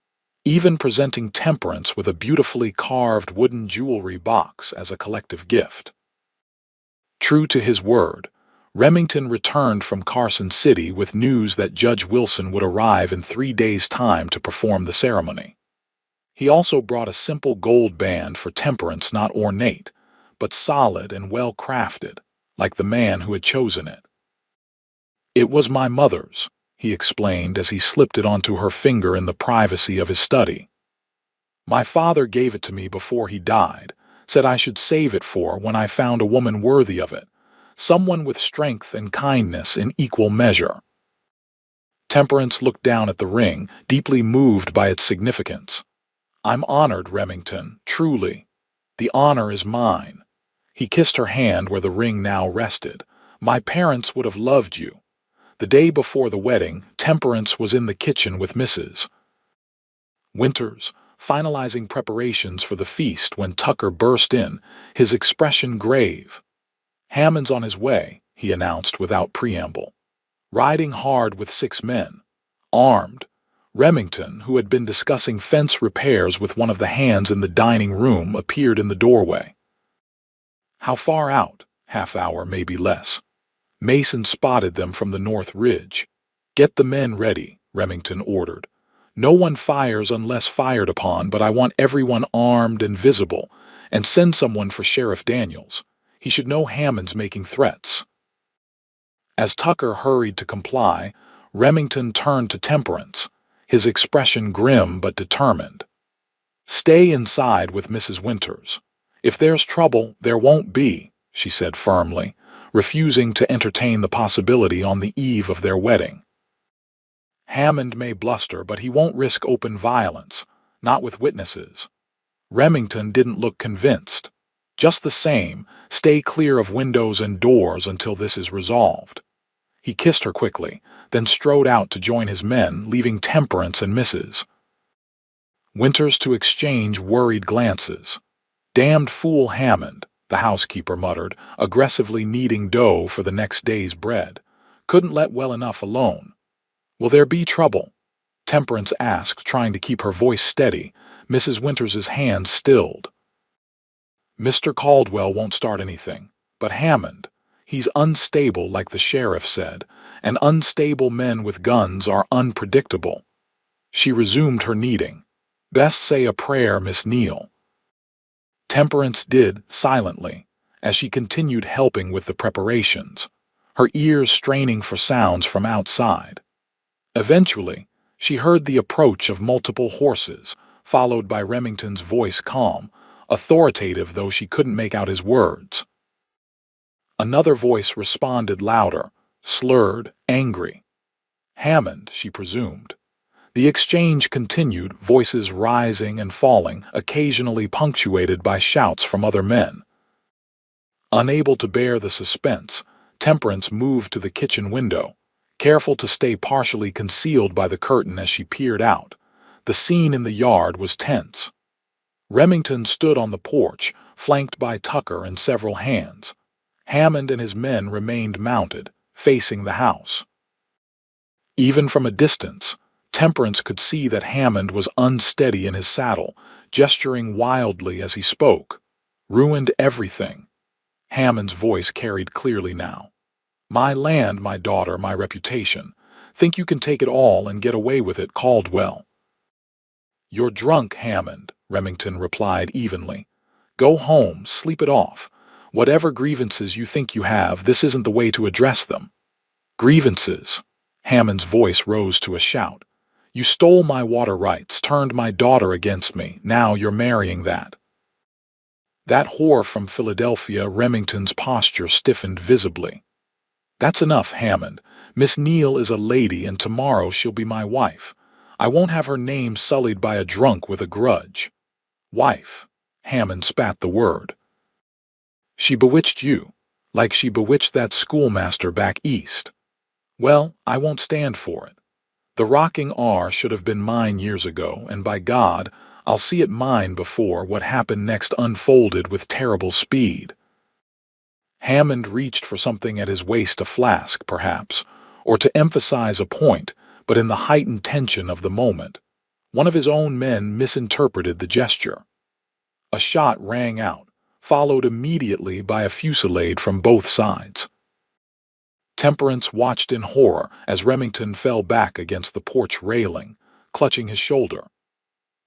even presenting Temperance with a beautifully carved wooden jewelry box as a collective gift. True to his word, Remington returned from Carson City with news that Judge Wilson would arrive in 3 days' time to perform the ceremony. He also brought a simple gold band for Temperance, not ornate, but solid and well-crafted, like the man who had chosen it. It was my mother's, he explained as he slipped it onto her finger in the privacy of his study. My father gave it to me before he died, said I should save it for when I found a woman worthy of it, someone with strength and kindness in equal measure. Temperance looked down at the ring, deeply moved by its significance. I'm honored, Remington, truly. The honor is mine. He kissed her hand where the ring now rested. My parents would have loved you. The day before the wedding, Temperance was in the kitchen with Mrs. Winters, finalizing preparations for the feast when Tucker burst in, his expression grave. Hammond's on his way, he announced without preamble. Riding hard with 6 men. Armed. Remington, who had been discussing fence repairs with one of the hands in the dining room, appeared in the doorway. How far out? Half hour, maybe less. Mason spotted them from the north ridge. Get the men ready, Remington ordered. No one fires unless fired upon, but I want everyone armed and visible, and send someone for Sheriff Daniels. He should know Hammond's making threats. As Tucker hurried to comply, Remington turned to Temperance, his expression grim but determined. Stay inside with Mrs. Winters. If there's trouble, there won't be, she said firmly, refusing to entertain the possibility on the eve of their wedding. Hammond may bluster, but he won't risk open violence, not with witnesses. Remington didn't look convinced. Just the same, stay clear of windows and doors until this is resolved. He kissed her quickly, then strode out to join his men, leaving Temperance and Mrs. Winters to exchange worried glances. Damned fool Hammond, the housekeeper muttered, aggressively kneading dough for the next day's bread. Couldn't let well enough alone. Will there be trouble? Temperance asked, trying to keep her voice steady. Mrs. Winters's hand stilled. Mr. Caldwell won't start anything, but Hammond, he's unstable like the sheriff said, and unstable men with guns are unpredictable. She resumed her kneading. Best say a prayer, Miss Neal. Temperance did, silently, as she continued helping with the preparations, her ears straining for sounds from outside. Eventually, she heard the approach of multiple horses, followed by Remington's voice calm, authoritative though she couldn't make out his words. Another voice responded louder, slurred, angry. Hammond, she presumed. The exchange continued, voices rising and falling, occasionally punctuated by shouts from other men. Unable to bear the suspense, Temperance moved to the kitchen window, careful to stay partially concealed by the curtain as she peered out. The scene in the yard was tense. Remington stood on the porch, flanked by Tucker and several hands. Hammond and his men remained mounted, facing the house. Even from a distance, Temperance could see that Hammond was unsteady in his saddle, gesturing wildly as he spoke. Ruined everything. Hammond's voice carried clearly now. My land, my daughter, my reputation. Think you can take it all and get away with it, Caldwell. You're drunk, Hammond, Remington replied evenly. Go home, sleep it off. Whatever grievances you think you have, this isn't the way to address them. Grievances. Hammond's voice rose to a shout. You stole my water rights, turned my daughter against me. Now you're marrying that. That whore from Philadelphia. Remington's posture stiffened visibly. That's enough, Hammond. Miss Neal is a lady, and tomorrow she'll be my wife. I won't have her name sullied by a drunk with a grudge. Wife. Hammond spat the word. She bewitched you, like she bewitched that schoolmaster back east. Well, I won't stand for it. The rocking R should have been mine years ago, and by God, I'll see it mine before what happened next unfolded with terrible speed. Hammond reached for something at his waist, a flask, perhaps, or to emphasize a point, but in the heightened tension of the moment, one of his own men misinterpreted the gesture. A shot rang out, followed immediately by a fusillade from both sides. Temperance watched in horror as Remington fell back against the porch railing, clutching his shoulder.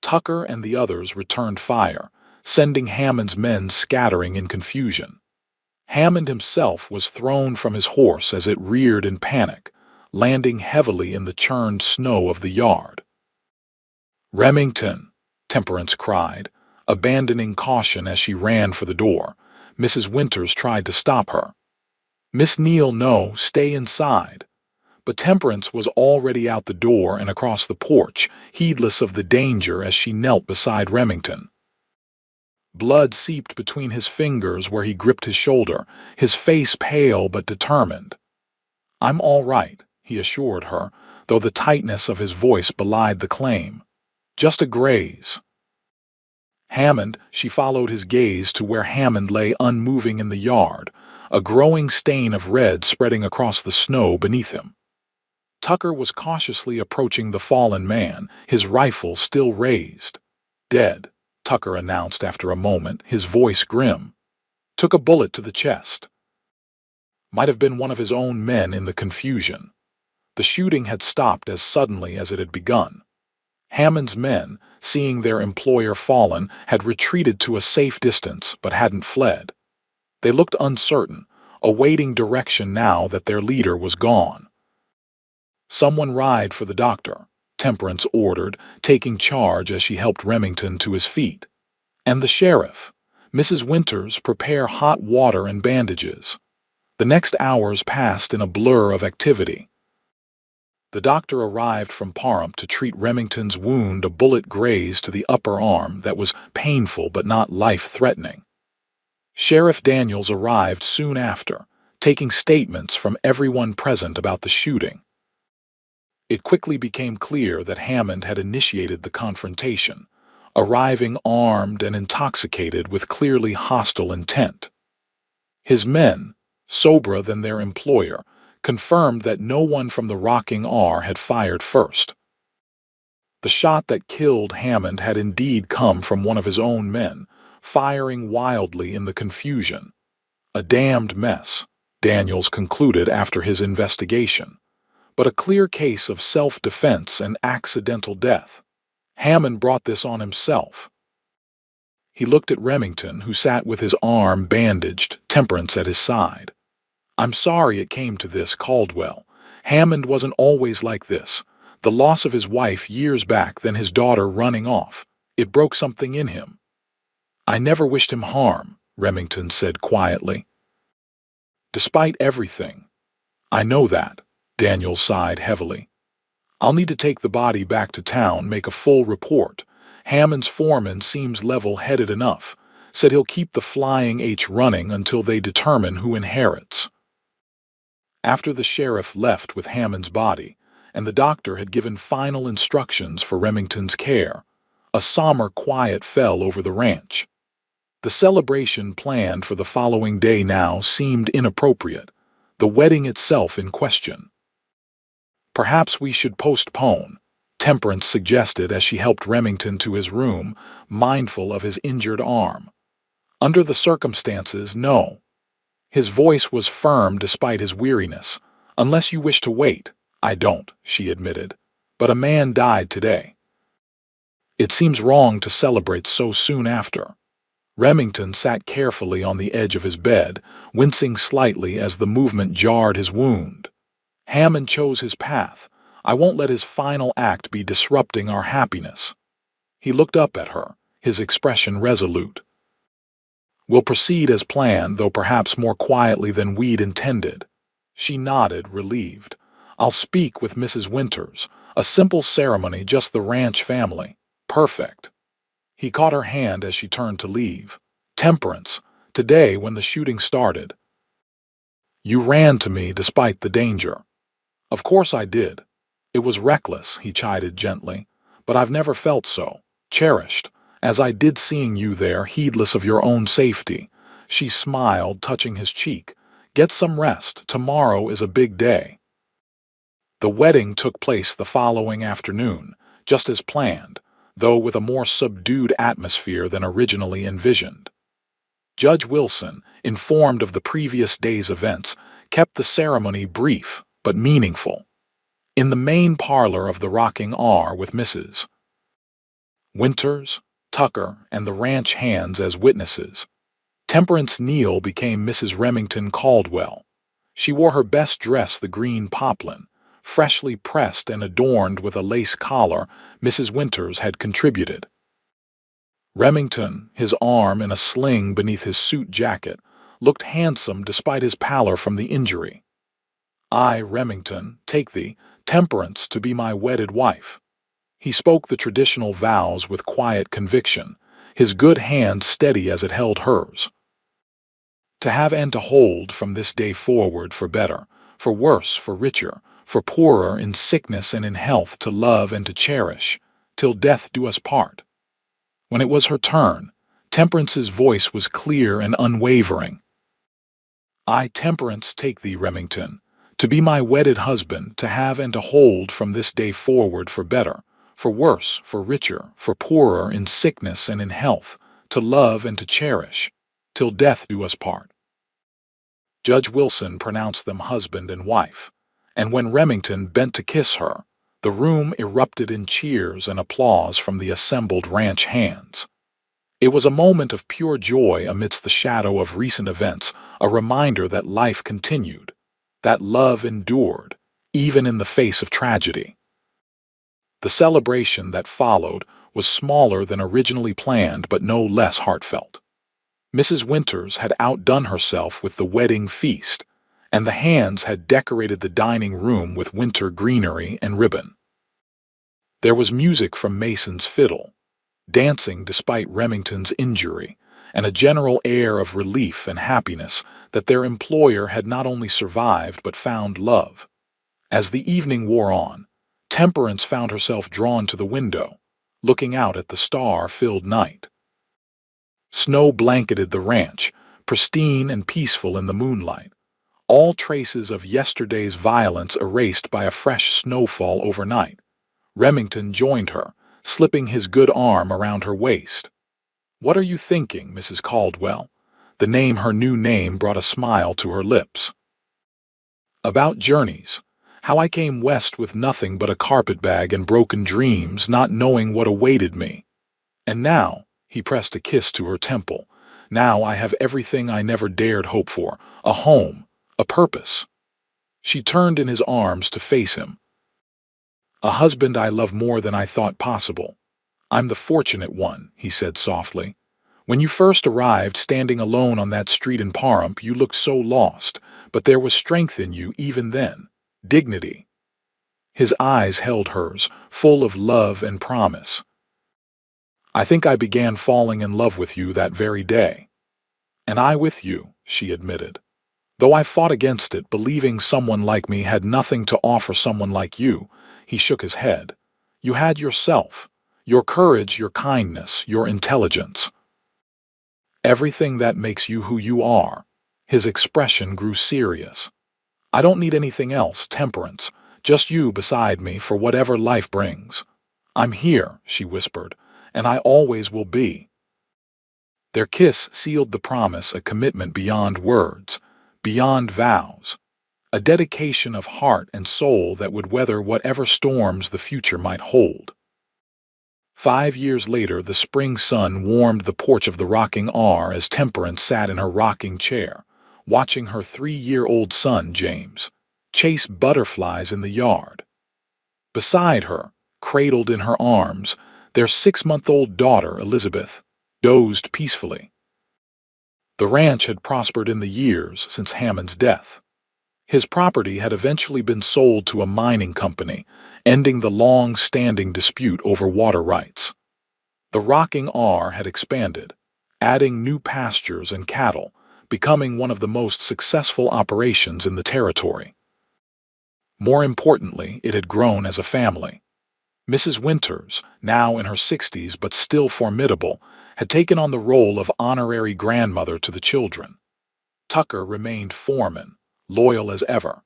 Tucker and the others returned fire, sending Hammond's men scattering in confusion. Hammond himself was thrown from his horse as it reared in panic, landing heavily in the churned snow of the yard. Remington, Temperance cried, abandoning caution as she ran for the door. Mrs. Winters tried to stop her. Miss Neal, no, stay inside. But Temperance was already out the door and across the porch, heedless of the danger as she knelt beside Remington. Blood seeped between his fingers where he gripped his shoulder, his face pale but determined. I'm all right, he assured her, though the tightness of his voice belied the claim. Just a graze. Hammond, she followed his gaze to where Hammond lay unmoving in the yard, a growing stain of red spreading across the snow beneath him. Tucker was cautiously approaching the fallen man, his rifle still raised. Dead, Tucker announced after a moment, his voice grim. took a bullet to the chest. Might have been one of his own men in the confusion. The shooting had stopped as suddenly as it had begun. Hammond's men, seeing their employer fallen, had retreated to a safe distance but hadn't fled. They looked uncertain, awaiting direction now that their leader was gone. "Someone ride for the doctor," Temperance ordered, taking charge as she helped Remington to his feet. "And the sheriff. Mrs. Winters, prepare hot water and bandages." The next hours passed in a blur of activity. The doctor arrived from Pahrump to treat Remington's wound, a bullet grazed to the upper arm that was painful but not life-threatening. Sheriff Daniels arrived soon after, taking statements from everyone present about the shooting. It quickly became clear that Hammond had initiated the confrontation, arriving armed and intoxicated with clearly hostile intent. His men, soberer than their employer, confirmed that no one from the Rocking R had fired first. The shot that killed Hammond had indeed come from one of his own men, firing wildly in the confusion. A damned mess, Daniels concluded after his investigation, but a clear case of self-defense and accidental death. Hammond brought this on himself. He looked at Remington, who sat with his arm bandaged, Temperance at his side. "I'm sorry it came to this, Caldwell. Hammond wasn't always like this. The loss of his wife years back, then his daughter running off. It broke something in him." "I never wished him harm," Remington said quietly. "Despite everything." "I know that," Daniels sighed heavily. "I'll need to take the body back to town, make a full report. Hammond's foreman seems level-headed enough. Said he'll keep the Flying H running until they determine who inherits." After the sheriff left with Hammond's body, and the doctor had given final instructions for Remington's care, a somber quiet fell over the ranch. The celebration planned for the following day now seemed inappropriate, the wedding itself in question. "Perhaps we should postpone," Temperance suggested as she helped Remington to his room, mindful of his injured arm. "Under the circumstances, no." His voice was firm despite his weariness. "Unless you wish to wait." "I don't," she admitted. "But a man died today. It seems wrong to celebrate so soon after." Remington sat carefully on the edge of his bed, wincing slightly as the movement jarred his wound. "Hammond chose his path. I won't let his final act be disrupting our happiness." He looked up at her, his expression resolute. "We'll proceed as planned, though perhaps more quietly than we'd intended." She nodded, relieved. "I'll speak with Mrs. Winters. A simple ceremony, just the ranch family." "Perfect." He caught her hand as she turned to leave. "Temperance, today when the shooting started, you ran to me despite the danger." "Of course I did. It was reckless," he chided gently, "but I've never felt so cherished as I did seeing you there, heedless of your own safety." She smiled, touching his cheek. "Get some rest. Tomorrow is a big day." The wedding took place the following afternoon, just as planned, though with a more subdued atmosphere than originally envisioned. Judge Wilson, informed of the previous day's events, kept the ceremony brief but meaningful. In the main parlor of the Rocking R with Mrs. Winters, Tucker, and the ranch hands as witnesses, Temperance Neal became Mrs. Remington Caldwell. She wore her best dress, the green poplin, freshly pressed and adorned with a lace collar Mrs. Winters had contributed. Remington, his arm in a sling beneath his suit jacket, looked handsome despite his pallor from the injury. "I, Remington, take thee, Temperance, to be my wedded wife." He spoke the traditional vows with quiet conviction, his good hand steady as it held hers. "To have and to hold from this day forward, for better, for worse, for richer, for poorer, in sickness and in health, to love and to cherish, till death do us part." When it was her turn, Temperance's voice was clear and unwavering. "I, Temperance, take thee, Remington, to be my wedded husband, to have and to hold from this day forward, for better, for worse, for richer, for poorer, in sickness and in health, to love and to cherish, till death do us part." Judge Wilson pronounced them husband and wife, and when Remington bent to kiss her, the room erupted in cheers and applause from the assembled ranch hands. It was a moment of pure joy amidst the shadow of recent events, a reminder that life continued, that love endured, even in the face of tragedy. The celebration that followed was smaller than originally planned but no less heartfelt. Mrs. Winters had outdone herself with the wedding feast, and the hands had decorated the dining room with winter greenery and ribbon. There was music from Mason's fiddle, dancing despite Remington's injury, and a general air of relief and happiness that their employer had not only survived but found love. As the evening wore on, Temperance found herself drawn to the window, looking out at the star-filled night. Snow blanketed the ranch, pristine and peaceful in the moonlight, all traces of yesterday's violence erased by a fresh snowfall overnight. Remington joined her, slipping his good arm around her waist. "What are you thinking, Mrs. Caldwell?" Her new name brought a smile to her lips. "About journeys. How I came west with nothing but a carpetbag and broken dreams, not knowing what awaited me. And now," he pressed a kiss to her temple, "now I have everything I never dared hope for, a home, a purpose." She turned in his arms to face him. "A husband I love more than I thought possible. I'm the fortunate one," he said softly. "When you first arrived standing alone on that street in Pahrump, you looked so lost, but there was strength in you even then, dignity." His eyes held hers, full of love and promise. "I think I began falling in love with you that very day." "And I with you," she admitted. "Though I fought against it, believing someone like me had nothing to offer someone like you." He shook his head. "You had yourself, your courage, your kindness, your intelligence. Everything that makes you who you are." His expression grew serious. "I don't need anything else, Temperance, just you beside me for whatever life brings. I'm here," she whispered, "and I always will be." Their kiss sealed the promise, a commitment beyond words, beyond vows, a dedication of heart and soul that would weather whatever storms the future might hold. 5 years later, the spring sun warmed the porch of the rocking R as Temperance sat in her rocking chair, watching her 3-year-old son, James, chase butterflies in the yard. Beside her, cradled in her arms, their 6-month-old daughter, Elizabeth, dozed peacefully. The ranch had prospered in the years since Hammond's death. His property had eventually been sold to a mining company, ending the long-standing dispute over water rights. The rocking R had expanded, adding new pastures and cattle, becoming one of the most successful operations in the territory. More importantly, it had grown as a family. Mrs. Winters, now in her 60s but still formidable, had taken on the role of honorary grandmother to the children. Tucker remained foreman, loyal as ever.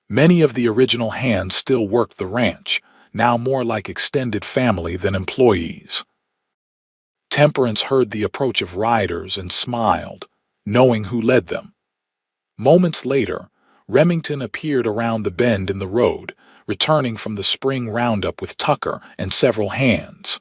Many of the original hands still worked the ranch, now more like extended family than employees. Temperance heard the approach of riders and smiled, knowing who led them. Moments later, Remington appeared around the bend in the road, returning from the spring roundup with Tucker and several hands.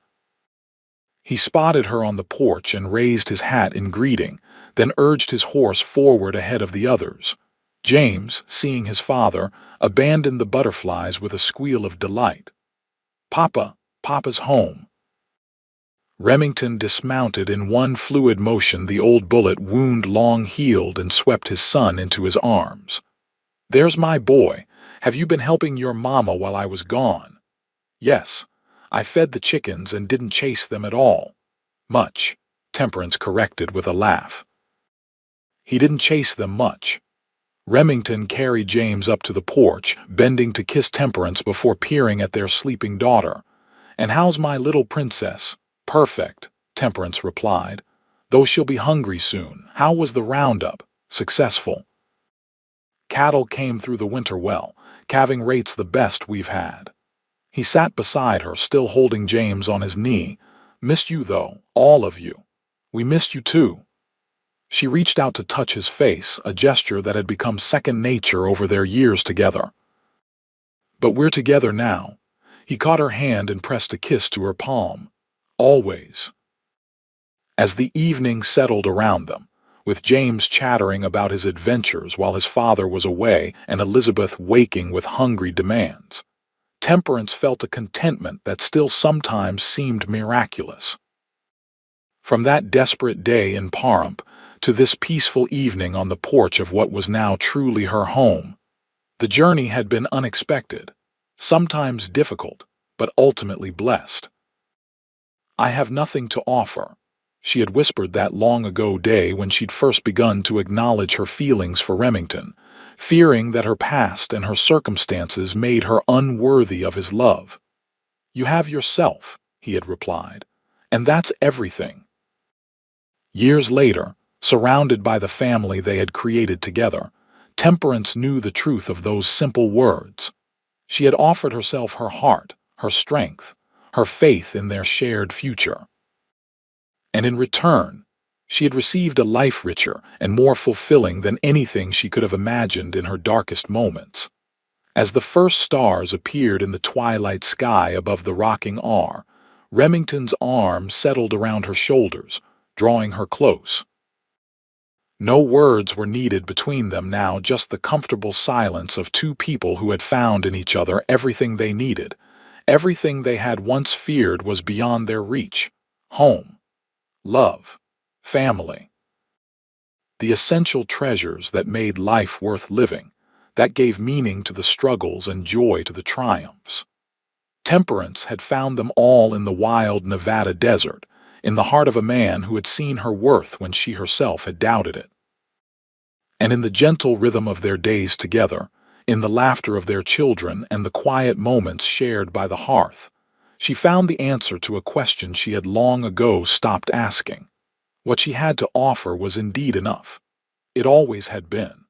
He spotted her on the porch and raised his hat in greeting, then urged his horse forward ahead of the others. James, seeing his father, abandoned the butterflies with a squeal of delight. Papa's home." Remington dismounted in one fluid motion, the old bullet wound long healed, and swept his son into his arms. "There's my boy. Have you been helping your mama while I was gone?" "Yes. I fed the chickens and didn't chase them at all." "Much," Temperance corrected with a laugh. "He didn't chase them much." Remington carried James up to the porch, bending to kiss Temperance before peering at their sleeping daughter. "And how's my little princess?" "Perfect," Temperance replied, "though she'll be hungry soon." "How was the roundup?" "Successful. Cattle came through the winter well. Calving rate's the best we've had." He sat beside her, still holding James on his knee. "Missed you, though, all of you. We missed you, too." She reached out to touch his face, a gesture that had become second nature over their years together. "But we're together now." He caught her hand and pressed a kiss to her palm. "Always." As the evening settled around them, with James chattering about his adventures while his father was away and Elizabeth waking with hungry demands, Temperance felt a contentment that still sometimes seemed miraculous. From that desperate day in Pahrump to this peaceful evening on the porch of what was now truly her home, the journey had been unexpected, sometimes difficult, but ultimately blessed. "I have nothing to offer," she had whispered that long-ago day when she'd first begun to acknowledge her feelings for Remington, fearing that her past and her circumstances made her unworthy of his love. "You have yourself," he had replied, "and that's everything." Years later, surrounded by the family they had created together, Temperance knew the truth of those simple words. She had offered herself her heart, her strength, her faith in their shared future. And in return, she had received a life richer and more fulfilling than anything she could have imagined in her darkest moments. As the first stars appeared in the twilight sky above the rocking R, Remington's arm settled around her shoulders, drawing her close. No words were needed between them now, just the comfortable silence of two people who had found in each other everything they needed. Everything they had once feared was beyond their reach. Home, love, family. The essential treasures that made life worth living, that gave meaning to the struggles and joy to the triumphs. Temperance had found them all in the wild Nevada desert, in the heart of a man who had seen her worth when she herself had doubted it. And in the gentle rhythm of their days together, in the laughter of their children and the quiet moments shared by the hearth, she found the answer to a question she had long ago stopped asking. What she had to offer was indeed enough. It always had been.